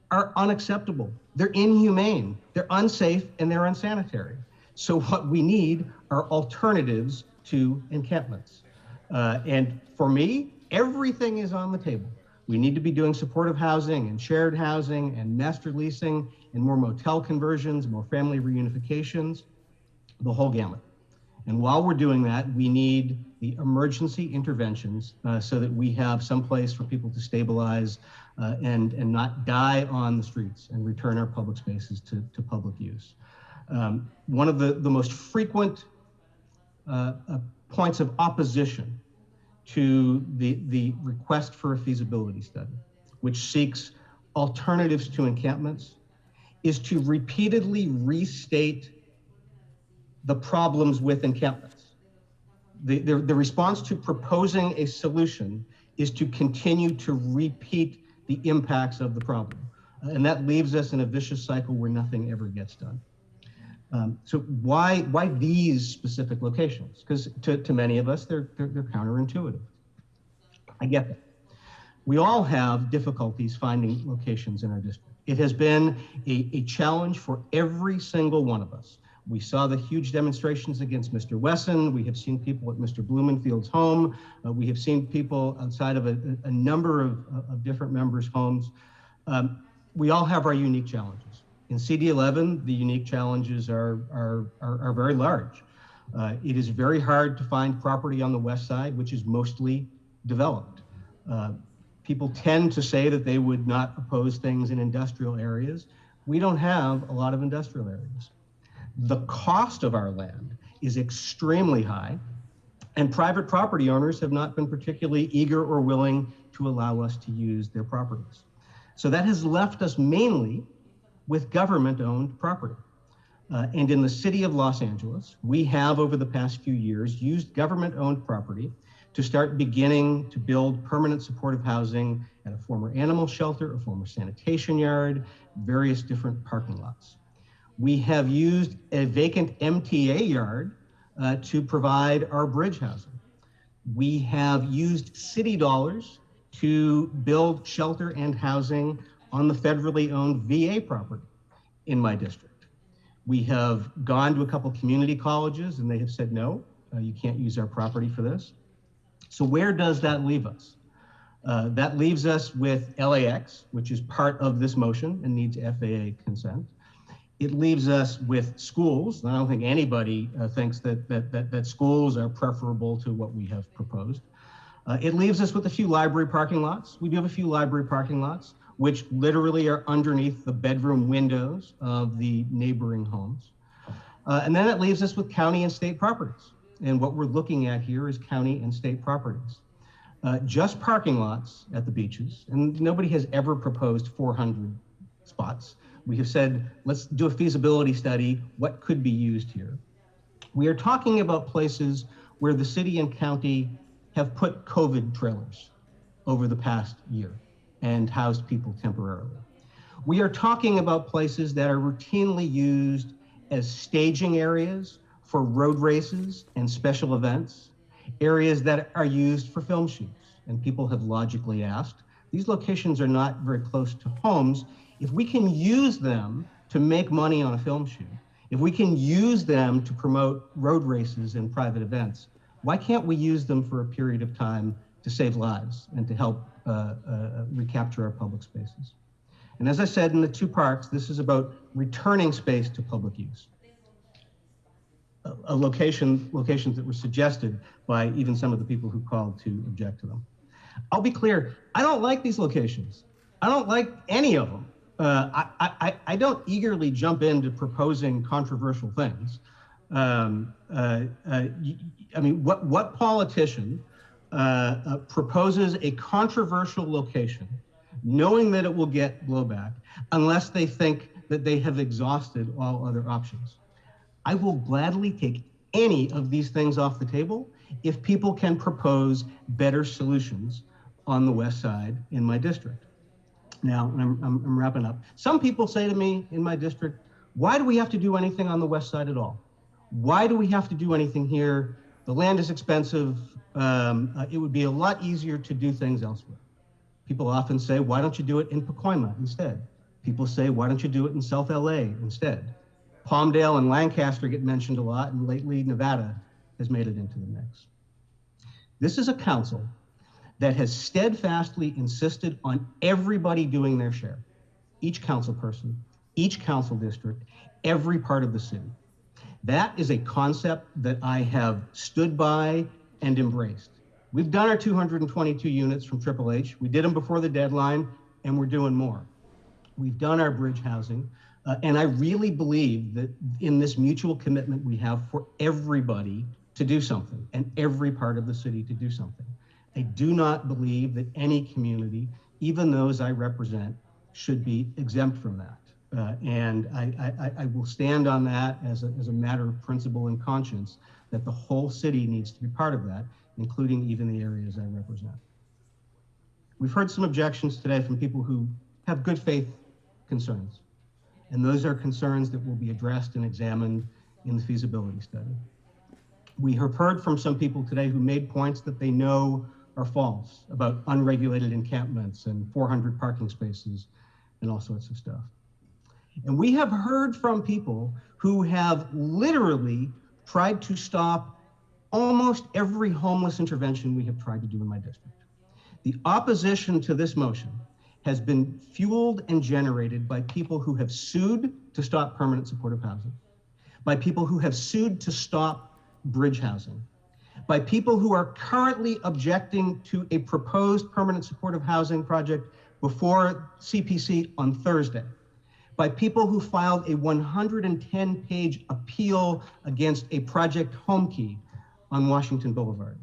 Speaker 19: are unacceptable. They're inhumane, they're unsafe, and they're unsanitary. So what we need are alternatives to encampments. And for me, everything is on the table. We need to be doing supportive housing and shared housing and master leasing and more motel conversions, more family reunifications, the whole gamut. And while we're doing that, we need the emergency interventions so that we have some place for people to stabilize and not die on the streets and return our public spaces to public use. One of the most frequent points of opposition to the request for a feasibility study, which seeks alternatives to encampments, is to repeatedly restate the problems with encampments. The response to proposing a solution is to continue to repeat the impacts of the problem. And that leaves us in a vicious cycle where nothing ever gets done. So why these specific locations? Because to many of us, they're counterintuitive. I get that. We all have difficulties finding locations in our district. It has been a challenge for every single one of us. We saw the huge demonstrations against Mr. Wesson. We have seen people at Mr. Blumenfield's home. We have seen people outside of a number of different members' homes. We all have our unique challenges. In CD11, the unique challenges are very large. It is very hard to find property on the west side, which is mostly developed. People tend to say that they would not oppose things in industrial areas. We don't have a lot of industrial areas. The cost of our land is extremely high, and private property owners have not been particularly eager or willing to allow us to use their properties. So that has left us mainly with government-owned property. And in the city of Los Angeles, we have over the past few years used government-owned property to start beginning to build permanent supportive housing at a former animal shelter, a former sanitation yard, various different parking lots. We have used a vacant MTA yard to provide our bridge housing. We have used city dollars to build shelter and housing on the federally owned VA property in my district. We have gone to a couple community colleges and they have said, no, you can't use our property for this. So where does that leave us? That leaves us with LAX, which is part of this motion and needs FAA consent. It leaves us with schools. I don't think anybody thinks that schools are preferable to what we have proposed. It leaves us with a few library parking lots. We do have a few library parking lots, which literally are underneath the bedroom windows of the neighboring homes. And then it leaves us with county and state properties. And what we're looking at here is county and state properties. Just parking lots at the beaches, and nobody has ever proposed 400 spots. We have said, let's do a feasibility study, what could be used here. We are talking about places where the city and county have put COVID trailers over the past year and housed people temporarily. We are talking about places that are routinely used as staging areas for road races and special events, areas that are used for film shoots. And people have logically asked, these locations are not very close to homes. If we can use them to make money on a film shoot, if we can use them to promote road races and private events, why can't we use them for a period of time to save lives and to help recapture our public spaces? And as I said in the two parks, this is about returning space to public use. Locations that were suggested by even some of the people who called to object to them. I'll be clear, I don't like these locations. I don't like any of them. I don't eagerly jump into proposing controversial things. I mean, what politician proposes a controversial location knowing that it will get blowback unless they think that they have exhausted all other options. I will gladly take any of these things off the table if people can propose better solutions on the west side in my district. Now, I'm wrapping up. Some people say to me in my district, why do we have to do anything on the west side at all? Why do we have to do anything here? The land is expensive. It would be a lot easier to do things elsewhere. People often say, why don't you do it in Pacoima instead? People say, why don't you do it in South LA instead? Palmdale and Lancaster get mentioned a lot, and lately Nevada has made it into the mix. This is a council that has steadfastly insisted on everybody doing their share. Each council person, each council district, every part of the city. That is a concept that I have stood by and embraced. We've done our 222 units from Triple H. We did them before the deadline, and we're doing more. We've done our bridge housing, and I really believe that in this mutual commitment we have for everybody to do something, and every part of the city to do something. I do not believe that any community, even those I represent, should be exempt from that. And I will stand on that as a matter of principle and conscience, that the whole city needs to be part of that, including even the areas I represent. We've heard some objections today from people who have good faith concerns. And those are concerns that will be addressed and examined in the feasibility study. We have heard from some people today who made points that they know are false about unregulated encampments and 400 parking spaces and all sorts of stuff. And we have heard from people who have literally tried to stop almost every homeless intervention we have tried to do in my district. The opposition to this motion has been fueled and generated by people who have sued to stop permanent supportive housing, by people who have sued to stop bridge housing, by people who are currently objecting to a proposed permanent supportive housing project before CPC on Thursday, by people who filed a 110-page appeal against a Project Home Key on Washington Boulevard,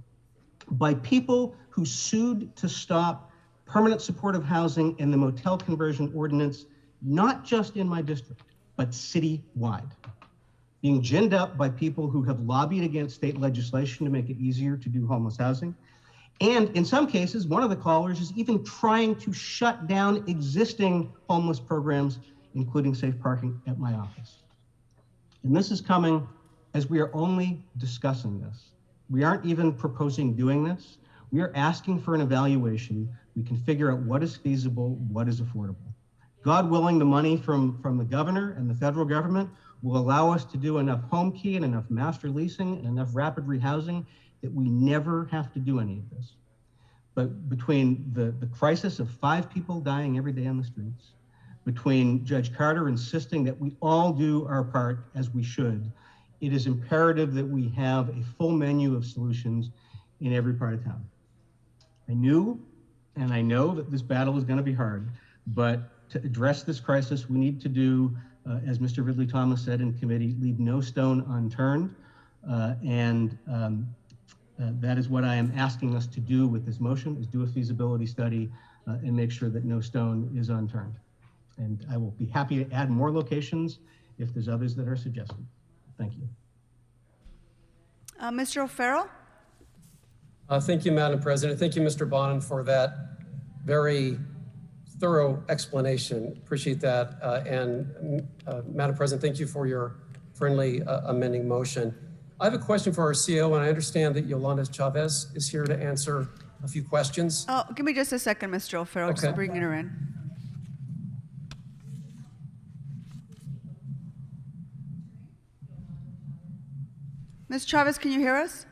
Speaker 19: by people who sued to stop permanent supportive housing and the motel conversion ordinance, not just in my district, but citywide, being ginned up by people who have lobbied against state legislation to make it easier to do homeless housing. And in some cases, one of the callers is even trying to shut down existing homeless programs, including safe parking at my office. And this is coming as we are only discussing this. We aren't even proposing doing this. We are asking for an evaluation. We can figure out what is feasible, what is affordable. God willing, the money from the governor and the federal government will allow us to do enough home key and enough master leasing and enough rapid rehousing that we never have to do any of this. But between the crisis of 5 people dying every day on the streets, between Judge Carter insisting that we all do our part as we should, it is imperative that we have a full menu of solutions in every part of town. I knew and I know that this battle is going to be hard, but to address this crisis, we need to do, as Mr. Ridley Thomas said in committee, leave no stone unturned. That is what I am asking us to do with this motion, is do a feasibility study and make sure that no stone is unturned. And I will be happy to add more locations if there's others that are suggested. Thank you.
Speaker 17: Mr. O'Farrell?
Speaker 13: Thank you, Madam President. Thank you, Mr. Bonin, for that very thorough explanation. Appreciate that. Madam President, thank you for your friendly amending motion. I have a question for our CEO, and I understand that Yolanda Chavez is here to answer a few questions.
Speaker 17: Oh, give me just a second, Mr. O'Farrell,
Speaker 13: Okay.
Speaker 17: just bringing her in. Ms. Chavez, can you hear us?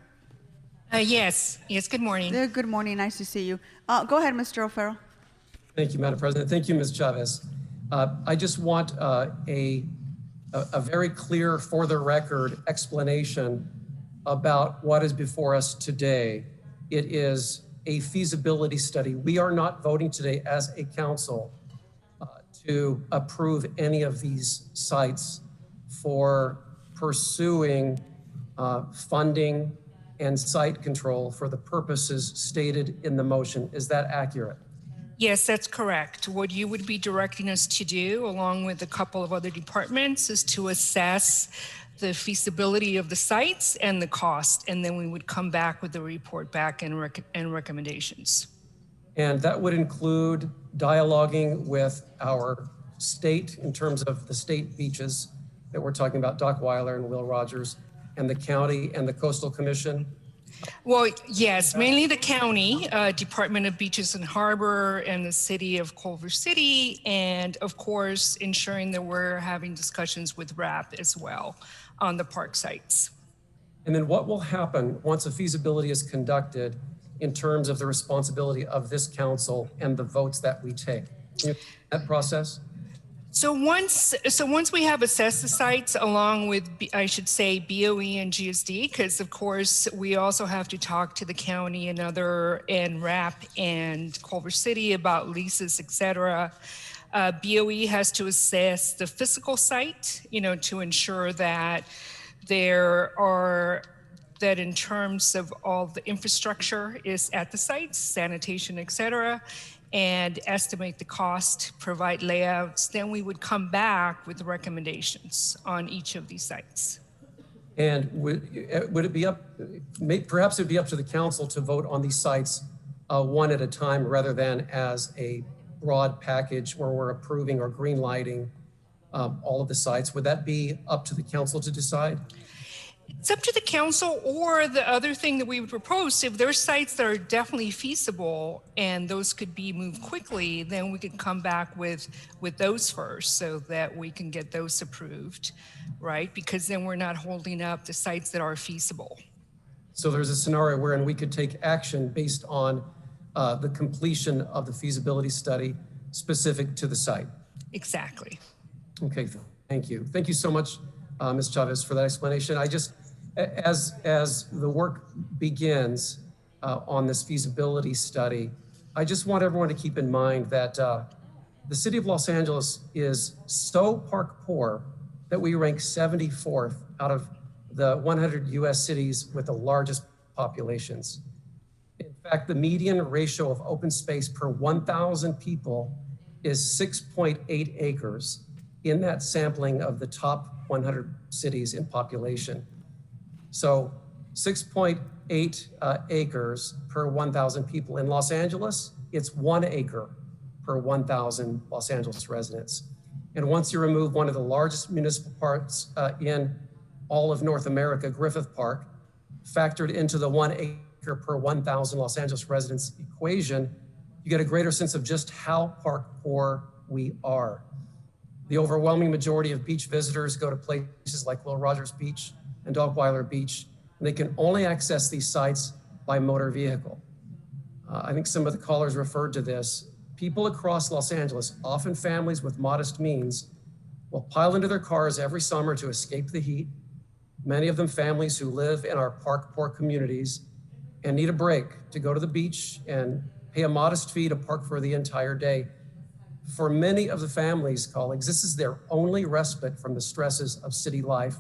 Speaker 12: Yes, good morning.
Speaker 17: Good morning, nice to see you. Go ahead, Mr. O'Farrell.
Speaker 13: Thank you, Madam President. Thank you, Ms. Chavez. I just want a very clear, for the record, explanation about what is before us today. It is a feasibility study. We are not voting today as a council to approve any of these sites for pursuing funding and site control for the purposes stated in the motion. Is that accurate?
Speaker 12: Yes, that's correct. What you would be directing us to do, along with a couple of other departments, is to assess the feasibility of the sites and the cost, and then we would come back with the report back and recommendations.
Speaker 13: And that would include dialoguing with our state in terms of the state beaches that we're talking about, Dockweiler and Will Rogers, and the county and the Coastal Commission.
Speaker 12: Well, yes, mainly the county, Department of Beaches and Harbor, and the city of Culver City, and of course, ensuring that we're having discussions with RAP as well on the park sites.
Speaker 13: And then what will happen once a feasibility is conducted in terms of the responsibility of this council and the votes that we take? Can you that process?
Speaker 12: So once we have assessed the sites along with, I should say, BOE and GSD, because of course we also have to talk to the county and RAP and Culver City about leases, et cetera. BOE has to assess the physical site, to ensure that that in terms of all the infrastructure is at the sites, sanitation, et cetera, and estimate the cost, provide layouts. Then we would come back with recommendations on each of these sites.
Speaker 13: And would it be perhaps it would be up to the council to vote on these sites one at a time rather than as a broad package where we're approving or green lighting all of the sites? Would that be up to the council to decide?
Speaker 12: It's up to the council, or the other thing that we would propose, if there's sites that are definitely feasible and those could be moved quickly, then we could come back with those first so that we can get those approved, right? Because then we're not holding up the sites that are feasible.
Speaker 13: So there's a scenario wherein we could take action based on the completion of the feasibility study specific to the site.
Speaker 12: Exactly.
Speaker 13: Okay, thank you. Thank you so much, Ms. Chavez, for that explanation. I just, as the work begins on this feasibility study, I just want everyone to keep in mind that the city of Los Angeles is so park poor that we rank 74th out of the 100 US cities with the largest populations. In fact, the median ratio of open space per 1,000 people is 6.8 acres in that sampling of the top 100 cities in population. So 6.8 acres per 1,000 people. In Los Angeles, it's 1 acre per 1,000 Los Angeles residents. And once you remove one of the largest municipal parks in all of North America, Griffith Park, factored into the 1 acre per 1,000 Los Angeles residents equation, you get a greater sense of just how park poor we are. The overwhelming majority of beach visitors go to places like Will Rogers Beach and Dockweiler Beach, and they can only access these sites by motor vehicle. I think some of the callers referred to this. People across Los Angeles, often families with modest means, will pile into their cars every summer to escape the heat. Many of them families who live in our park poor communities and need a break to go to the beach and pay a modest fee to park for the entire day. For many of the families, colleagues, this is their only respite from the stresses of city life,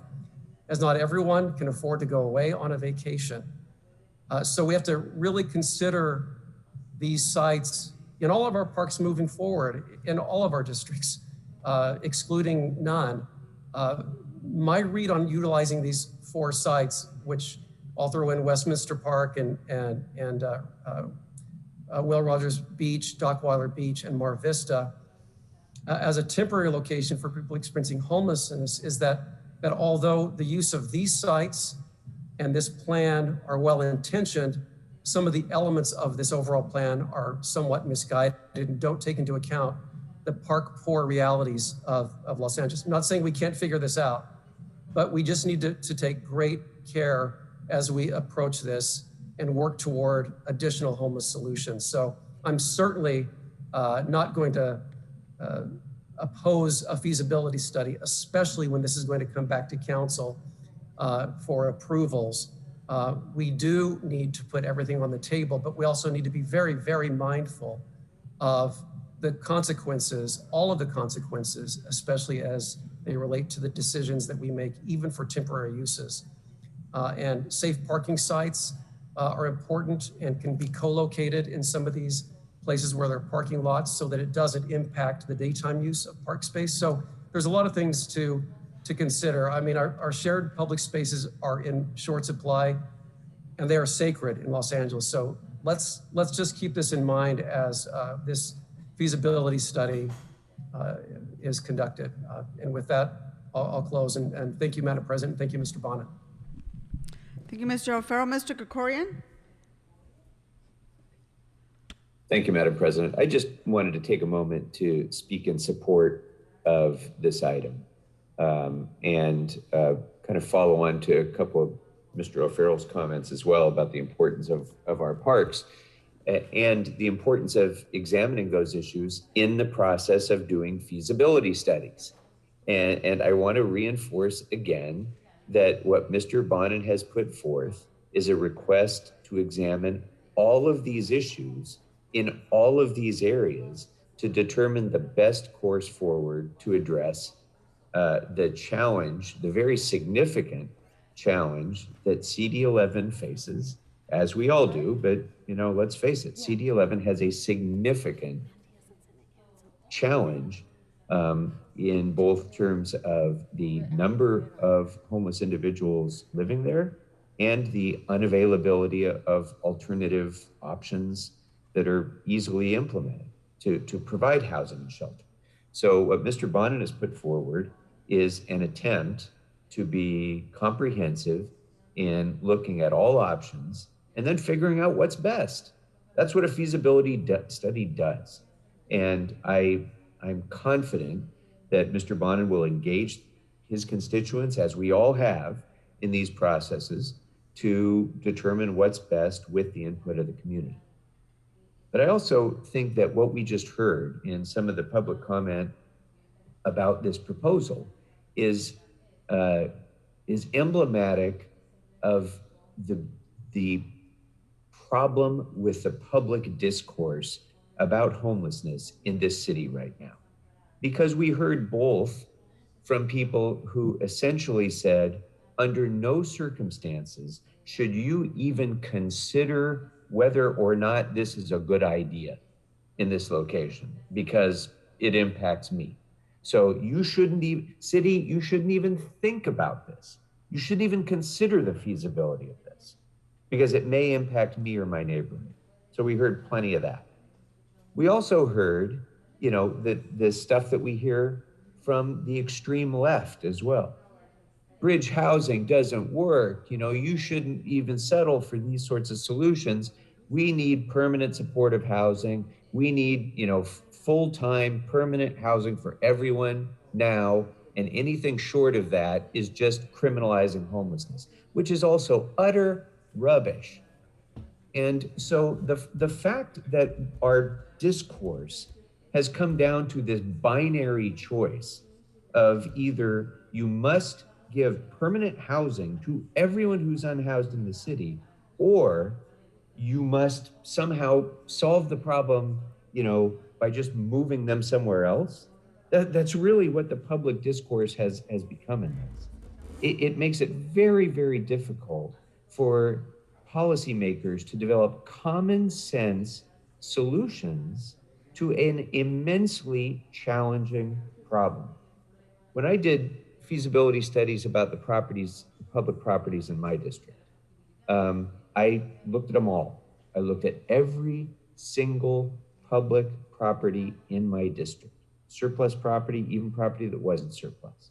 Speaker 13: as not everyone can afford to go away on a vacation. So we have to really consider these sites in all of our parks moving forward, in all of our districts, excluding none. My read on utilizing these 4 sites, which I'll throw in Westminster Park and Will Rogers Beach, Dockweiler Beach, and Mar Vista, as a temporary location for people experiencing homelessness, is that although the use of these sites and this plan are well-intentioned, some of the elements of this overall plan are somewhat misguided and don't take into account the park poor realities of Los Angeles. I'm not saying we can't figure this out, but we just need to take great care as we approach this and work toward additional homeless solutions. So I'm certainly not going to oppose a feasibility study, especially when this is going to come back to council for approvals. We do need to put everything on the table, but we also need to be very, very mindful of the consequences, all of the consequences, especially as they relate to the decisions that we make, even for temporary uses. And safe parking sites are important and can be co-located in some of these places where there are parking lots so that it doesn't impact the daytime use of park space. So there's a lot of things to consider. I mean, our shared public spaces are in short supply and they are sacred in Los Angeles. So let's just keep this in mind as this feasibility study is conducted. And with that, I'll close and thank you, Madam President. Thank you, Mr. Bonnet.
Speaker 17: Thank you, Mr. O'Farrell. Mr. Krikorian?
Speaker 2: Thank you, Madam President. I just wanted to take a moment to speak in support of this item and kind of follow on to a couple of Mr. O'Farrell's comments as well about the importance of our parks and the importance of examining those issues in the process of doing feasibility studies. And I want to reinforce again that what Mr. Bonin has put forth is a request to examine all of these issues in all of these areas to determine the best course forward to address the challenge, the very significant challenge that CD11 faces, as we all do, but let's face it, CD11 has a significant challenge in both terms of the number of homeless individuals living there and the unavailability of alternative options that are easily implemented to provide housing and shelter. So what Mr. Bonin has put forward is an attempt to be comprehensive in looking at all options and then figuring out what's best. That's what a feasibility study does. And I'm confident that Mr. Bonin will engage his constituents, as we all have in these processes, to determine what's best with the input of the community. But I also think that what we just heard in some of the public comment about this proposal is emblematic of the problem with the public discourse about homelessness in this city right now. Because we heard both from people who essentially said, under no circumstances should you even consider whether or not this is a good idea in this location because it impacts me. So you shouldn't even, city, you shouldn't even think about this. You shouldn't even consider the feasibility of this because it may impact me or my neighborhood. So we heard plenty of that. We also heard, the stuff that we hear from the extreme left as well. Bridge housing doesn't work. You shouldn't even settle for these sorts of solutions. We need permanent supportive housing. We need, full-time permanent housing for everyone now. And anything short of that is just criminalizing homelessness, which is also utter rubbish. And so the fact that our discourse has come down to this binary choice of either you must give permanent housing to everyone who's unhoused in the city, or you must somehow solve the problem, by just moving them somewhere else. That's really what the public discourse has become in this. It makes it very, very difficult for policymakers to develop common sense solutions to an immensely challenging problem. When I did feasibility studies about the public properties in my district, I looked at them all. I looked at every single public property in my district, surplus property, even property that wasn't surplus.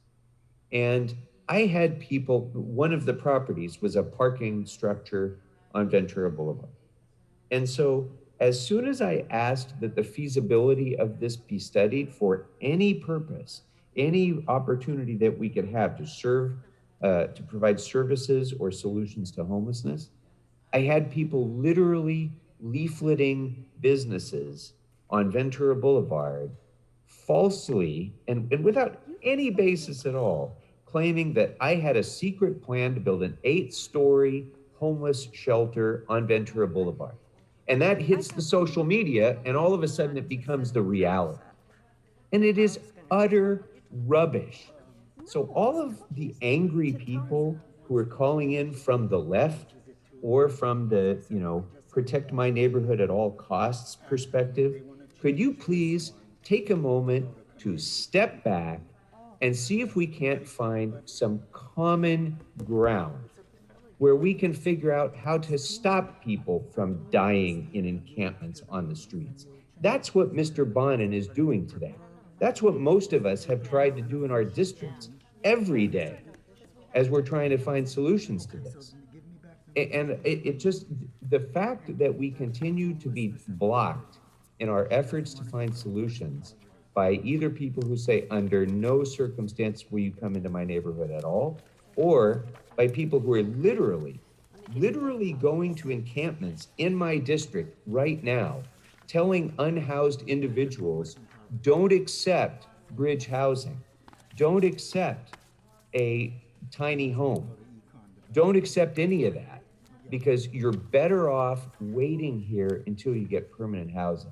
Speaker 2: And I had people, one of the properties was a parking structure on Ventura Boulevard. And so as soon as I asked that the feasibility of this be studied for any purpose, any opportunity that we could have to serve, to provide services or solutions to homelessness, I had people literally leafleting businesses on Ventura Boulevard falsely and without any basis at all, claiming that I had a secret plan to build an 8-story homeless shelter on Ventura Boulevard. And that hits the social media, and all of a sudden it becomes the reality. And it is utter rubbish. So all of the angry people who are calling in from the left or from the, protect my neighborhood at all costs perspective, could you please take a moment to step back and see if we can't find some common ground where we can figure out how to stop people from dying in encampments on the streets? That's what Mr. Bonin is doing today. That's what most of us have tried to do in our districts every day as we're trying to find solutions to this. And it just, the fact that we continue to be blocked in our efforts to find solutions by either people who say, under no circumstance will you come into my neighborhood at all, or by people who are literally going to encampments in my district right now, telling unhoused individuals, don't accept bridge housing, don't accept a tiny home, don't accept any of that, because you're better off waiting here until you get permanent housing,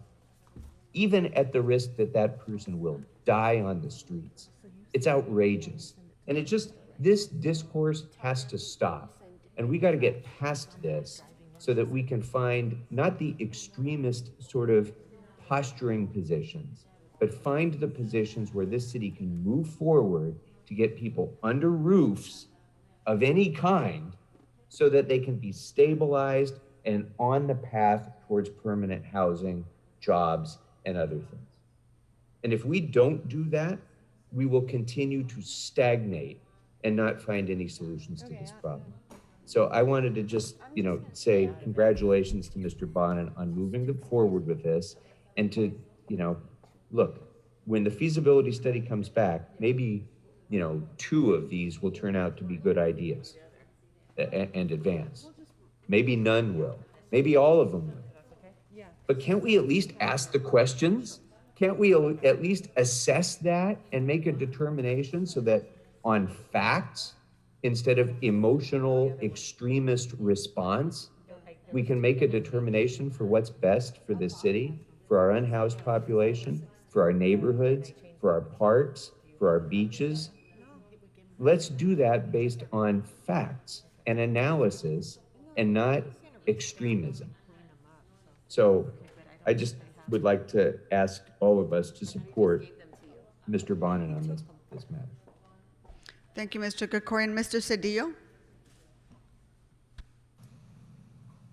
Speaker 2: even at the risk that that person will die on the streets. It's outrageous. And it just, this discourse has to stop. And we got to get past this so that we can find not the extremist sort of posturing positions, but find the positions where this city can move forward to get people under roofs of any kind so that they can be stabilized and on the path towards permanent housing, jobs, and other things. And if we don't do that, we will continue to stagnate and not find any solutions to this problem. So I wanted to just, say congratulations to Mr. Bonin on moving forward with this, and to, look, when the feasibility study comes back, maybe, 2 of these will turn out to be good ideas and advance. Maybe none will. Maybe all of them will. But can't we at least ask the questions? Can't we at least assess that and make a determination so that on facts, instead of emotional extremist response, we can make a determination for what's best for this city, for our unhoused population, for our neighborhoods, for our parks, for our beaches? Let's do that based on facts and analysis and not extremism. So I just would like to ask all of us to support Mr. Bonin on this matter.
Speaker 17: Thank you, Mr. Krikorian. Mr. Cedillo?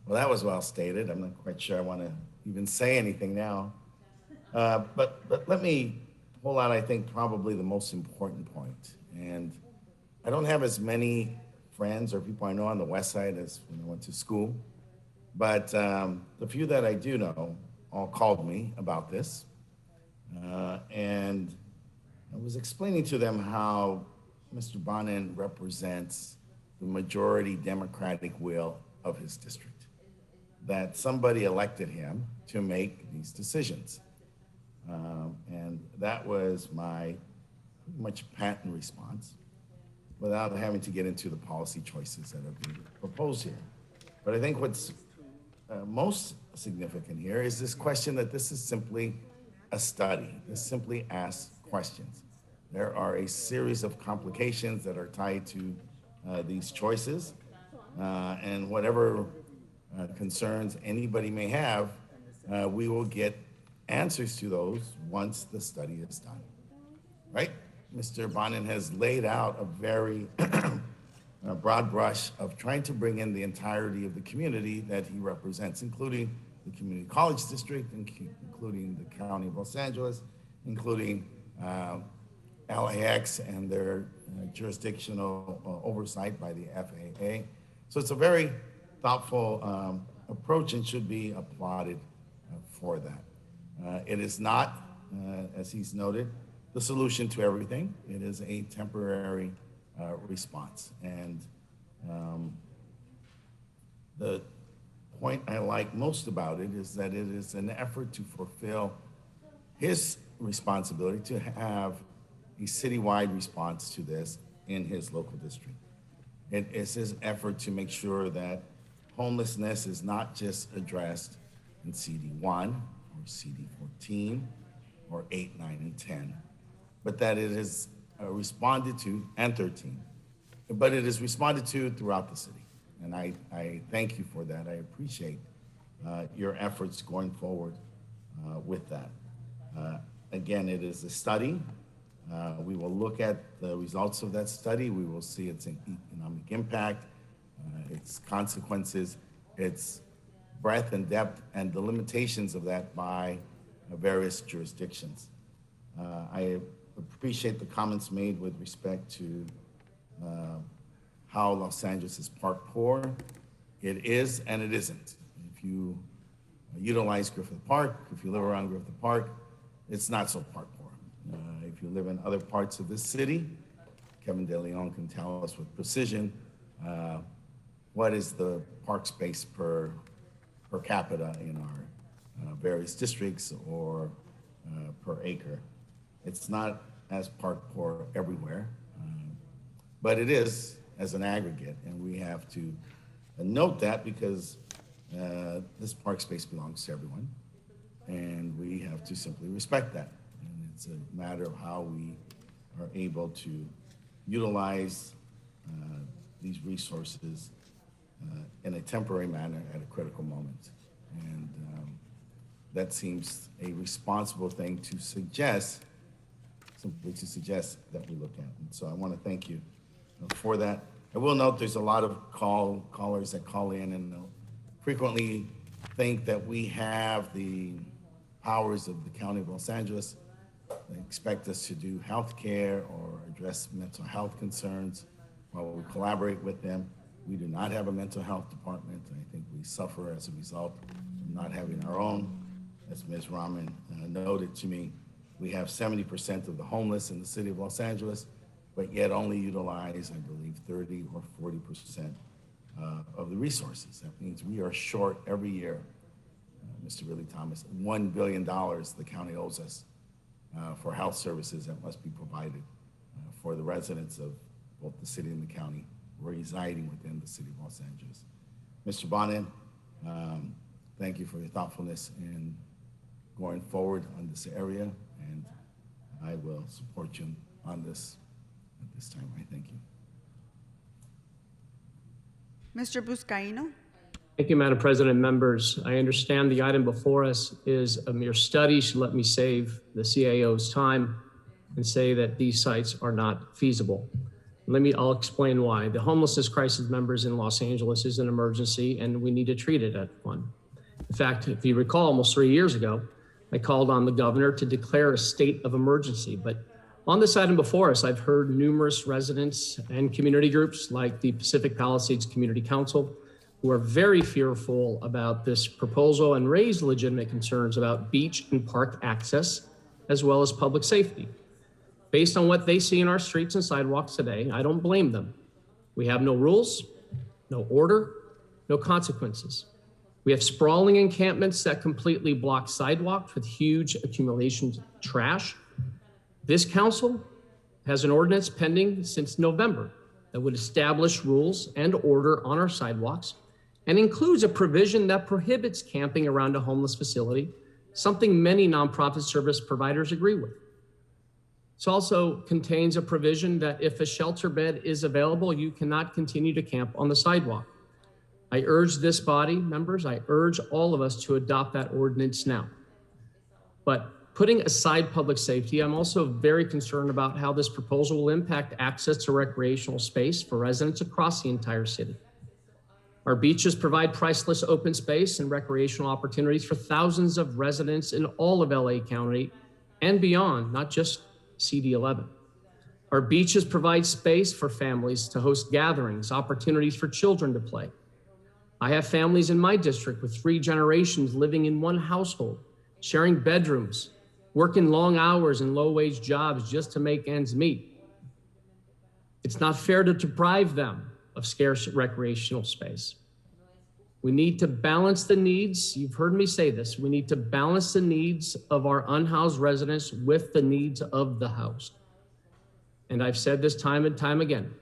Speaker 5: Well, that was well stated. I'm not quite sure I want to even say anything now. But let me pull out, I think, probably the most important point. And I don't have as many friends or people I know on the West Side as when I went to school. But the few that I do know all called me about this. And I was explaining to them how Mr. Bonin represents the majority Democratic will of his district, that somebody elected him to make these decisions. And that was my pretty much patent response, without having to get into the policy choices that are being proposed here. But I think what's most significant here is this question that this is simply a study. This simply asks questions. There are a series of complications that are tied to these choices, and whatever concerns anybody may have, we will get answers to those once the study is done, right? Mr. Bonin has laid out a very broad brush of trying to bring in the entirety of the community that he represents, including the community college district, including the county of Los Angeles, including LAX and their jurisdictional oversight by the FAA. So it's a very thoughtful approach and should be applauded for that. It is not, as he's noted, the solution to everything. It is a temporary response. And the point I like most about it is that it is an effort to fulfill his responsibility to have a citywide response to this in his local district. It is his effort to make sure that homelessness is not just addressed in CD1 or CD14 or 8, 9, and 10, but that it is responded to, and 13, but it is responded to throughout the city. And I thank you for that. I appreciate your efforts going forward with that. Again, it is a study. We will look at the results of that study. We will see its economic impact, its consequences, its breadth and depth, and the limitations of that by various jurisdictions. I appreciate the comments made with respect to how Los Angeles is park poor. It is and it isn't. If you utilize Griffith Park, if you live around Griffith Park, it's not so park poor. If you live in other parts of this city, Kevin De Leon can tell us with precision what is the park space per capita in our various districts or per acre. It's not as park poor everywhere, but it is as an aggregate, and we have to note that because this park space belongs to everyone, and we have to simply respect that. And it's a matter of how we are able to utilize these resources in a temporary manner at a critical moment. And that seems a responsible thing to suggest, simply to suggest that we look at. And so I want to thank you for that. I will note there's a lot of callers that call in and frequently think that we have the powers of the County of Los Angeles. They expect us to do healthcare or address mental health concerns while we collaborate with them. We do not have a mental health department. I think we suffer as a result of not having our own. As Ms. Rahman noted to me, we have 70% of the homeless in the city of Los Angeles, but yet only utilize, I believe, 30 or 40% of the resources. That means we are short every year, Mr. Ridley Thomas, $1 billion the county owes us for health services that must be provided for the residents of both the city and the county residing within the city of Los Angeles. Mr. Bonin, thank you for your thoughtfulness in going forward on this area, and I will support you on this at this time. I thank you.
Speaker 17: Mr. Buscaino?
Speaker 1: Thank you, Madam President and members. I understand the item before us is a mere study. So let me save the CAO's time and say that these sites are not feasible. I'll explain why. The homelessness crisis, members, in Los Angeles is an emergency, and we need to treat it as one. In fact, if you recall, almost 3 years ago, I called on the governor to declare a state of emergency. But on this item before us, I've heard numerous residents and community groups like the Pacific Palisades Community Council who are very fearful about this proposal and raise legitimate concerns about beach and park access, as well as public safety. Based on what they see in our streets and sidewalks today, I don't blame them. We have no rules, no order, no consequences. We have sprawling encampments that completely block sidewalks with huge accumulations of trash. This council has an ordinance pending since November that would establish rules and order on our sidewalks and includes a provision that prohibits camping around a homeless facility, something many nonprofit service providers agree with. It also contains a provision that if a shelter bed is available, you cannot continue to camp on the sidewalk. I urge this body, members, I urge all of us to adopt that ordinance now. But putting aside public safety, I'm also very concerned about how this proposal will impact access to recreational space for residents across the entire city. Our beaches provide priceless open space and recreational opportunities for thousands of residents in all of LA County and beyond, not just CD11. Our beaches provide space for families to host gatherings, opportunities for children to play. I have families in my district with 3 generations living in one household, sharing bedrooms, working long hours and low-wage jobs just to make ends meet. It's not fair to deprive them of scarce recreational space. We need to balance the needs. You've heard me say this. We need to balance the needs of our unhoused residents with the needs of the housed. And I've said this time and time again.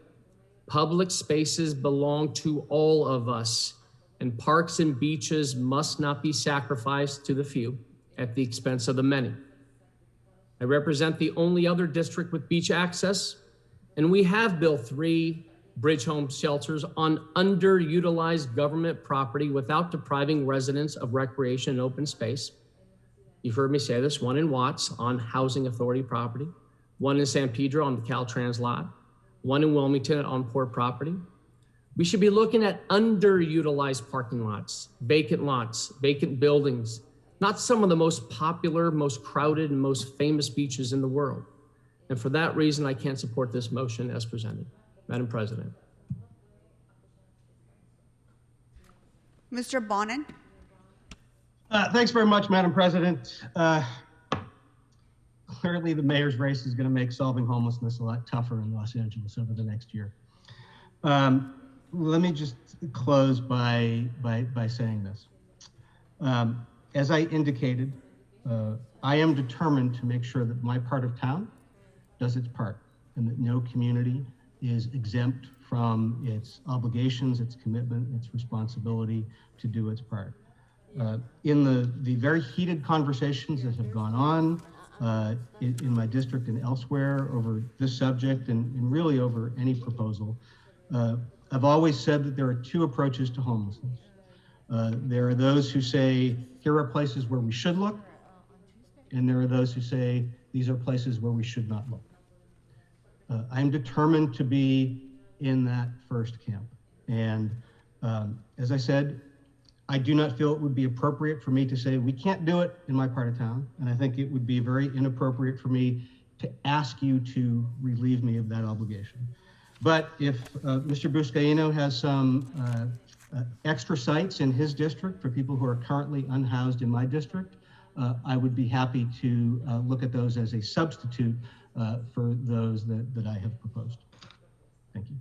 Speaker 1: Public spaces belong to all of us, and parks and beaches must not be sacrificed to the few at the expense of the many. I represent the only other district with beach access, and we have built 3 bridge home shelters on underutilized government property without depriving residents of recreation and open space. You've heard me say this, one in Watts on Housing Authority property, one in San Pedro on the Caltrans lot, one in Wilmington on port property. We should be looking at underutilized parking lots, vacant buildings, not some of the most popular, most crowded, and most famous beaches in the world. And for that reason, I can't support this motion as presented. Madam President.
Speaker 17: Mr. Bonin.
Speaker 19: Thanks very much, Madam President. Clearly, the mayor's race is going to make solving homelessness a lot tougher in Los Angeles over the next year. Let me just close by saying this. As I indicated, I am determined to make sure that my part of town does its part and that no community is exempt from its obligations, its commitment, its responsibility to do its part. In the very heated conversations that have gone on in my district and elsewhere over this subject and really over any proposal, I've always said that there are two approaches to homelessness. There are those who say, here are places where we should look, and there are those who say, these are places where we should not look. I'm determined to be in that first camp. And as I said, I do not feel it would be appropriate for me to say, we can't do it in my part of town. And I think it would be very inappropriate for me to ask you to relieve me of that obligation. But if Mr. Buscaino has some extra sites in his district for people who are currently unhoused in my district, I would be happy to look at those as a substitute for those that I have proposed. Thank you.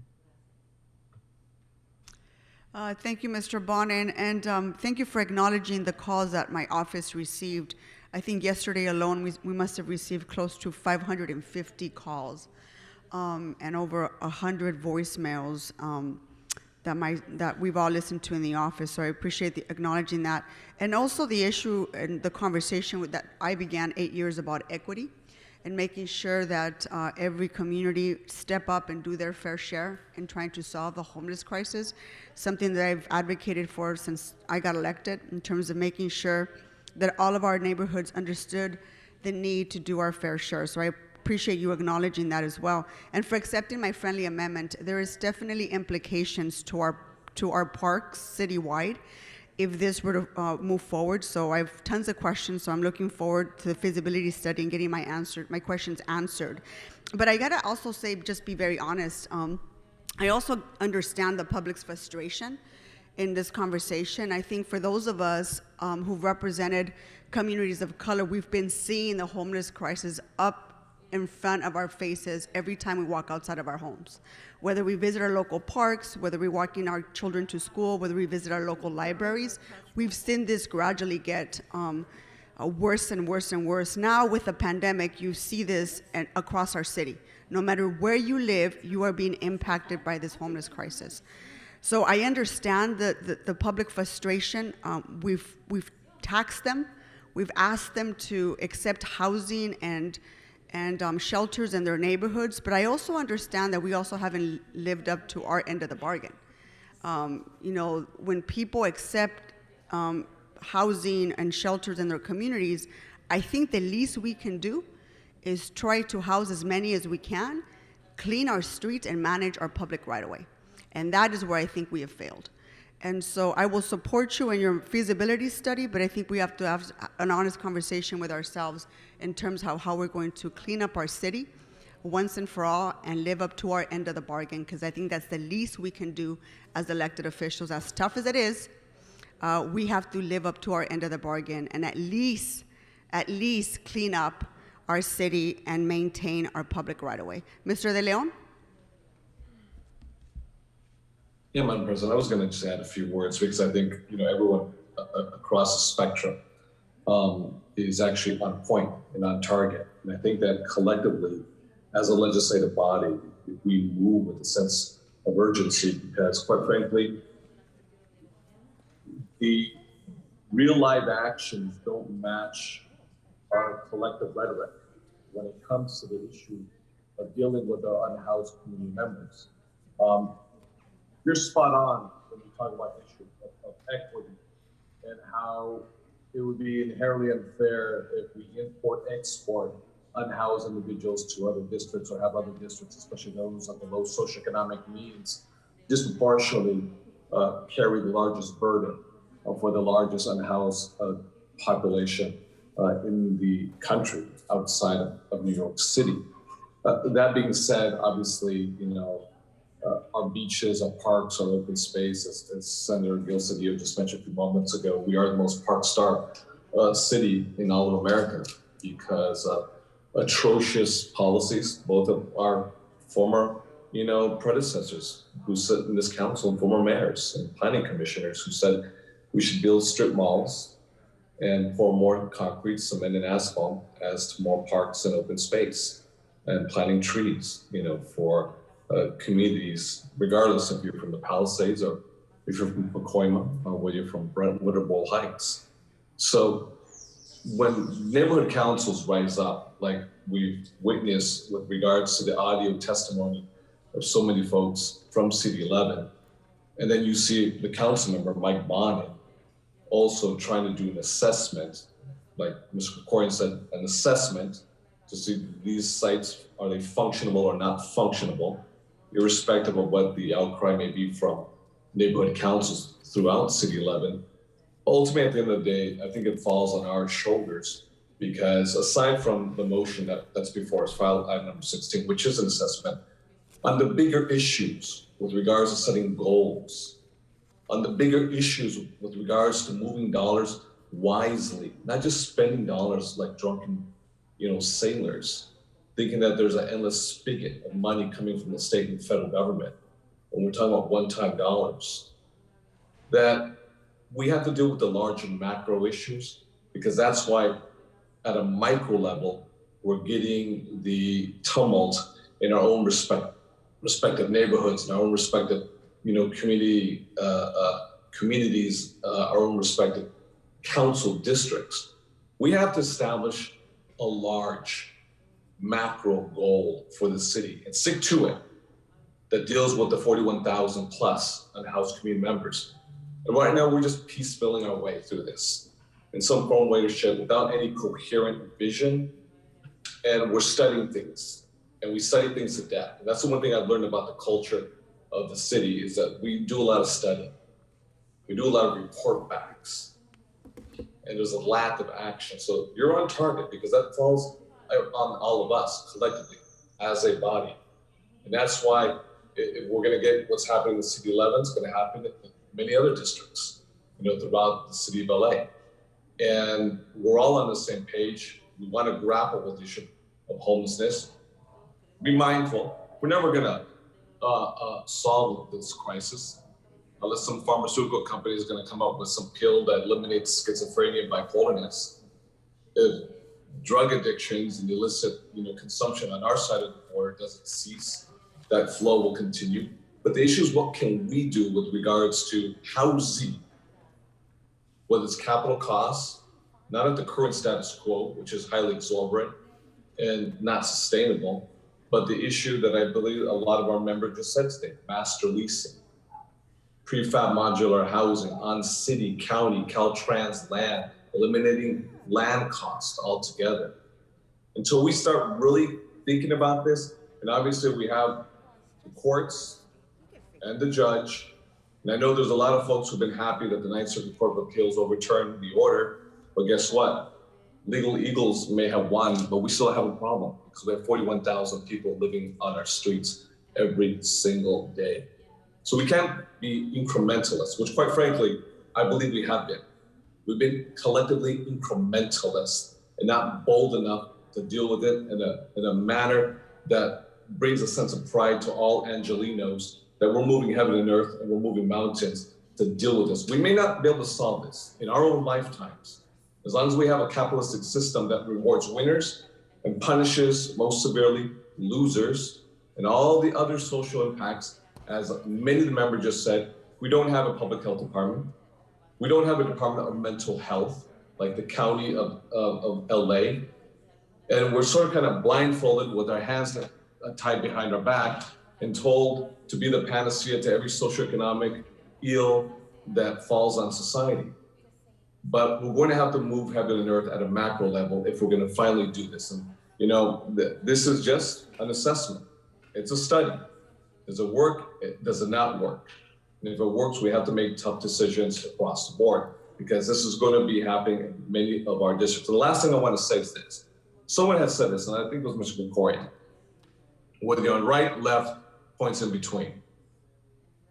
Speaker 17: Thank you, Mr. Bonin, and thank you for acknowledging the calls that my office received. I think yesterday alone, we must have received close to 550 calls and over 100 voicemails that we've all listened to in the office. So I appreciate acknowledging that. And also the issue and the conversation that I began 8 years about equity and making sure that every community step up and do their fair share in trying to solve the homeless crisis, something that I've advocated for since I got elected in terms of making sure that all of our neighborhoods understood the need to do our fair share. So I appreciate you acknowledging that as well. And for accepting my friendly amendment, there is definitely implications to our parks citywide if this were to move forward. So I have tons of questions, so I'm looking forward to the feasibility study and getting my questions answered. But I gotta also say, just be very honest, I also understand the public's frustration in this conversation. I think for those of us who've represented communities of color, we've been seeing the homeless crisis up in front of our faces every time we walk outside of our homes. Whether we visit our local parks, whether we're walking our children to school, whether we visit our local libraries, we've seen this gradually get worse and worse and worse. Now with the pandemic, you see this across our city. No matter where you live, you are being impacted by this homeless crisis. So I understand the public frustration. We've taxed them. We've asked them to accept housing and shelters in their neighborhoods, but I also understand that we also haven't lived up to our end of the bargain. When people accept housing and shelters in their communities, I think the least we can do is try to house as many as we can, clean our streets, and manage our public right-of-way. And that is where I think we have failed. And so I will support you in your feasibility study, but I think we have to have an honest conversation with ourselves in terms of how we're going to clean up our city once and for all and live up to our end of the bargain, because I think that's the least we can do as elected officials. As tough as it is, we have to live up to our end of the bargain and at least clean up our city and maintain our public right-of-way. Mr. De Leon?
Speaker 3: Yeah, Madam President, I was going to just add a few words because I think everyone across the spectrum is actually on point and on target. And I think that collectively, as a legislative body, if we move with a sense of urgency, because quite frankly, the real live actions don't match our collective rhetoric when it comes to the issue of dealing with our unhoused community members. you're spot on when you talk about issues of equity and how it would be inherently unfair if we export unhoused individuals to other districts or have other districts, especially those of the low socioeconomic means, disproportionately carry the largest burden for the largest unhoused population in the country outside of New York City. That being said, obviously, our beaches, our parks, our open space, as Senator Gil Cedillo just mentioned a few moments ago, we are the most park-starved city in all of America because of atrocious policies, both of our former, predecessors who sit in this council, and former mayors and planning commissioners who said we should build strip malls and pour more concrete, cement, and asphalt as to more parks and open space, and planting trees, for communities, regardless if you're from the Palisades or if you're from Pacoima or whether you're from Brentwood or Bowl Heights. So when neighborhood councils rise up, like we've witnessed with regards to the audio testimony of so many folks from City 11, and then you see the council member, Mike Bonin, also trying to do an assessment, like Mr. Corcoran said, an assessment to see these sites, are they functionable or not functionable, irrespective of what the outcry may be from neighborhood councils throughout City 11. Ultimately, at the end of the day, I think it falls on our shoulders because aside from the motion that's before us, file item number 16, which is an assessment, on the bigger issues with regards to setting goals, on the bigger issues with regards to moving dollars wisely, not just spending dollars like drunken, sailors, thinking that there's an endless spigot of money coming from the state and federal government. When we're talking about one-time dollars, that we have to deal with the larger macro issues, because that's why at a micro level, we're getting the tumult in our own respective neighborhoods, in our own respective, communities, our own respective council districts. We have to establish a large macro goal for the city and stick to it that deals with the 41,000 plus unhoused community members. And right now, we're just piecemealing our way through this in some form, way, or shape without any coherent vision. And we're studying things, and we study things to death. And that's the one thing I've learned about the culture of the city is that we do a lot of studying. We do a lot of report backs, and there's a lack of action. So you're on target because that falls on all of us collectively as a body. And that's why if we're going to get what's happening in City 11, it's going to happen in many other districts, throughout the city of LA. And we're all on the same page. We want to grapple with the issue of homelessness. Be mindful. We're never going to solve this crisis unless some pharmaceutical company is going to come up with some pill that eliminates schizophrenia and bipolarness. If drug addictions and illicit, consumption on our side of the border doesn't cease, that flow will continue. But the issue is, what can we do with regards to housing, whether it's capital costs, not at the current status quo, which is highly exorbitant and not sustainable, but the issue that I believe a lot of our members just said today, master leasing, prefab modular housing on city, county, Caltrans land, eliminating land costs altogether. Until we start really thinking about this, and obviously we have the courts and the judge, and I know there's a lot of folks who've been happy that the Ninth Circuit Court of Appeals overturned the order, but guess what? Legal Eagles may have won, but we still have a problem because we have 41,000 people living on our streets every single day. So we can't be incrementalists, which quite frankly, I believe we have been. We've been collectively incrementalists and not bold enough to deal with it in a manner that brings a sense of pride to all Angelinos that we're moving heaven and earth and we're moving mountains to deal with this. We may not be able to solve this in our own lifetimes, as long as we have a capitalistic system that rewards winners and punishes most severely losers and all the other social impacts. As many of the members just said, we don't have a public health department. We don't have a department of mental health like the county of LA. And we're sort of kind of blindfolded with our hands tied behind our back and told to be the panacea to every socioeconomic ill that falls on society. But we're going to have to move heaven and earth at a macro level if we're going to finally do this. And, you know, this is just an assessment. It's a study. Does it work? Does it not work? And if it works, we have to make tough decisions across the board, because this is going to be happening in many of our districts. And the last thing I want to say is this. Someone has said this, and I think it was Mr. Gregorian, whether you're on right, left, points in between.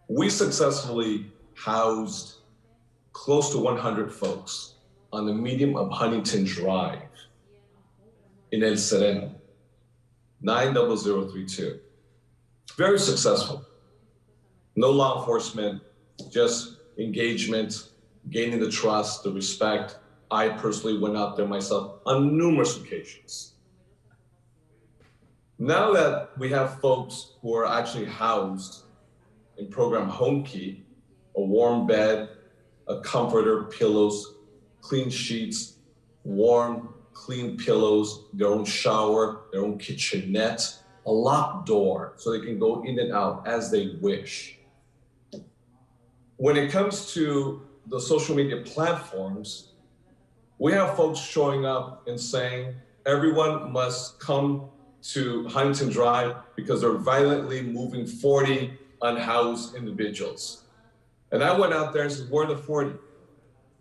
Speaker 3: We successfully housed close to 100 folks on the medium of Huntington Drive in El Sereno, 90032. Very successful. No law enforcement, just engagement, gaining the trust, the respect. I personally went out there myself on numerous occasions. Now that we have folks who are actually housed in program Home Key, a warm bed, a comforter, pillows, clean sheets, warm, clean pillows, their own shower, their own kitchenette, a locked door so they can go in and out as they wish. When it comes to the social media platforms, we have folks showing up and saying everyone must come to Huntington Drive because they're violently moving 40 unhoused individuals. And I went out there and said, where are the 40?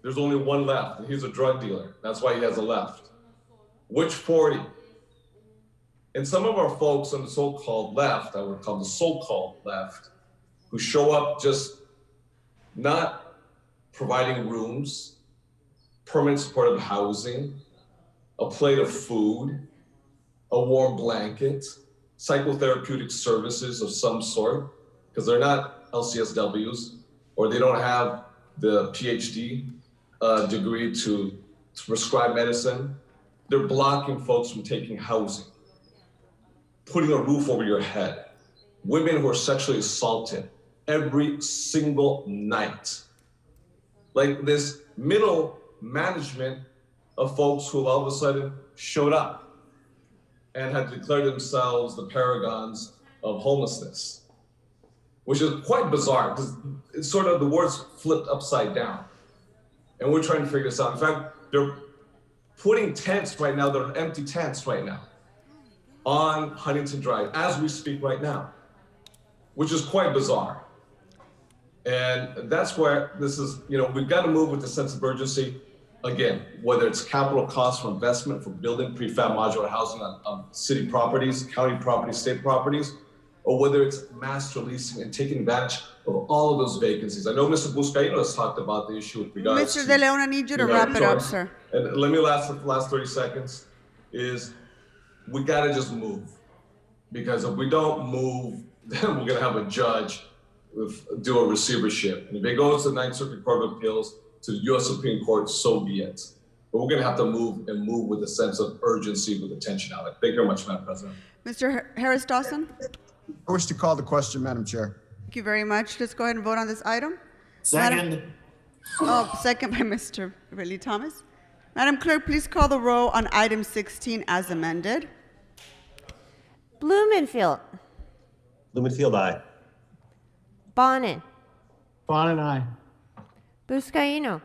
Speaker 3: There's only one left, and he's a drug dealer. That's why he has a left. Which 40? And some of our folks on the so-called left, I would call the so-called left, who show up just not providing rooms, permanent supportive housing, a plate of food, a warm blanket, psychotherapeutic services of some sort, because they're not LCSWs, or they don't have the PhD degree to prescribe medicine. They're blocking folks from taking housing, putting a roof over your head, women who are sexually assaulted every single night. Like this middle management of folks who all of a sudden showed up and had declared themselves the paragons of homelessness, which is quite bizarre because it's sort of the words flipped upside down. And we're trying to figure this out. In fact, they're putting tents right now, they're empty tents right now on Huntington Drive as we speak right now, which is quite bizarre. And that's where this is, you know, we've got to move with a sense of urgency. Again, whether it's capital costs for investment for building prefab modular housing on city properties, county properties, state properties, or whether it's master leasing and taking advantage of all of those vacancies. I know Mr. Buscaino has talked about the issue with regards
Speaker 17: Mr.
Speaker 3: to—
Speaker 17: De Leon, I need you to wrap it up, sir.
Speaker 3: And let me the last 30 seconds is we got to just move, because if we don't move, then we're going to have a judge do a receivership. And if it goes to the Ninth Circuit Court of Appeals, to the U.S. Supreme Court, so be it. But we're going to have to move with a sense of urgency, with attentionality. Thank you very much, Madam President.
Speaker 17: Mr. Harris Dawson?
Speaker 14: I wish to call the question, Madam Chair.
Speaker 17: Thank you very much. Let's go ahead and vote on this item.
Speaker 21: Second.
Speaker 17: Second by Mr. Ridley Thomas. Madam Clerk, please call the roll on item 16 as amended.
Speaker 9: Blumenfield.
Speaker 11: Blumenfield, aye.
Speaker 9: Bonin.
Speaker 19: Bonin, aye.
Speaker 9: Buscaino.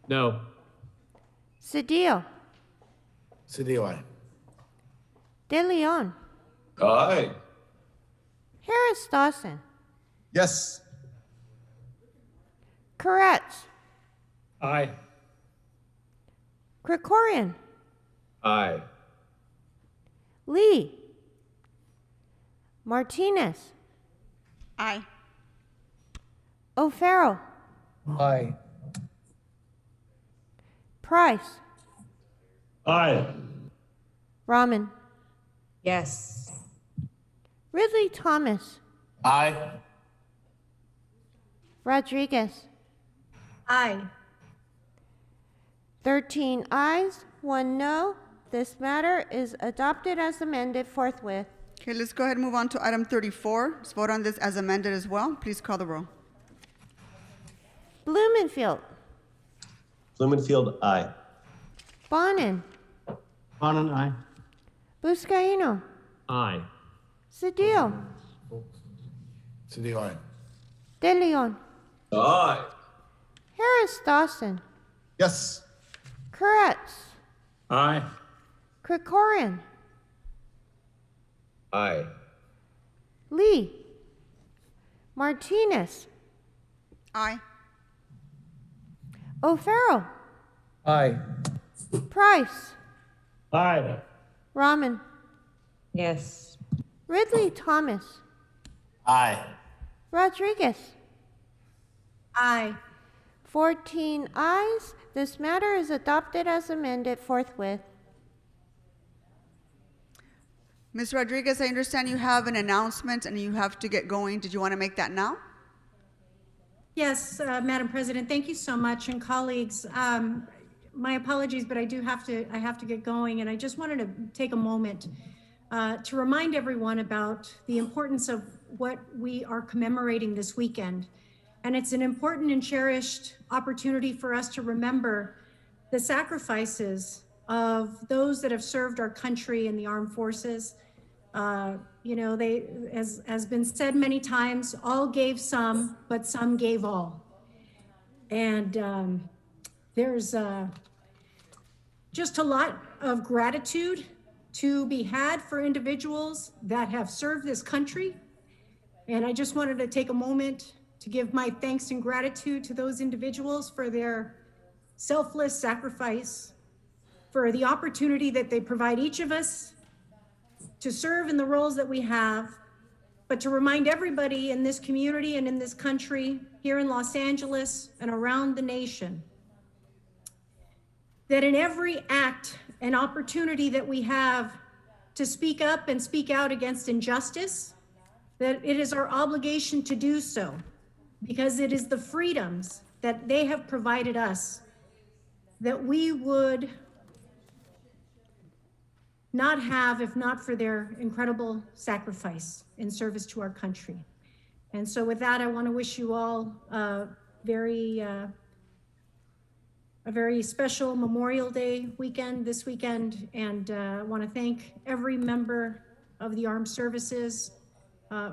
Speaker 1: No.
Speaker 9: Cedillo.
Speaker 5: Cedillo, aye.
Speaker 9: De Leon.
Speaker 3: Aye.
Speaker 9: Harris Dawson.
Speaker 14: Yes.
Speaker 9: Koretz.
Speaker 11: Aye.
Speaker 9: Krikorian.
Speaker 2: Aye.
Speaker 9: Lee. Martinez.
Speaker 17: Aye.
Speaker 9: O'Farrell.
Speaker 11: Aye.
Speaker 9: Price.
Speaker 11: Aye.
Speaker 9: Rahman.
Speaker 18: Yes.
Speaker 9: Ridley Thomas.
Speaker 21: Aye.
Speaker 9: Rodriguez.
Speaker 18: Aye.
Speaker 9: 13 ayes, 1 no. This matter is adopted as amended forthwith.
Speaker 17: Okay, let's go ahead and move on to item 34. Let's vote on this as amended as well. Please call the roll.
Speaker 9: Blumenfield.
Speaker 11: Blumenfield, aye.
Speaker 9: Bonin.
Speaker 19: Bonin, aye.
Speaker 9: Buscaino.
Speaker 1: Aye.
Speaker 9: Cedillo.
Speaker 5: Cedillo, aye.
Speaker 9: De Leon,
Speaker 3: Aye.
Speaker 9: Harris Dawson,
Speaker 14: Yes.
Speaker 9: Koretz,
Speaker 11: Aye.
Speaker 9: Krikorian,
Speaker 2: Aye.
Speaker 9: Lee, Martinez,
Speaker 17: Aye.
Speaker 9: O'Farrell,
Speaker 11: Aye.
Speaker 9: Price,
Speaker 11: Aye.
Speaker 9: Rahman,
Speaker 18: Yes.
Speaker 9: Ridley Thomas,
Speaker 21: Aye.
Speaker 9: Rodriguez.
Speaker 18: Aye.
Speaker 9: 14 ayes. This matter is adopted as amended forthwith.
Speaker 17: Ms. Rodriguez, I understand you have an announcement and you have to get going. Did you want to make that now?
Speaker 15: Yes, Madam President, thank you so much. And colleagues, my apologies, but I have to get going. And I just wanted to take a moment to remind everyone about the importance of what we are commemorating this weekend. And it's an important and cherished opportunity for us to remember the sacrifices of those that have served our country in the armed forces. You know, they, as has been said many times, all gave some, but some gave all. And there's just a lot of gratitude to be had for individuals that have served this country. And I just wanted to take a moment to give my thanks and gratitude to those individuals for their selfless sacrifice, for the opportunity that they provide each of us to serve in the roles that we have, but to remind everybody in this community and in this country, here in Los Angeles and around the nation, that in every act and opportunity that we have to speak up and speak out against injustice, that it is our obligation to do so, because it is the freedoms that they have provided us that we would not have if not for their incredible sacrifice in service to our country. And so with that, I want to wish you all a very special Memorial Day weekend this weekend. And I want to thank every member of the armed services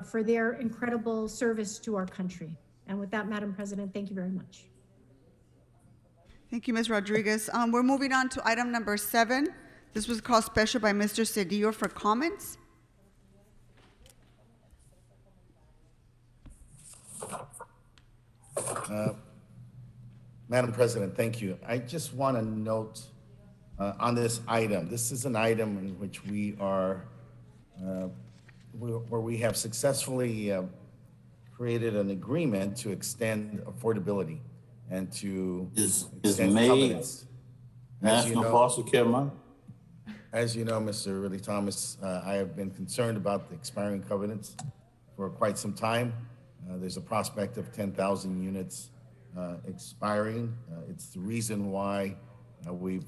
Speaker 15: for their incredible service to our country. And with that, Madam President, thank you very much.
Speaker 17: Thank you, Ms. Rodriguez. We're moving on to item number 7. This was called special by Mr. Cedillo for comments.
Speaker 5: Madam President, thank you. I just want to note on this item, this is an item in which we are, where we have successfully created an agreement to extend affordability and to extend
Speaker 21: May
Speaker 5: covenants.
Speaker 21: National Foster Care Month?
Speaker 5: As you know, Mr. Ridley Thomas, I have been concerned about the expiring covenants for quite some time. There's a prospect of 10,000 units expiring. It's the reason why we've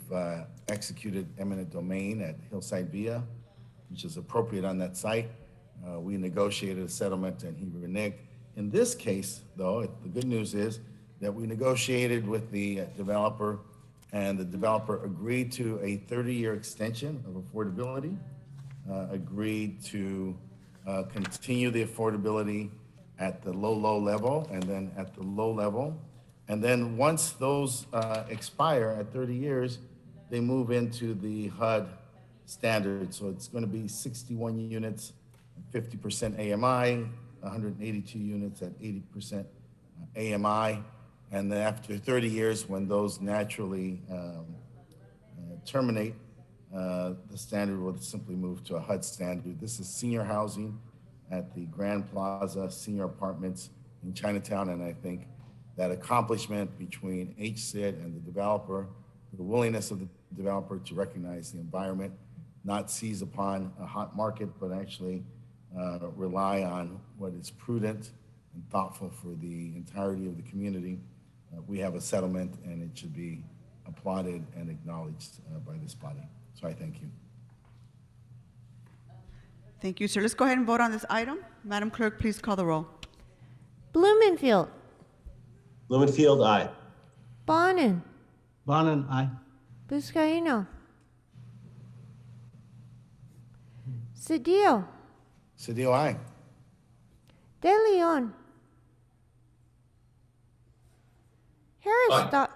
Speaker 5: executed eminent domain at Hillside Villa, which is appropriate on that site. We negotiated a settlement and he reneged. In this case, though, the good news is that we negotiated with the developer, and the developer agreed to a 30-year extension of affordability, agreed to continue the affordability at the low level, and then at the low level. And then once those expire at 30 years, they move into the HUD standard. So it's going to be 61 units, 50% AMI, 182 units at 80% AMI. And then after 30 years, when those naturally terminate, the standard will simply move to a HUD standard. This is senior housing at the Grand Plaza Senior Apartments in Chinatown. And I think that accomplishment between HCID and the developer, the willingness of the developer to recognize the environment, not seize upon a hot market, but actually rely on what is prudent and thoughtful for the entirety of the community. We have a settlement and it should be applauded and acknowledged by this body. So I thank you.
Speaker 17: Thank you, sir. Let's go ahead and vote on this item. Madam Clerk, please call the roll.
Speaker 9: Blumenfield,
Speaker 11: Blumenfield, aye.
Speaker 9: Bonin,
Speaker 11: Bonin, aye.
Speaker 9: Buscaino, Cedillo,
Speaker 5: Cedillo, aye.
Speaker 9: De Leon. Harris.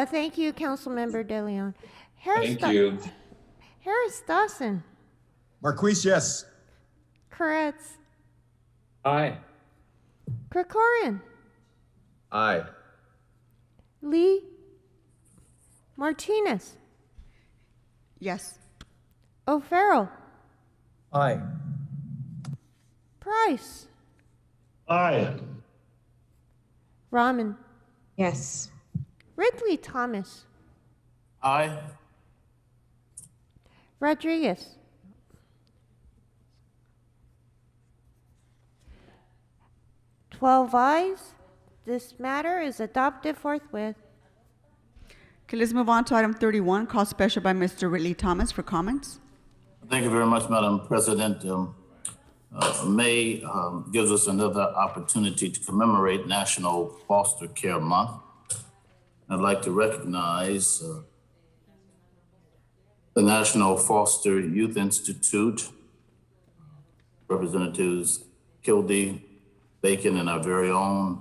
Speaker 9: Thank you, Councilmember De Leon.
Speaker 3: Thank you.
Speaker 9: Harris Dawson.
Speaker 14: Marquise, yes.
Speaker 9: Koretz.
Speaker 11: Aye.
Speaker 9: Krikorian.
Speaker 2: Aye.
Speaker 9: Lee. Martinez.
Speaker 17: Yes.
Speaker 9: O'Farrell.
Speaker 11: Aye.
Speaker 9: Price.
Speaker 11: Aye.
Speaker 9: Rahman.
Speaker 18: Yes.
Speaker 9: Ridley Thomas.
Speaker 21: Aye.
Speaker 9: Rodriguez. 12 ayes. This matter is adopted forthwith.
Speaker 17: Okay, let's move on to item 31, called special by Mr. Ridley Thomas for comments.
Speaker 21: Thank you very much, Madam President. May gives us another opportunity to commemorate National Foster Care Month. I'd like to recognize the National Foster Youth Institute, Representatives Kildee, Bacon, and our very own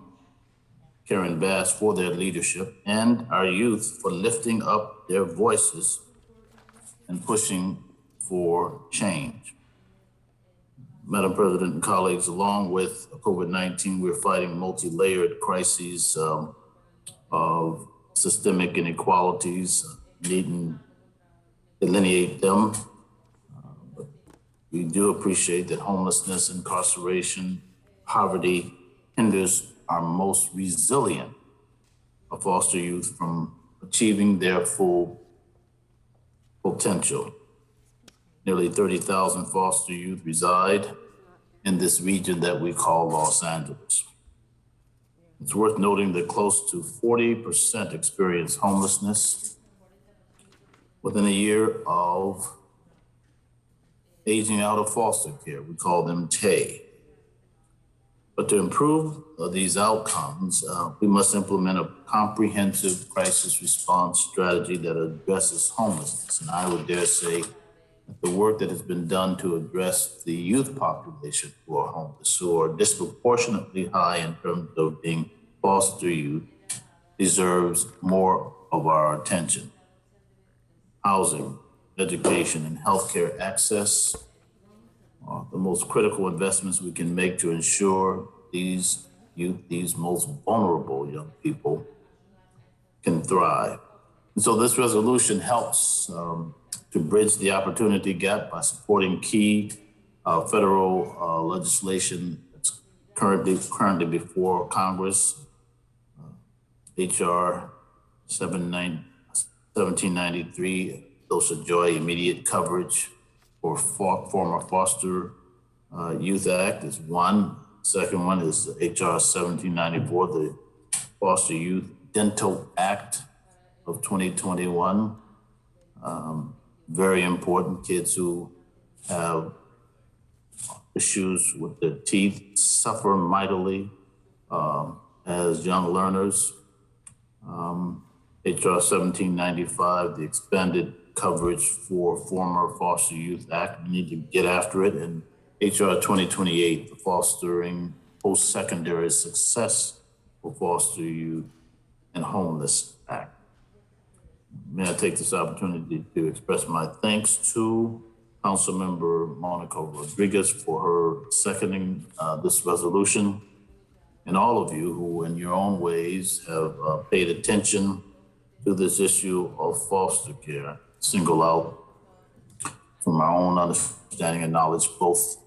Speaker 21: Karen Bass for their leadership, and our youth for lifting up their voices and pushing for change. Madam President and colleagues, along with COVID-19, we're fighting multi-layered crises of systemic inequalities, needing to delineate them. But we do appreciate that homelessness, incarceration, poverty hinders our most resilient of foster youth from achieving their full potential. Nearly 30,000 foster youth reside in this region that we call Los Angeles. It's worth noting that close to 40% experience homelessness within a year of aging out of foster care. We call them TAY. But to improve these outcomes, we must implement a comprehensive crisis response strategy that addresses homelessness. And I would dare say that the work that has been done to address the youth population who are homeless, who are disproportionately high in terms of being foster youth, deserves more of our attention. Housing, education, and healthcare access are the most critical investments we can make to ensure these youth, these most vulnerable young people, can thrive. And so this resolution helps to bridge the opportunity gap by supporting key federal legislation that's currently before Congress. HR 1793, Social Joy Immediate Coverage for Former Foster Youth Act is one. Second one is HR 1794, the Foster Youth Dental Act of 2021. Very important. Kids who have issues with their teeth suffer mightily as young learners. HR 1795, the expanded coverage for former Foster Youth Act. We need to get after it. And HR 2028, the Fostering Post-Secondary Success for Foster Youth and Homeless Act. May I take this opportunity to express my thanks to Councilmember Monica Rodriguez for her seconding this resolution, and all of you who in your own ways have paid attention to this issue of foster care. Single out from our own understanding and knowledge, both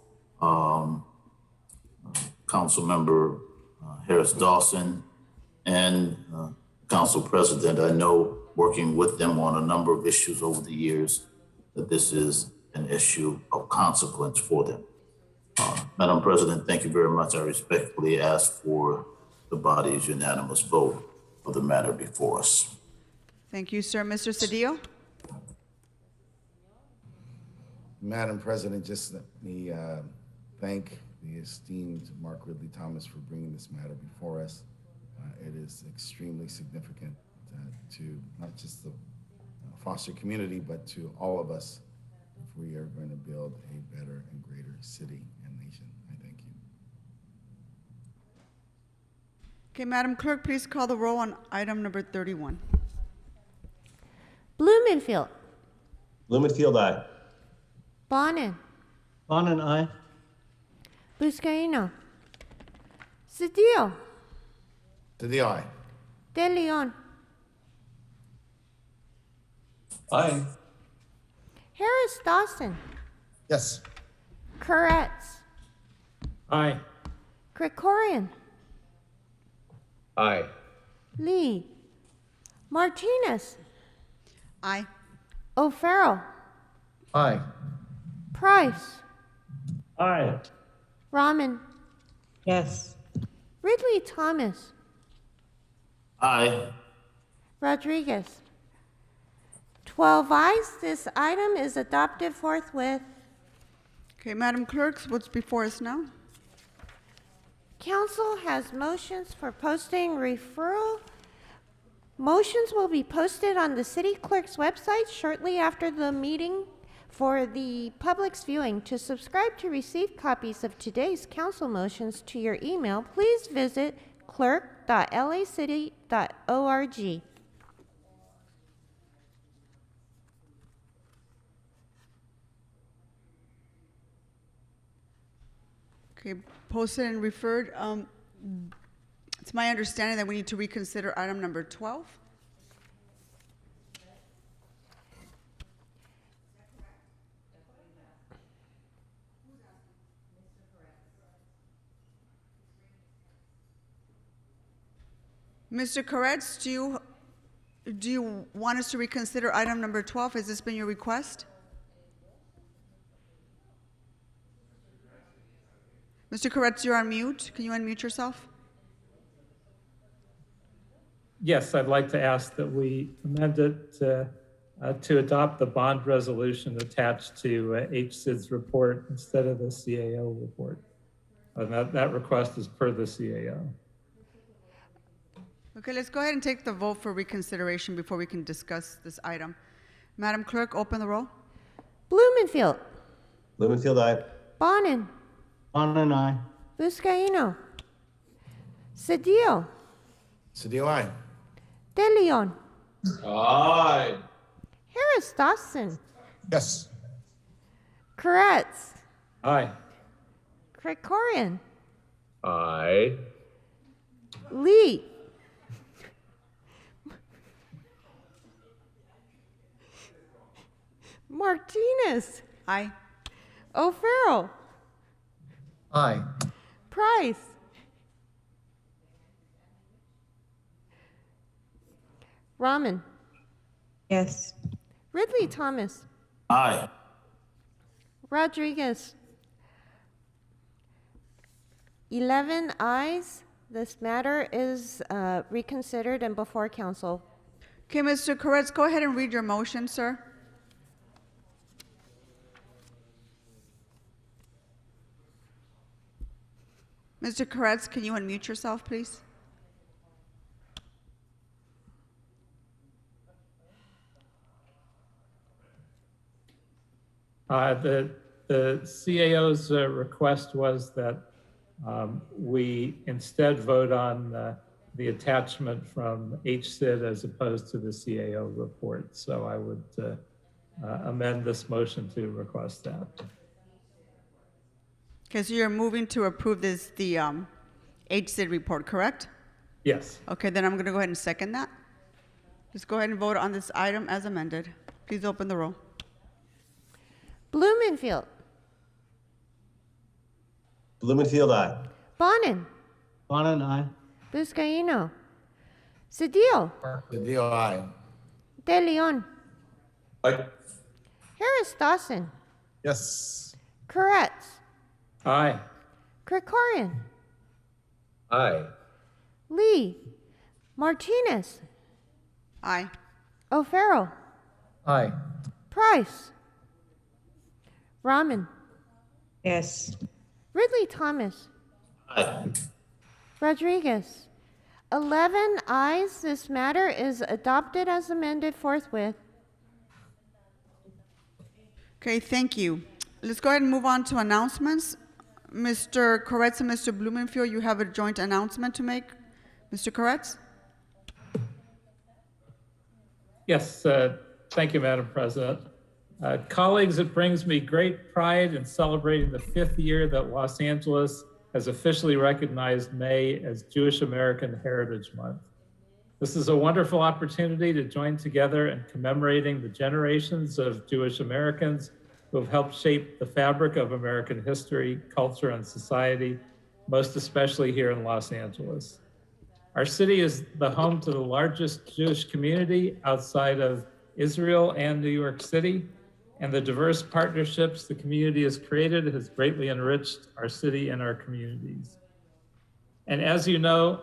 Speaker 21: Councilmember Harris Dawson and Council President. I know working with them on a number of issues over the years that this is an issue of consequence for them. Madam President, thank you very much. I respectfully ask for the body's unanimous vote for the matter before us.
Speaker 17: Thank you, sir. Mr. Cedillo?
Speaker 5: Madam President, just let me thank the esteemed Mark Ridley Thomas for bringing this matter before us. It is extremely significant to not just the foster community, but to all of us if we are going to build a better and greater city and nation. I thank you.
Speaker 17: Okay, Madam Clerk, please call the roll on item number 31.
Speaker 9: Blumenfield.
Speaker 11: Blumenfield, aye.
Speaker 9: Bonin.
Speaker 11: Bonin, aye.
Speaker 9: Buscaino. Cedillo.
Speaker 5: Cedillo, aye.
Speaker 9: De Leon.
Speaker 11: Aye.
Speaker 9: Harris Dawson.
Speaker 14: Yes.
Speaker 9: Koretz.
Speaker 11: Aye.
Speaker 9: Krikorian.
Speaker 2: Aye.
Speaker 9: Lee. Martinez.
Speaker 17: Aye.
Speaker 9: O'Farrell.
Speaker 11: Aye.
Speaker 9: Price.
Speaker 11: Aye.
Speaker 9: Rahman.
Speaker 18: Yes.
Speaker 9: Ridley Thomas.
Speaker 21: Aye.
Speaker 9: Rodriguez. 12 ayes. This item is adopted forthwith.
Speaker 17: Okay, Madam Clerk, what's before us now?
Speaker 9: Council has motions for posting referral. Motions will be posted on the city clerk's website shortly after the meeting for the public's viewing. To subscribe to receive copies of today's council motions to your email, please visit clerk.lacity.org.
Speaker 17: Okay, posted and referred. It's my understanding that we need to reconsider item number 12. Mr. Koretz, do you want us to reconsider item number 12? Has this been your request? Mr. Koretz, you're on mute. Can you unmute yourself?
Speaker 16: Yes, I'd like to ask that we amend it to adopt the bond resolution attached to HSID's report instead of the CAO report. And that request is per the CAO.
Speaker 17: Okay, let's go ahead and take the vote for reconsideration before we can discuss this item. Madam Clerk, open the roll.
Speaker 9: Blumenfield.
Speaker 11: Blumenfield, aye.
Speaker 9: Bonin.
Speaker 11: Bonin, aye.
Speaker 9: Buscaino. Cedillo.
Speaker 5: Cedillo, aye.
Speaker 9: De Leon.
Speaker 3: Aye.
Speaker 9: Harris Dawson.
Speaker 14: Yes.
Speaker 9: Koretz.
Speaker 16: Aye.
Speaker 9: Krikorian.
Speaker 2: Aye.
Speaker 9: Lee. Martinez.
Speaker 17: Aye.
Speaker 9: O'Farrell.
Speaker 11: Aye.
Speaker 9: Price. Rahman.
Speaker 18: Yes.
Speaker 9: Ridley Thomas.
Speaker 21: Aye.
Speaker 9: Rodriguez. 11 ayes. This matter is reconsidered and before council.
Speaker 17: Okay, Mr. Koretz, go ahead and read your motion, sir. Mr. Koretz, can you unmute yourself, please?
Speaker 16: The CAO's request was that we instead vote on the attachment from HSID as opposed to the CAO report. So I would amend this motion to request that.
Speaker 17: Okay, so you're moving to approve the HSID report, correct?
Speaker 16: Yes.
Speaker 17: Okay, then I'm going to go ahead and second that. Just go ahead and vote on this item as amended. Please open the roll.
Speaker 9: Blumenfield.
Speaker 11: Blumenfield, aye.
Speaker 9: Bonin.
Speaker 11: Bonin, aye.
Speaker 9: Buscaino. Cedillo.
Speaker 5: Cedillo, aye.
Speaker 9: De Leon.
Speaker 3: Aye.
Speaker 9: Harris Dawson.
Speaker 14: Yes.
Speaker 9: Koretz.
Speaker 16: Aye.
Speaker 9: Krikorian.
Speaker 2: Aye.
Speaker 9: Lee. Martinez.
Speaker 17: Aye.
Speaker 9: O'Farrell.
Speaker 11: Aye.
Speaker 9: Price. Rahman.
Speaker 18: Yes.
Speaker 9: Ridley Thomas.
Speaker 21: Aye.
Speaker 9: Rodriguez. 11 ayes. This matter is adopted as amended forthwith.
Speaker 17: Okay, thank you. Let's go ahead and move on to announcements. Mr. Koretz and Mr. Blumenfield, you have a joint announcement to make. Mr. Koretz?
Speaker 16: Yes, thank you, Madam President. Colleagues, it brings me great pride in celebrating the 5th year that Los Angeles has officially recognized May as Jewish American Heritage Month. This is a wonderful opportunity to join together in commemorating the generations of Jewish Americans who have helped shape the fabric of American history, culture, and society, most especially here in Los Angeles. Our city is the home to the largest Jewish community outside of Israel and New York City, and the diverse partnerships the community has created has greatly enriched our city and our communities. And as you know,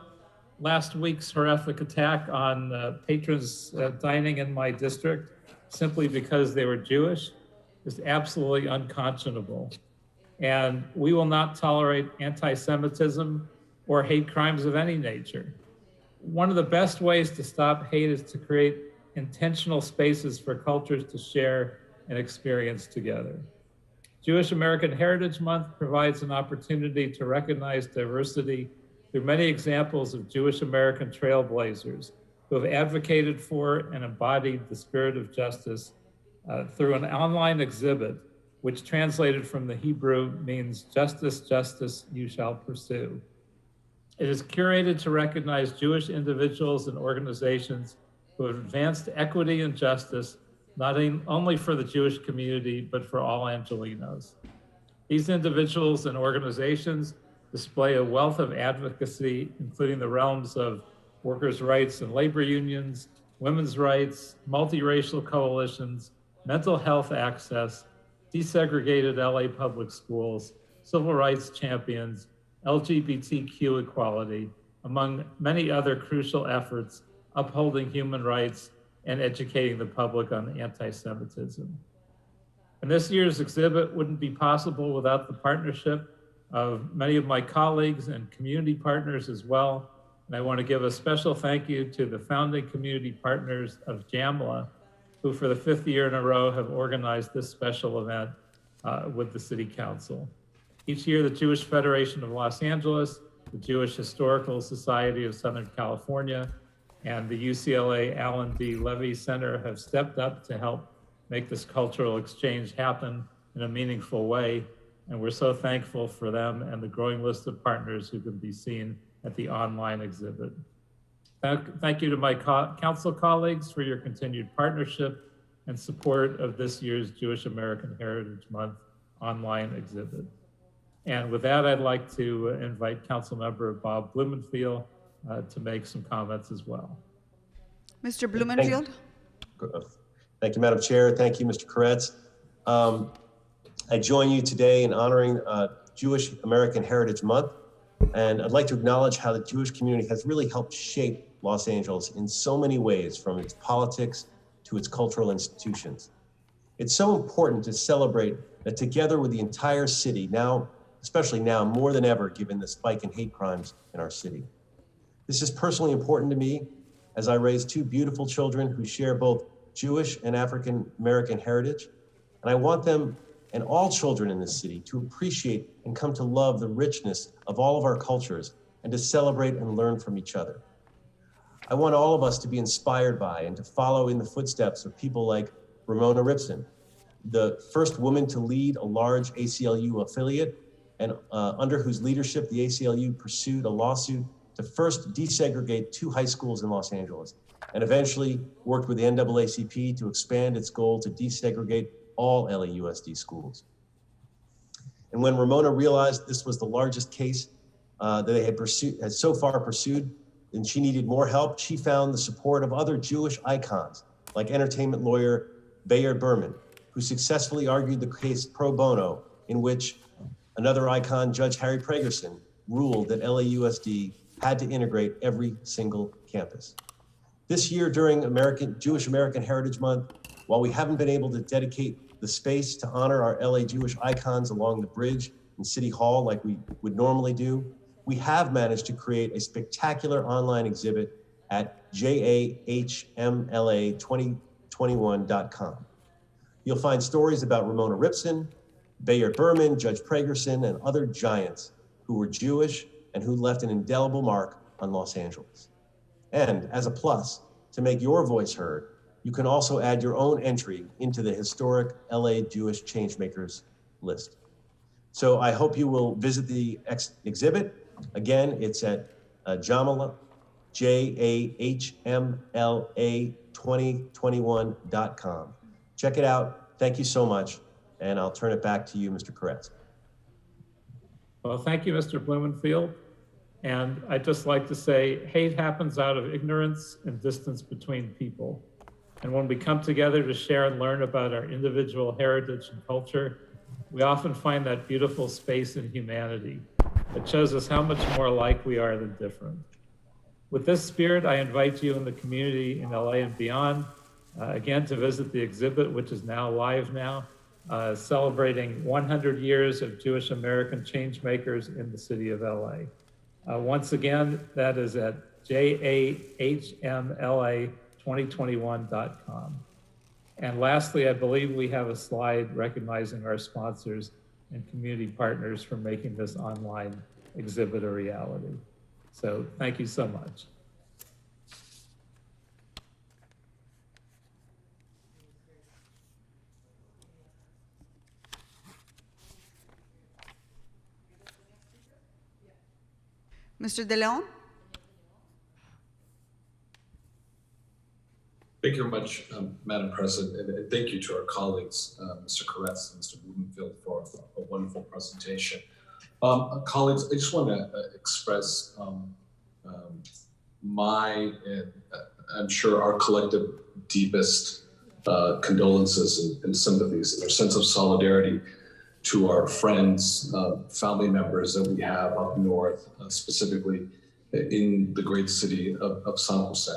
Speaker 16: last week's horrific attack on patrons dining in my district simply because they were Jewish is absolutely unconscionable. And we will not tolerate anti-Semitism or hate crimes of any nature. One of the best ways to stop hate is to create intentional spaces for cultures to share and experience together. Jewish American Heritage Month provides an opportunity to recognize diversity through many examples of Jewish American trailblazers who have advocated for and embodied the spirit of justice through an online exhibit, which translated from the Hebrew means justice, justice, you shall pursue. It is curated to recognize Jewish individuals and organizations who have advanced equity and justice, not only for the Jewish community, but for all Angelenos. These individuals and organizations display a wealth of advocacy, including the realms of workers' rights and labor unions, women's rights, multiracial coalitions, mental health access, desegregated LA public schools, civil rights champions, LGBTQ equality, among many other crucial efforts upholding human rights and educating the public on anti-Semitism. And this year's exhibit wouldn't be possible without the partnership of many of my colleagues and community partners as well. And I want to give a special thank you to the founding community partners of JAMLA, who for the 5th year in a row have organized this special event with the City Council. Each year, the Jewish Federation of Los Angeles, the Jewish Historical Society of Southern California, and the UCLA Alan D. Levy Center have stepped up to help make this cultural exchange happen in a meaningful way. And we're so thankful for them and the growing list of partners who can be seen at the online exhibit. Thank you to my council colleagues for your continued partnership and support of this year's Jewish American Heritage Month online exhibit. And with that, I'd like to invite Councilmember Bob Blumenfield to make some comments as well.
Speaker 17: Mr. Blumenfield?
Speaker 11: Thank you, Madam Chair. Thank you, Mr. Koretz. I join you today in honoring Jewish American Heritage Month. And I'd like to acknowledge how the Jewish community has really helped shape Los Angeles in so many ways, from its politics to its cultural institutions. It's so important to celebrate that together with the entire city, now, especially now more than ever, given the spike in hate crimes in our city. This is personally important to me as I raise 2 beautiful children who share both Jewish and African American heritage. And I want them and all children in this city to appreciate and come to love the richness of all of our cultures and to celebrate and learn from each other. I want all of us to be inspired by and to follow in the footsteps of people like Ramona Ripson, the first woman to lead a large ACLU affiliate, and under whose leadership the ACLU pursued a lawsuit to first desegregate 2 high schools in Los Angeles, and eventually worked with the NAACP to expand its goal to desegregate all LAUSD schools. And when Ramona realized this was the largest case that they had so far pursued, and she needed more help, she found the support of other Jewish icons, like entertainment lawyer Bayard Berman, who successfully argued the case pro bono, in which another icon, Judge Harry Pragerson, ruled that LAUSD had to integrate every single campus. This year, during Jewish American Heritage Month, while we haven't been able to dedicate the space to honor our LA Jewish icons along the bridge in City Hall like we would normally do, we have managed to create a spectacular online exhibit at jahmla2021.com. You'll find stories about Ramona Ripson, Bayard Berman, Judge Pragerson, and other giants who were Jewish and who left an indelible mark on Los Angeles. And as a plus, to make your voice heard, you can also add your own entry into the historic LA Jewish Changemakers list. So I hope you will visit the exhibit. Again, it's at Jamala, JAHMLA2021.com. Check it out. Thank you so much. And I'll turn it back to you, Mr. Koretz.
Speaker 16: Well, thank you, Mr. Blumenfield. And I'd just like to say, hate happens out of ignorance and distance between people. And when we come together to share and learn about our individual heritage and culture, we often find that beautiful space in humanity that shows us how much more alike we are than different. With this spirit, I invite you and the community in LA and beyond, again, to visit the exhibit, which is now live now, celebrating 100 years of Jewish American changemakers in the city of LA. Once again, that is at JAHMLA2021.com. And lastly, I believe we have a slide recognizing our sponsors and community partners for making this online exhibit a reality. So thank you so much.
Speaker 17: Mr. De Leon?
Speaker 3: Thank you very much, Madam President, and thank you to our colleagues, Mr. Koretz and Mr. Blumenfield, for a wonderful presentation. Colleagues, I just want to express my, and I'm sure our collective deepest condolences and sympathies and our sense of solidarity to our friends, family members that we have up north, specifically in the great city of San Jose.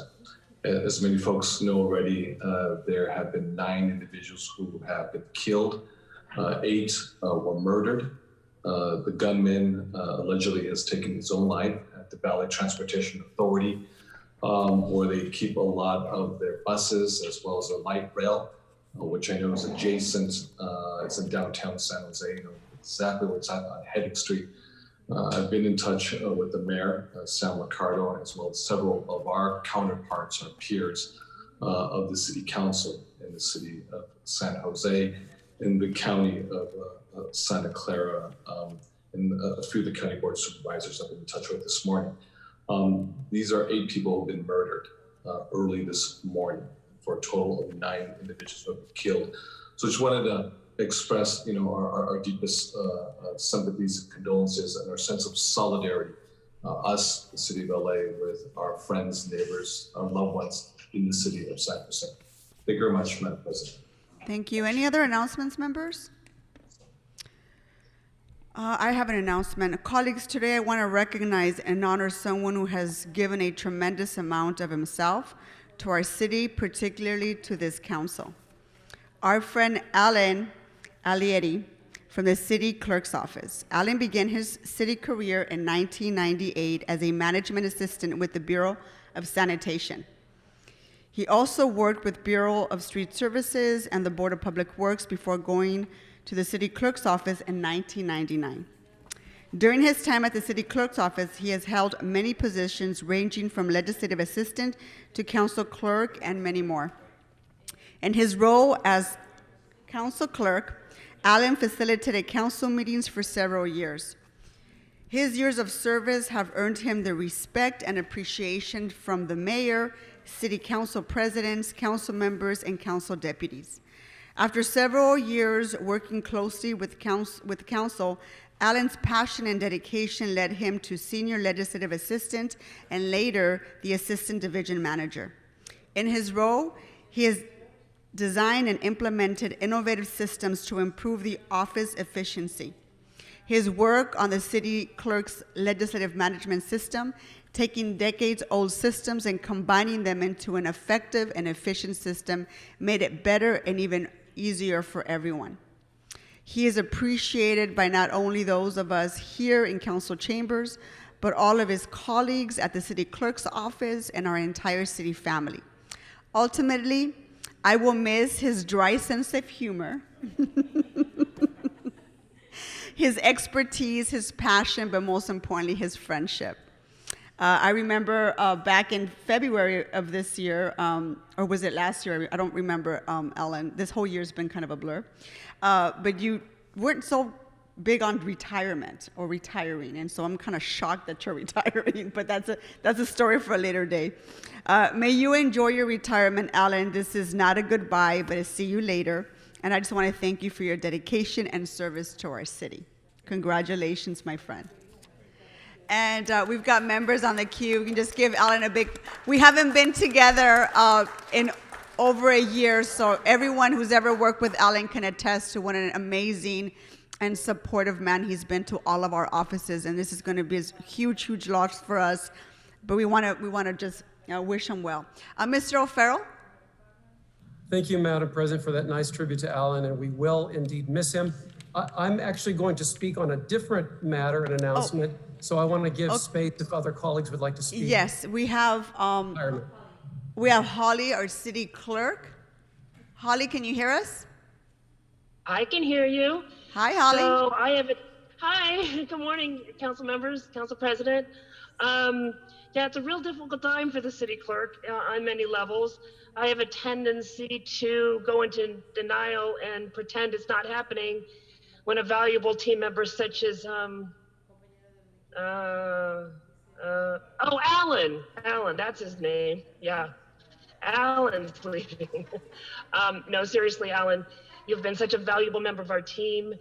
Speaker 3: As many folks know already, there have been 9 individuals who have been killed. 8 were murdered. The gunman allegedly has taken his own life at the Valley Transportation Authority, where they keep a lot of their buses as well as their light rail, which I know is adjacent. It's in downtown San Jose, you know exactly what's on Heading Street. I've been in touch with the mayor, Sam Ricardo, as well as several of our counterparts, our peers of the city council in the city of San Jose, in the county of Santa Clara, and a few of the county board supervisors I've been in touch with this morning. These are 8 people who have been murdered early this morning, for a total of 9 individuals who have been killed. So just wanted to express, you know, our deepest sympathies and condolences and our sense of solidarity, us, the city of LA, with our friends, neighbors, our loved ones in the city of San Jose. Thank you very much, Madam President.
Speaker 17: Thank you. Any other announcements, members? I have an announcement. Colleagues, today I want to recognize and honor someone who has given a tremendous amount of himself to our city, particularly to this council. Our friend Alan Alieri from the city clerk's office. Alan began his city career in 1998 as a management assistant with the Bureau of Sanitation. He also worked with Bureau of Street Services and the Board of Public Works before going to the city clerk's office in 1999. During his time at the city clerk's office, he has held many positions ranging from legislative assistant to council clerk and many more. In his role as council clerk, Alan facilitated council meetings for several years. His years of service have earned him the respect and appreciation from the mayor, city council presidents, council members, and council deputies. After several years working closely with council, Alan's passion and dedication led him to senior legislative assistant and later the assistant division manager. In his role, he has designed and implemented innovative systems to improve the office efficiency. His work on the city clerk's legislative management system, taking decades-old systems and combining them into an effective and efficient system, made it better and even easier for everyone. He is appreciated by not only those of us here in council chambers, but all of his colleagues at the city clerk's office and our entire city family. Ultimately, I will miss his dry sense of humor, his expertise, his passion, but most importantly, his friendship. I remember back in February of this year, or was it last year? I don't remember, Ellen. This whole year's been kind of a blur. But you weren't so big on retirement or retiring, and so I'm kind of shocked that you're retiring, but that's a story for a later day. May you enjoy your retirement, Alan. This is not a goodbye, but a see you later. And I just want to thank you for your dedication and service to our city. Congratulations, my friend. And we've got members on the queue. We can just give Alan a big, we haven't been together in over a year, so everyone who's ever worked with Alan can attest to what an amazing and supportive man he's been to all of our offices, and this is going to be a huge, huge loss for us. But we want to just wish him well. Mr. O'Farrell.
Speaker 13: Thank you, Madam President, for that nice tribute to Alan, and we will indeed miss him. I'm actually going to speak on a different matter, an announcement. So I want to give space if other colleagues would like to speak.
Speaker 17: Yes, we have Holly, our city clerk. Holly, can you hear us?
Speaker 10: I can hear you.
Speaker 17: Hi, Holly.
Speaker 10: So hi, good morning, council members, council president. Yeah, it's a real difficult time for the city clerk on many levels. I have a tendency to go into denial and pretend it's not happening when a valuable team member such as, Alan, that's his name. Yeah, Alan's leaving. No, seriously, Alan, you've been such a valuable member of our team.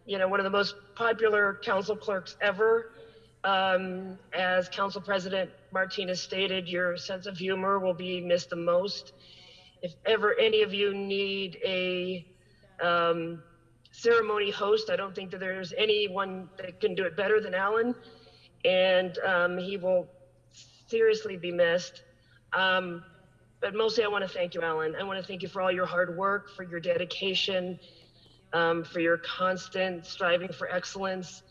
Speaker 10: You know, one of the most popular council clerks ever. As Council President Martinez stated, your sense of humor will be missed the most. If ever any of you need a ceremony host, I don't think that there's anyone that can do it better than Alan, and he will seriously be missed. But mostly I want to thank you, Alan. I want to thank you for all your hard work, for your dedication, for your constant striving for excellence,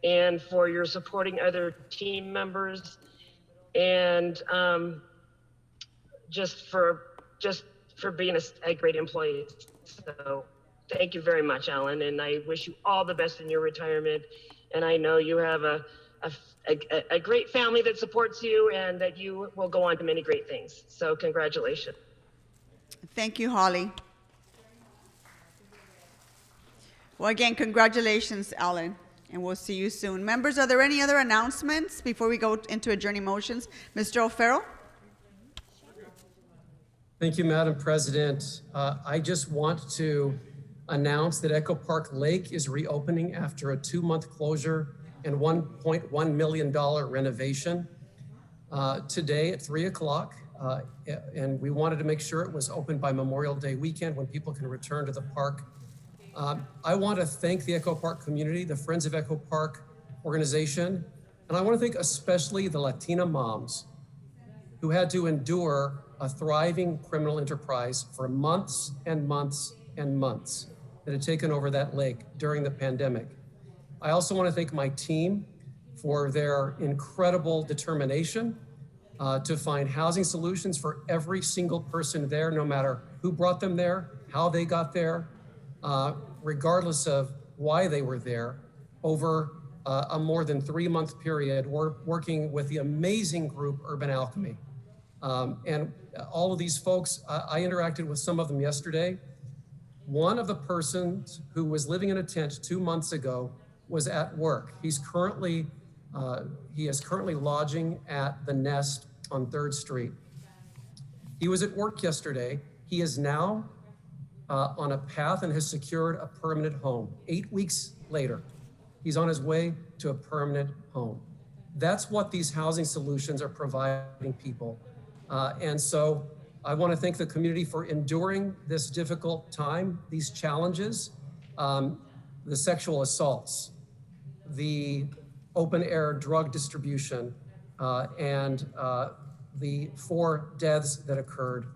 Speaker 10: and for your supporting other team members, and just for being a great employee. So thank you very much, Alan, and I wish you all the best in your retirement. And I know you have a great family that supports you, and that you will go on to many great things. So congratulations.
Speaker 17: Thank you, Holly. Well, again, congratulations, Alan, and we'll see you soon. Members, are there any other announcements before we go into adjourning motions? Mr. O'Farrell?
Speaker 13: Thank you, Madam President. I just want to announce that Echo Park Lake is reopening after a 2-month closure and $1.1 million renovation today at 3 o'clock. And we wanted to make sure it was open by Memorial Day weekend when people can return to the park. I want to thank the Echo Park community, the Friends of Echo Park organization, and I want to thank especially the Latina moms who had to endure a thriving criminal enterprise for months and months and months that had taken over that lake during the pandemic. I also want to thank my team for their incredible determination to find housing solutions for every single person there, no matter who brought them there, how they got there, regardless of why they were there, over a more than 3-month period. We're working with the amazing group Urban Alchemy. And all of these folks, I interacted with some of them yesterday. One of the persons who was living in a tent 2 months ago was at work. He is currently lodging at the Nest on 3rd Street. He was at work yesterday. He is now on a path and has secured a permanent home. 8 weeks later, he's on his way to a permanent home. That's what these housing solutions are providing people. And so I want to thank the community for enduring this difficult time, these challenges, the sexual assaults, the open air drug distribution, and the 4 deaths that occurred.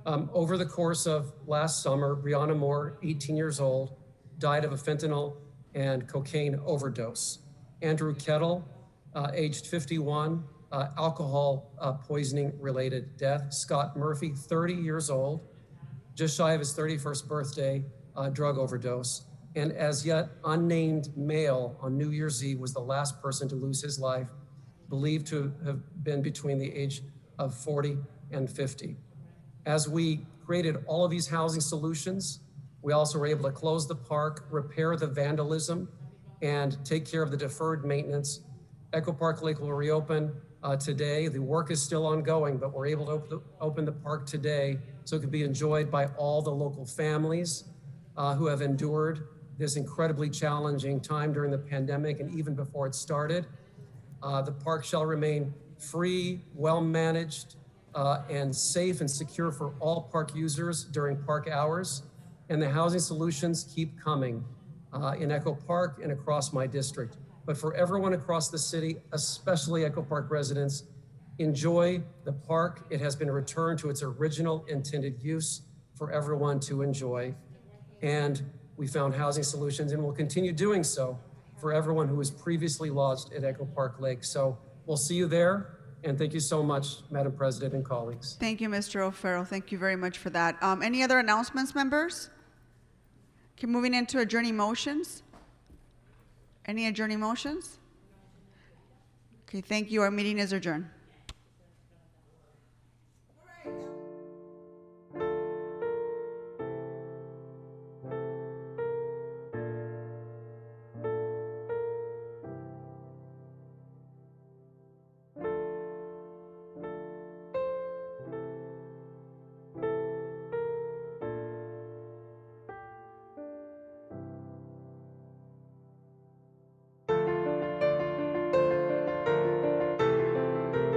Speaker 13: Over the course of last summer, Brianna Moore, 18 years old, died of a fentanyl and cocaine overdose. Andrew Kettle, aged 51, alcohol poisoning related death. Scott Murphy, 30 years old, just shy of his 31st birthday, drug overdose. And as yet unnamed male on New Year's Eve was the last person to lose his life believed to have been between the age of 40 and 50. As we created all of these housing solutions, we also were able to close the park, repair the vandalism, and take care of the deferred maintenance. Echo Park Lake will reopen today. The work is still ongoing, but we're able to open the park today so it can be enjoyed by all the local families who have endured this incredibly challenging time during the pandemic and even before it started. The park shall remain free, well-managed, and safe and secure for all park users during park hours. And the housing solutions keep coming in Echo Park and across my district. But for everyone across the city, especially Echo Park residents, enjoy the park. It has been returned to its original intended use for everyone to enjoy. And we found housing solutions and will continue doing so for everyone who was previously lodged at Echo Park Lake. So we'll see you there. And thank you so much, Madam President and colleagues.
Speaker 17: Thank you, Mr. O'Farrell. Thank you very much for that. Any other announcements, members? Okay, moving into adjourning motions. Any adjourning motions? Okay, thank you. Our meeting is adjourned.